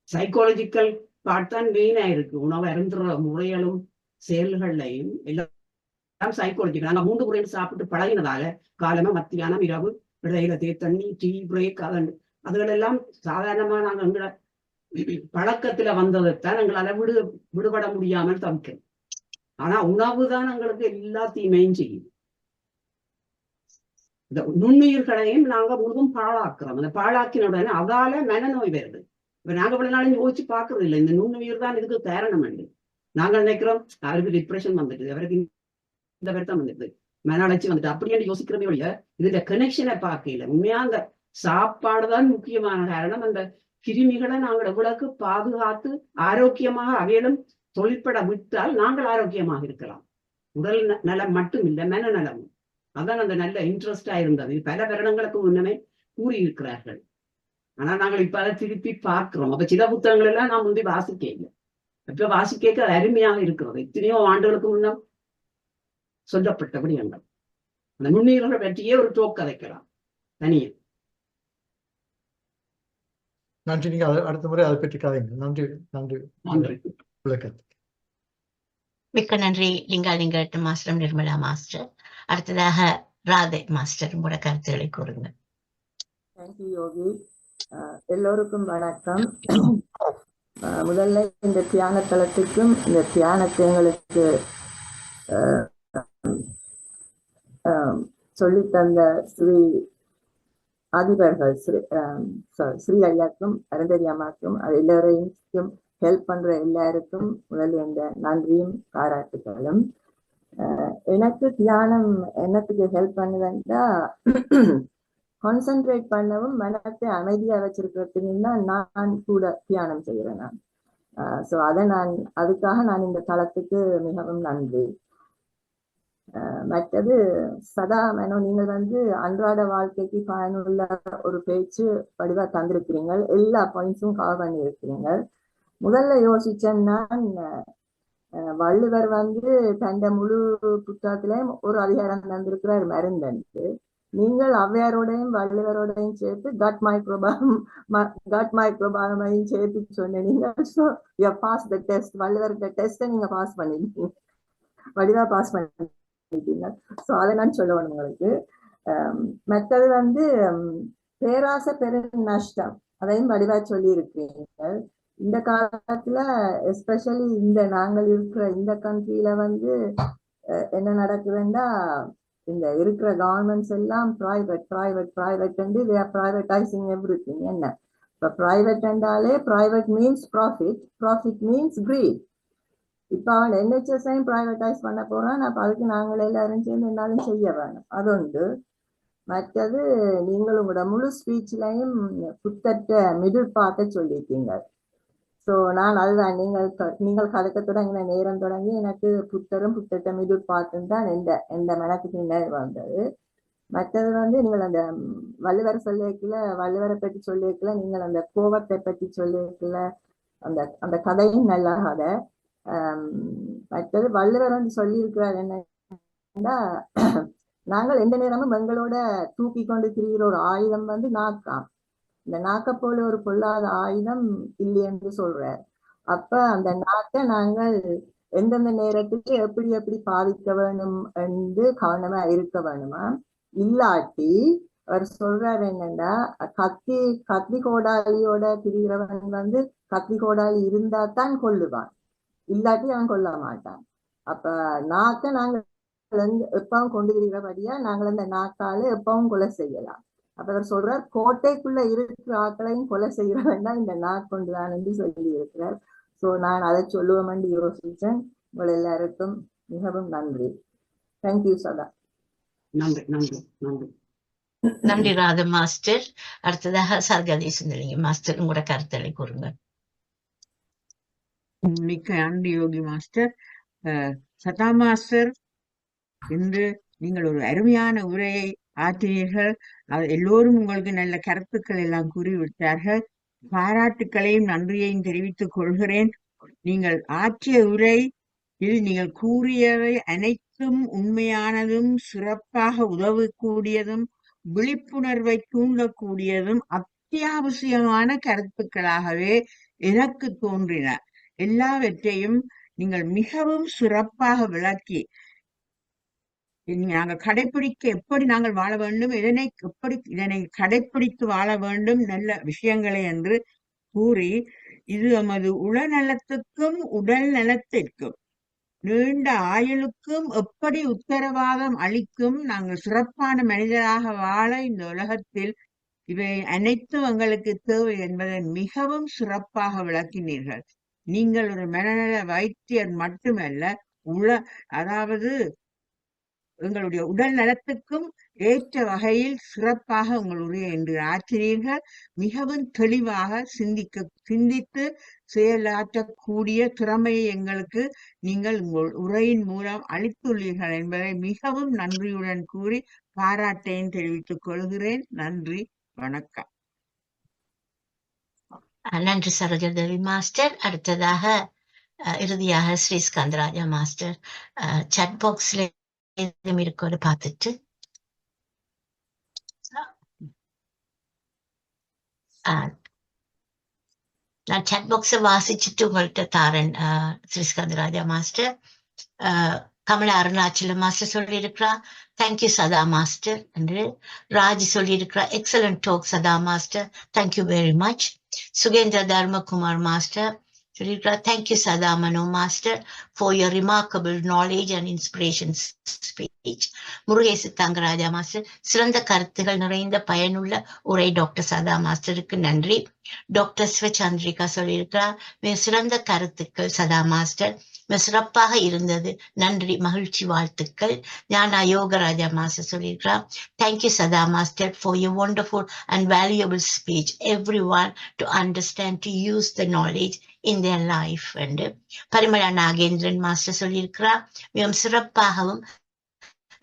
சைக்காலஜிக்கல் பார்ட் தான் மெயினா இருக்கு. உணவு அருந்துற முறைகளும் செயல்கள்லையும் எல்லாம் சைக்காலஜிக்கல். நாங்க 3 முறை சாப்பிட்டு பழகினதால காலமா மத்தியானம் இரவு இடையில தண்ணி டீ பிரேக் அதுகளெல்லாம் சாதாரணமா நாங்க எங்களை பழக்கத்துல வந்ததைத்தான் எங்களால விடுபட முடியாமல் தவிக்கிறோம். ஆனா உணவு தான் எங்களுக்கு எல்லாத்தையுமே செய்யும். இந்த நுண்ணுயிர்களையும் நாங்க முழுதும் பாழாக்குறோம். அந்த பாழாக்கின உடனே அதால மனநோய் வருது. இப்ப நாங்க இவ்வளவு நாளும் யோசிச்சு பாக்குறது இல்லை, இந்த நுண்ணுயிர் தான் இதுக்கு காரணம் இல்லை. நாங்க நினைக்கிறோம் அவருக்கு டிப்ரெஷன் வந்துட்டு, அவருக்கு இந்த வருத்தம் வந்துட்டு, மன அழைச்சி வந்துட்டு அப்படின்னு யோசிக்கிறதே ஒழிய இதுல கனெக்ஷனை பார்க்கல. உண்மையா அந்த சாப்பாடுதான் முக்கியமான காரணம். அந்த கிருமிகளை நாங்கள் எவ்வளவுக்கு பாதுகாத்து ஆரோக்கியமாக அவையிலும் தொழிற்பட விட்டால் நாங்கள் ஆரோக்கியமாக இருக்கலாம். உடல் நலம் மட்டும் இல்லை, மனநலமும். அதான் அந்த நல்ல இன்ட்ரெஸ்டா இருந்தது. பல வருடங்களுக்கு முன்னமே கூறியிருக்கிறார்கள். ஆனா நாங்கள் இப்ப அதை திருப்பி பார்க்கிறோம். அப்ப சில புத்தகங்கள் எல்லாம் நான் முந்தி வாசிக்க இல்லை, இப்ப வாசிக்க அருமையாக இருக்கிறது. எத்தனையோ ஆண்டுகளுக்கு முன்னம் சொல்லப்பட்டபடி எங்கள் அந்த நுண்ணுயிர்களை பற்றியே ஒரு டோக் கதைக்கலாம் தனியே. நன்றி. நீங்க அடுத்த முறை அதை பற்றி கதைங்க. நன்றி நன்றி நன்றி. மிக்க நன்றி லிங்காலிங்க மாஸ்டர், நிர்மலா மாஸ்டர். அடுத்ததாக ராதே மாஸ்டர், உங்களோட கருத்துக்களை கூறுங்க. தேங்க்யூ யோகி. எல்லோருக்கும் வணக்கம். முதல்ல இந்த தியான தளத்துக்கும் இந்த தியானத்தை எங்களுக்கு சொல்லித்தந்த ஸ்ரீ அதிபர்கள் ஸ்ரீ ஐயாக்கும் அருந்ததி அம்மாக்கும் எல்லோரையும் ஹெல்ப் பண்ற எல்லாருக்கும் முதல்ல இந்த நன்றியும் பாராட்டுகளும். எனக்கு தியானம் என்னத்துக்கு ஹெல்ப் பண்ணுதுன்னா கான்சென்ட்ரேட் பண்ணவும் மனத்தை அமைதியா வச்சிருக்கிறதுக்கு தான் நான் கூட தியானம் செய்யறேன் நான். ஸோ அதுக்காக நான் இந்த தளத்துக்கு மிகவும் நன்றி. மற்றது சதா நீங்கள் அன்றாட வாழ்க்கைக்கு பயனுள்ள ஒரு பேச்சு வடிவா தந்திருக்கிறீங்க. எல்லா பாயிண்ட்ஸும் கவர் பண்ணி இருக்கிறீங்க. முதல்ல யோசிச்சேன்னா வள்ளுவர் தந்த முழு புத்தகத்திலையும் ஒரு அதிகாரம் தந்திருக்கிறார் மருந்தன்ட்டு. நீங்கள் ஔவையாரோடையும் வள்ளுவரோடையும் சேர்த்து கட் மைக்ரோபாயமையும் சேர்த்து சொன்னீங்க. So you pass the test. வள்ளுவர்கிட்ட டெஸ்ட்டை நீங்க பாஸ் பண்ணிருக்கீங்க, வடிவா பாஸ் பண்ணிட்டீங்க. ஸோ அதை நான் சொல்லுவேன் உங்களுக்கு. மற்றது பேராசை பெரும் நஷ்டம், அதையும் வடிவா சொல்லி இருக்கிறீங்க. இந்த காலத்துல எஸ்பெஷலி நாங்கள் இருக்கிற இந்த கண்ட்ரியில என்ன நடக்குதுன்னா இந்த இருக்கிற கவர்மெண்ட்ஸ் எல்லாம் பிரைவேட் பிரைவேட்டைசிங் எவ்ரிதிங். என்ன இப்ப பிரைவேட் என்றாலே private means profit means greed. இப்ப அவன் NHS-ஐயும் பிரைவேட்டைஸ் பண்ண போறான். அப்ப அதுக்கு நாங்கள் எல்லாரும் சேர்ந்து என்னாலும் செய்ய வேணும். அது ஒன்று. மற்றது நீங்கள் உங்களோட முழு ஸ்பீச்லையும் புத்தட்ட மிடில் பார்க்க சொல்லிட்டீங்க. ஸோ நான் அதுதான் நீங்கள் கதைக்க தொடங்கின நேரம் தொடங்கி எனக்கு புத்தட்ட மிடில் பார்த்துன்னு தான் எந்த மனத்துக்கு பின்னாடி வந்தது. மற்றது நீங்கள் அந்த வள்ளுவரை வள்ளுவரை பற்றி சொல்லியிருக்கல, நீங்கள் அந்த கோபத்தை பற்றி சொல்லியிருக்கல, அந்த கதையும் நல்ல கதை. மற்றது வள்ளுவர் சொல்லியிருக்கிறார் என்னன்னா, நாங்கள் எந்த நேரமும் எங்களோட தூக்கி கொண்டு திரிகிற ஒரு ஆயுதம் நாக்காம். இந்த நாக்க போல ஒரு பொல்லாத ஆயுதம் இல்லை என்று சொல்றார். அப்ப அந்த நாக்கை நாங்கள் எந்தெந்த நேரத்துக்கு எப்படி பாதிக்க வேணும் என்று கவனமா இருக்க வேணுமா. இல்லாட்டி அவர் சொல்றாரு என்னன்னா, கத்தி கோடாலியோட திரிகிறவன் கத்தி கோடாலி இருந்தா தான் கொல்லுவான், இல்லாட்டி அவன் கொல்ல மாட்டான். அப்ப நாக்க நாங்கள் எப்பவும் கொண்டு திரிகிறபடியா நாங்கள் அந்த நாக்கால எப்பவும் கொலை செய்யலாம். அப்ப அவர் சொல்றார், கோட்டைக்குள்ள இருக்கிற ஆட்களையும் கொலை செய்யறவன் தான் இந்த நாட்கொண்டுதான் என்று சொல்லி இருக்கிறார். சோ நான் அதை சொல்லுவோம் என்று யோசிச்சேன். உங்கள் எல்லாருக்கும் மிகவும் நன்றி. தேங்க்யூ சதா. நன்றி நன்றி நன்றி நன்றி ராதா மாஸ்டர். அடுத்ததாக சர்காதி சுந்தரிங்க மாஸ்டர், உங்களோட கருத்துக்களை கூறுங்க. மிக்க நன்றி யோகி மாஸ்டர். சதா மாஸ்டர் இன்று நீங்கள் ஒரு அருமையான உரையை ஆற்றினீர்கள். எல்லோரும் உங்களுக்கு நல்ல கருத்துக்கள் எல்லாம் கூறிவிட்டார்கள். பாராட்டுக்களையும் நன்றியையும் தெரிவித்துக் கொள்கிறேன். நீங்கள் ஆற்றிய உரையில் நீங்கள் கூறியவை அனைத்தும் உண்மையானதும், சிறப்பாக உதவக்கூடியதும், விழிப்புணர்வை தூண்டக்கூடியதும், அத்தியாவசியமான கருத்துக்களாகவே எனக்கு தோன்றின. எல்லாவற்றையும் நீங்கள் மிகவும் சிறப்பாக விளக்கி நாங்கள் கடைபிடிக்க எப்படி நாங்கள் வாழ வேண்டும், இதனை கடைபிடித்து வாழ வேண்டும், நல்ல விஷயங்களை என்று கூறி இது நமது உளநலத்துக்கும் உடல் நலத்திற்கும் நீண்ட ஆயுளுக்கும் எப்படி உத்தரவாதம் அளிக்கும், நாங்கள் சிறப்பான மனிதராக வாழ இந்த உலகத்தில் இவை அனைத்தும் எங்களுக்கு தேவை என்பதை மிகவும் சிறப்பாக விளக்கினீர்கள். நீங்கள் ஒரு மனநல வைத்தியர் மட்டுமல்ல, அதாவது எங்களுடைய உடல் நலத்துக்கும் ஏற்ற வகையில் சிறப்பாக உங்கள் உரையை இன்று ஆற்றினீர்கள். மிகவும் தெளிவாக சிந்தித்து செயலாற்றக்கூடிய திறமையை எங்களுக்கு நீங்கள் உங்கள் உரையின் மூலம் அளித்துள்ளீர்கள் என்பதை மிகவும் நன்றியுடன் கூறி பாராட்டையும் தெரிவித்துக் கொள்கிறேன். நன்றி, வணக்கம். நன்றி சரோஜாதேவி மாஸ்டர். அடுத்ததாக இறுதியாக ஸ்ரீ ஸ்கந்தராஜா மாஸ்டர் சாட் பாக்ஸ்ல இருக்கோடு பார்த்துட்டு நான் சாட் பாக்ஸை வாசிச்சுட்டு உங்கள்கிட்ட தாரன். ஸ்ரீ ஸ்கந்தராஜா மாஸ்டர். கமலா அருணாச்சலம் மாஸ்டர் சொல்லியிருக்கிறா, தேங்க்யூ சதா மாஸ்டர் என்று. ராஜ் சொல்லியிருக்கிறா, excellent talk Sadha master, thank you very much. Sugendra Dharmakumar master சொல்லியிருக்கிறா, thank you Sadha Mano master for your remarkable knowledge and inspiration speech. Murugesu Thangarajah master, சிறந்த கருத்துகள் நிறைந்த பயனுள்ள உரை டாக்டர் சதா மாஸ்டருக்கு நன்றி. டாக்டர் ஸ்வச்சந்திரிகா சொல்லியிருக்கிறார், மிக சிறந்த கருத்துக்கள் சதா மாஸ்டர், மிக சிறப்பாக இருந்தது, நன்றி, மகிழ்ச்சி, வாழ்த்துக்கள். ஞானா யோகராஜா மாஸ்டர் சொல்லியிருக்கிறார், thank you Sadha master for your wonderful and valuable speech, every one to understand to use the knowledge in their life. என்று பரிமளா நாகேந்திரன் மாஸ்டர் சொல்லியிருக்கிறார், மிகவும் சிறப்பாகவும்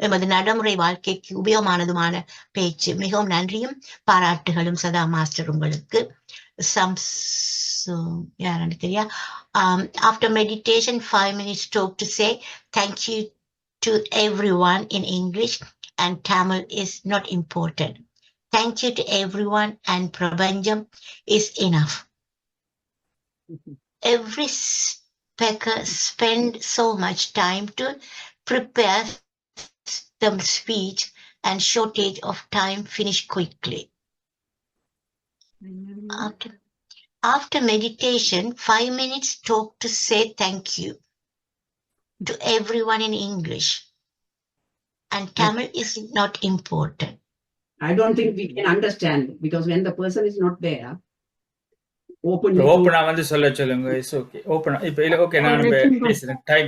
எமது நடைமுறை வாழ்க்கைக்கு உபயோகமானதுமான பேச்சு, மிகவும் நன்றியும் பாராட்டுகளும் சதா மாஸ்டர் உங்களுக்கு. யாருன்னு தெரியா. After meditation 5 minutes talk to say thank you to everyone in English and Tamil is not important. Thank you to everyone and Prabanjam is enough. Every speaker spend so much time to prepare the speech and shortage of time finish quickly. After meditation 5 minutes talk to say thank you to everyone in English and Tamil is not important. I don't think we can understand because when the person is not there, ஓப்பனா வந்து சொல்லுங்க. It's okay. ஓப்பனா இப்ப இல்ல, okay, நான் பேசுறேன். Time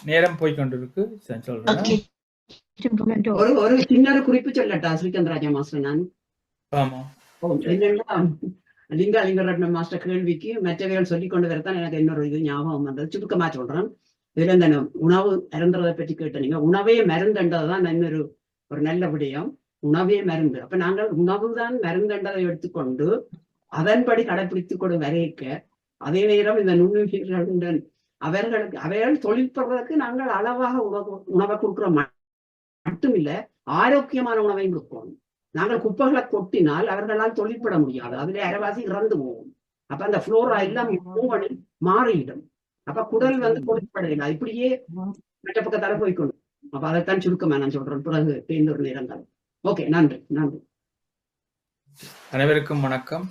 நேரம் போய் கொண்டிருக்கு, சொல்றேன். ஒரு சின்ன குறிப்பு சொல்லட்டா ஸ்ரீகந்தராஜா மாஸ்டர்? நான் ஆமா என்னன்னா லிங்கரட்னம் மாஸ்டர் கேள்விக்கு மற்றவைகள் சொல்லிக் கொண்டு வரத்தான் எனக்கு இன்னொரு இது ஞாபகம் வந்தது. சுருக்கமா சொல்றேன். இதுல இந்த உணவு அருந்துறதை பற்றி கேட்டீங்க. உணவே மருந்துன்றதுதான் இன்னொரு ஒரு நல்ல விடயம். உணவே மருந்து. அப்ப நாங்கள் உணவுதான் மருந்துன்றதை எடுத்துக்கொண்டு அதன்படி கடைபிடித்துக் கொண்டு வரைக்க, அதே நேரம் இந்த நுண்ணுயிர்களுடன் அவர்கள் தொழில் பெறுவதற்கு நாங்கள் அளவாக உணவை கொடுக்கிறோம் மட்டுமில்ல, ஆரோக்கியமான உணவையும் கொடுக்கணும். நாங்கள் குப்பைகளை கொட்டினால் அவர்களால் தொழிற்பட முடியாது, அதுல அரைவாசி இறந்து போகும். அப்ப அந்த புளோரா எல்லாம் மாறிடும். அப்ப குடல் வந்து தொழிற்படையில இப்படியே மற்ற பக்கத்தால போய்க்கொண்டு. அப்ப அதைத்தான் சுருக்கமா நான் சொல்றேன். பிறகு தேர்ந்தொரு நேரங்கள். ஓகே, நன்றி. அனைவருக்கும் வணக்கம்.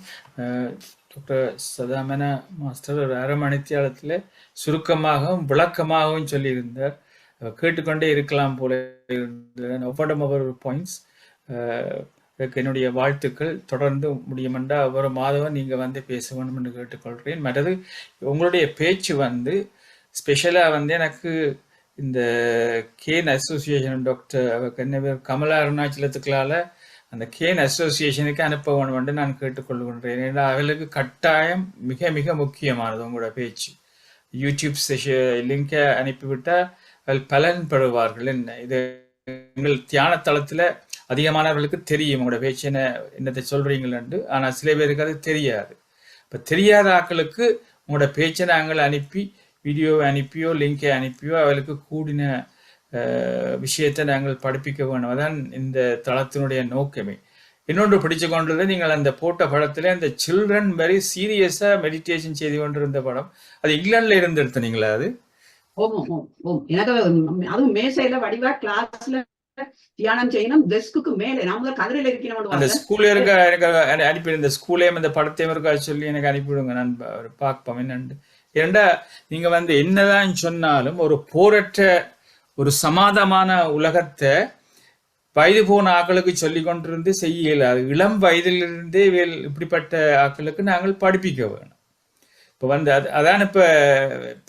டாக்டர் சதாமேனா மாஸ்டர் ஒரு அரை மணித்தியாலத்தில் சுருக்கமாகவும் விளக்கமாகவும் சொல்லியிருந்தார். கேட்டுக்கொண்டே இருக்கலாம் போல இருந்த பாயிண்ட்ஸ். என்னுடைய வாழ்த்துக்கள். தொடர்ந்து முடியுமெண்டா ஒவ்வொரு மாதம் நீங்கள் வந்து பேச வேண்டும் என்று கேட்டுக்கொள்கிறேன். மற்றது உங்களுடைய பேச்சு வந்து ஸ்பெஷலாக வந்து எனக்கு இந்த கேன் அசோசியேஷன் டாக்டர் கமலா அருணாச்சலத்துக்களால் அந்த கேன் அசோசியேஷனுக்கு அனுப்ப வேண்டும் என்று நான் கேட்டுக்கொள்கின்றேன். ஏன்னா அவர்களுக்கு கட்டாயம் மிக மிக முக்கியமானது உங்களோட பேச்சு. யூடியூப் லிங்கை அனுப்பிவிட்டால் அவள் பலன் பெறுவார்கள். என்ன இது எங்கள் தியான தளத்துல அதிகமானவர்களுக்கு தெரியும் உங்களோட பேச்சு என்னத்தை சொல்றீங்களு. ஆனா சில பேருக்கு அது தெரியாது. இப்ப தெரியாத ஆட்களுக்கு உங்களோட பேச்சை நாங்கள் அனுப்பி வீடியோவை அனுப்பியோ லிங்கை அனுப்பியோ அவளுக்கு கூடின விஷயத்தை நாங்கள் படிப்பிக்க வேணும். அதான் இந்த தளத்தினுடைய நோக்கமே. இன்னொன்று பிடிச்சு கொண்டது, நீங்கள் அந்த போட்ட படத்துல அந்த சில்ட்ரன் வெரி சீரியஸா மெடிடேஷன் செய்து கொண்டிருந்த படம், அது இங்கிலாந்துல இருந்து எடுத்தீங்களா? அது எனக்கு அதுவும் மேசையில வடிவா கிளாஸ்ல தியானம் செய்யணும். டெஸ்க்கு மேலே நாம கதிரையில இருக்கணும். அந்த ஸ்கூல்ல இருக்க எனக்கு அனுப்பிடுங்க. ஸ்கூல்லையும் அந்த படத்தையும் இருக்கா சொல்லி எனக்கு அனுப்பிவிடுங்க, நான் பார்ப்போம் என்னண்டு. ஏண்டா நீங்க என்னதான் சொன்னாலும் ஒரு போரற்ற ஒரு சமாதமான உலகத்தை வயது போன ஆக்களுக்கு சொல்லி கொண்டிருந்து செய்ய இயலாது. இளம் வயதிலிருந்தே இப்படிப்பட்ட ஆக்களுக்கு நாங்கள் படிப்பிக்க வேணும். இப்போ அதான் இப்ப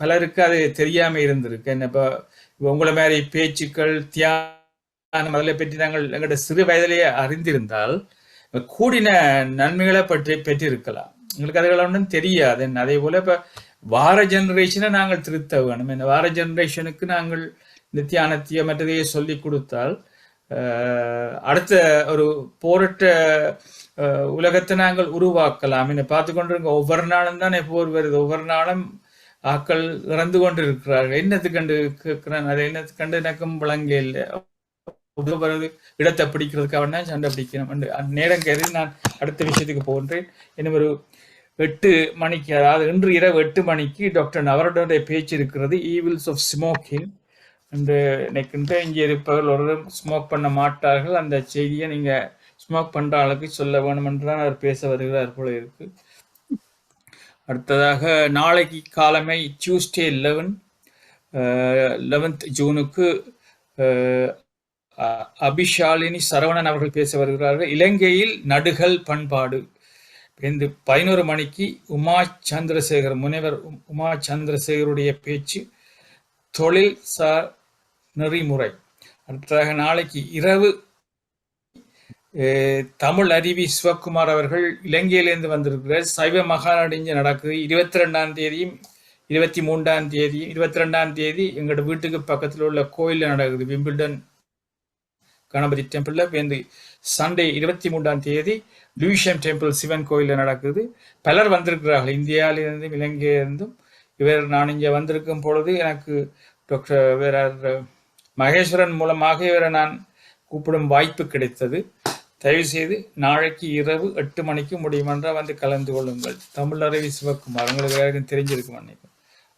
பலருக்கு அது தெரியாம இருந்திருக்கு. என்ன இப்போ உங்களை மாதிரி பேச்சுக்கள் தியானம் அதில் பற்றி நாங்கள் எங்கள்கிட்ட சிறு வயதிலேயே அறிந்திருந்தால் கூடின நன்மைகளை பெற்றிருக்கலாம். எங்களுக்கு அதுகள் ஒன்றும் தெரியாது. அதே போல இப்ப வார ஜெனரேஷனை நாங்கள் திருத்த வேணும். என்ன வார ஜெனரேஷனுக்கு நாங்கள் இந்த தியானத்தையோ மற்றதையோ சொல்லி கொடுத்தால் அடுத்த ஒரு போரட்ட உலகத்தை நாங்கள் உருவாக்கலாம். என்ன பார்த்து கொண்டிருக்க ஒவ்வொரு நாளும் தானே போர் வருது. ஒவ்வொரு நாளும் ஆக்கள் இறந்து கொண்டு இருக்கிறார்கள். என்னத்து கண்டு கேட்கிறேன், அதை என்னத்து கண்டு எனக்கும் விளங்க இல்லை. வருது இடத்தை பிடிக்கிறதுக்காக தான் சண்டை பிடிக்கணும். நேரம் கருதி நான் அடுத்த விஷயத்துக்கு போகின்றேன். இன்னும் ஒரு 8 மணிக்கு, அதாவது இன்று இரவு 8 மணிக்கு டாக்டர் நவரனுடைய பேச்சு இருக்கிறது, ஈவில்ஸ் ஆஃப் ஸ்மோக்கிங் என்று நினைக்கின்ற. இங்கே இருப்பவர்கள் ஒரு ஸ்மோக் பண்ண மாட்டார்கள். அந்த செய்தியை நீங்க ஸ்மோக் பண்ற ஆளுக்கு சொல்ல வேணும் என்றுதான் அவர் பேச வருகிறார் போல இருக்கு. அடுத்ததாக நாளைக்கு காலமை டியூஸ்டே 11th ஜூனுக்கு அபிஷாலினி சரவணன் அவர்கள் பேச வருகிறார்கள். இலங்கையில் நடுகள் பண்பாடு. 11 மணிக்கு உமா சந்திரசேகர், முனைவர் உமா சந்திரசேகருடைய பேச்சு தொழில் சார் நெறிமுறை. அடுத்ததாக நாளைக்கு இரவு தமிழ் அருவி சிவகுமார் அவர்கள் இலங்கையிலிருந்து வந்திருக்கிறார். சைவ மகாநாடு நடக்குது 22ஆம் தேதியும் 23ஆம் தேதியும். 22ஆம் தேதி எங்களோட வீட்டுக்கு பக்கத்தில் உள்ள கோயிலில் நடக்குது, விம்பிள்டன் கணபதி டெம்பிள்ல. சண்டே 23ஆம் தேதி லூஷியம் டெம்பிள் சிவன் கோயிலில் நடக்குது. பலர் வந்திருக்கிறார்கள், இந்தியாவிலிருந்தும் இலங்கையிலிருந்தும். நான் இங்கே வந்திருக்கும் பொழுது எனக்கு டாக்டர் மகேஸ்வரன் மூலமாக இவரை நான் கூப்பிடும் வாய்ப்பு கிடைத்தது. தயவு செய்து நாளைக்கு இரவு 8 மணிக்கு முடியுமென்றால் கலந்து கொள்ளுங்கள். தமிழ் அருவி சிவகுமார் உங்களுக்கு எல்லாருக்கும் தெரிஞ்சிருக்கும் நினைக்கிறேன்.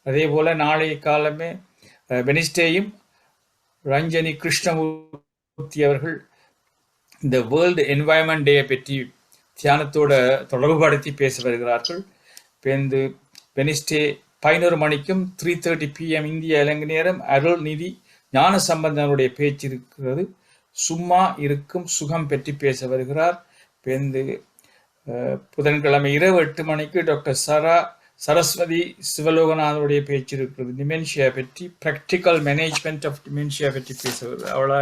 அதே போல நாளைய காலமே வெனிஸ்டேயும் ரஞ்சனி கிருஷ்ணமூர்த்தி அவர்கள் இந்த வேர்ல்டு என்வாயன்மெண்ட் டே பற்றி தியானத்தோட தொடர்புபடுத்தி பேச வருகிறார்கள். வெனிஸ்டே 11 மணிக்கும் 3:30 PM இந்திய இலங்கை நேரம் அருள்நிதி ஞான சம்பந்தனுடைய பேச்சு இருக்கிறது. சும்மா இருக்கும் சுகம் பற்றி பேச வருகிறார். புதன்கிழமை இரவு 8 மணிக்கு டாக்டர் சரஸ்வதி சிவலோகநாதனுடைய பேச்சு இருக்கிறது. டிமென்ஷியா பற்றி, பிராக்டிக்கல் மேனேஜ்மெண்ட் ஆஃப் டிமென்ஷியா பற்றி பேச வருகிறது. அவ்வளோ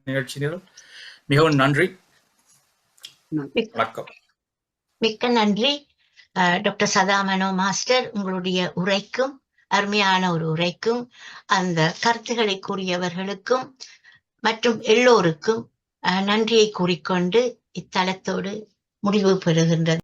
நிகழ்ச்சிகள். மிகவும் நன்றி, வணக்கம். மிக்க நன்றி டாக்டர் சதாமனோ மாஸ்டர். உங்களுடைய உரைக்கும், அருமையான ஒரு உரைக்கும், அந்த கருத்துக்களை கூறியவர்களுக்கும் மற்றும் எல்லோருக்கும் நன்றியை கூறிக்கொண்டு இத்தலத்தோடு முடிவு பெறுகின்றது.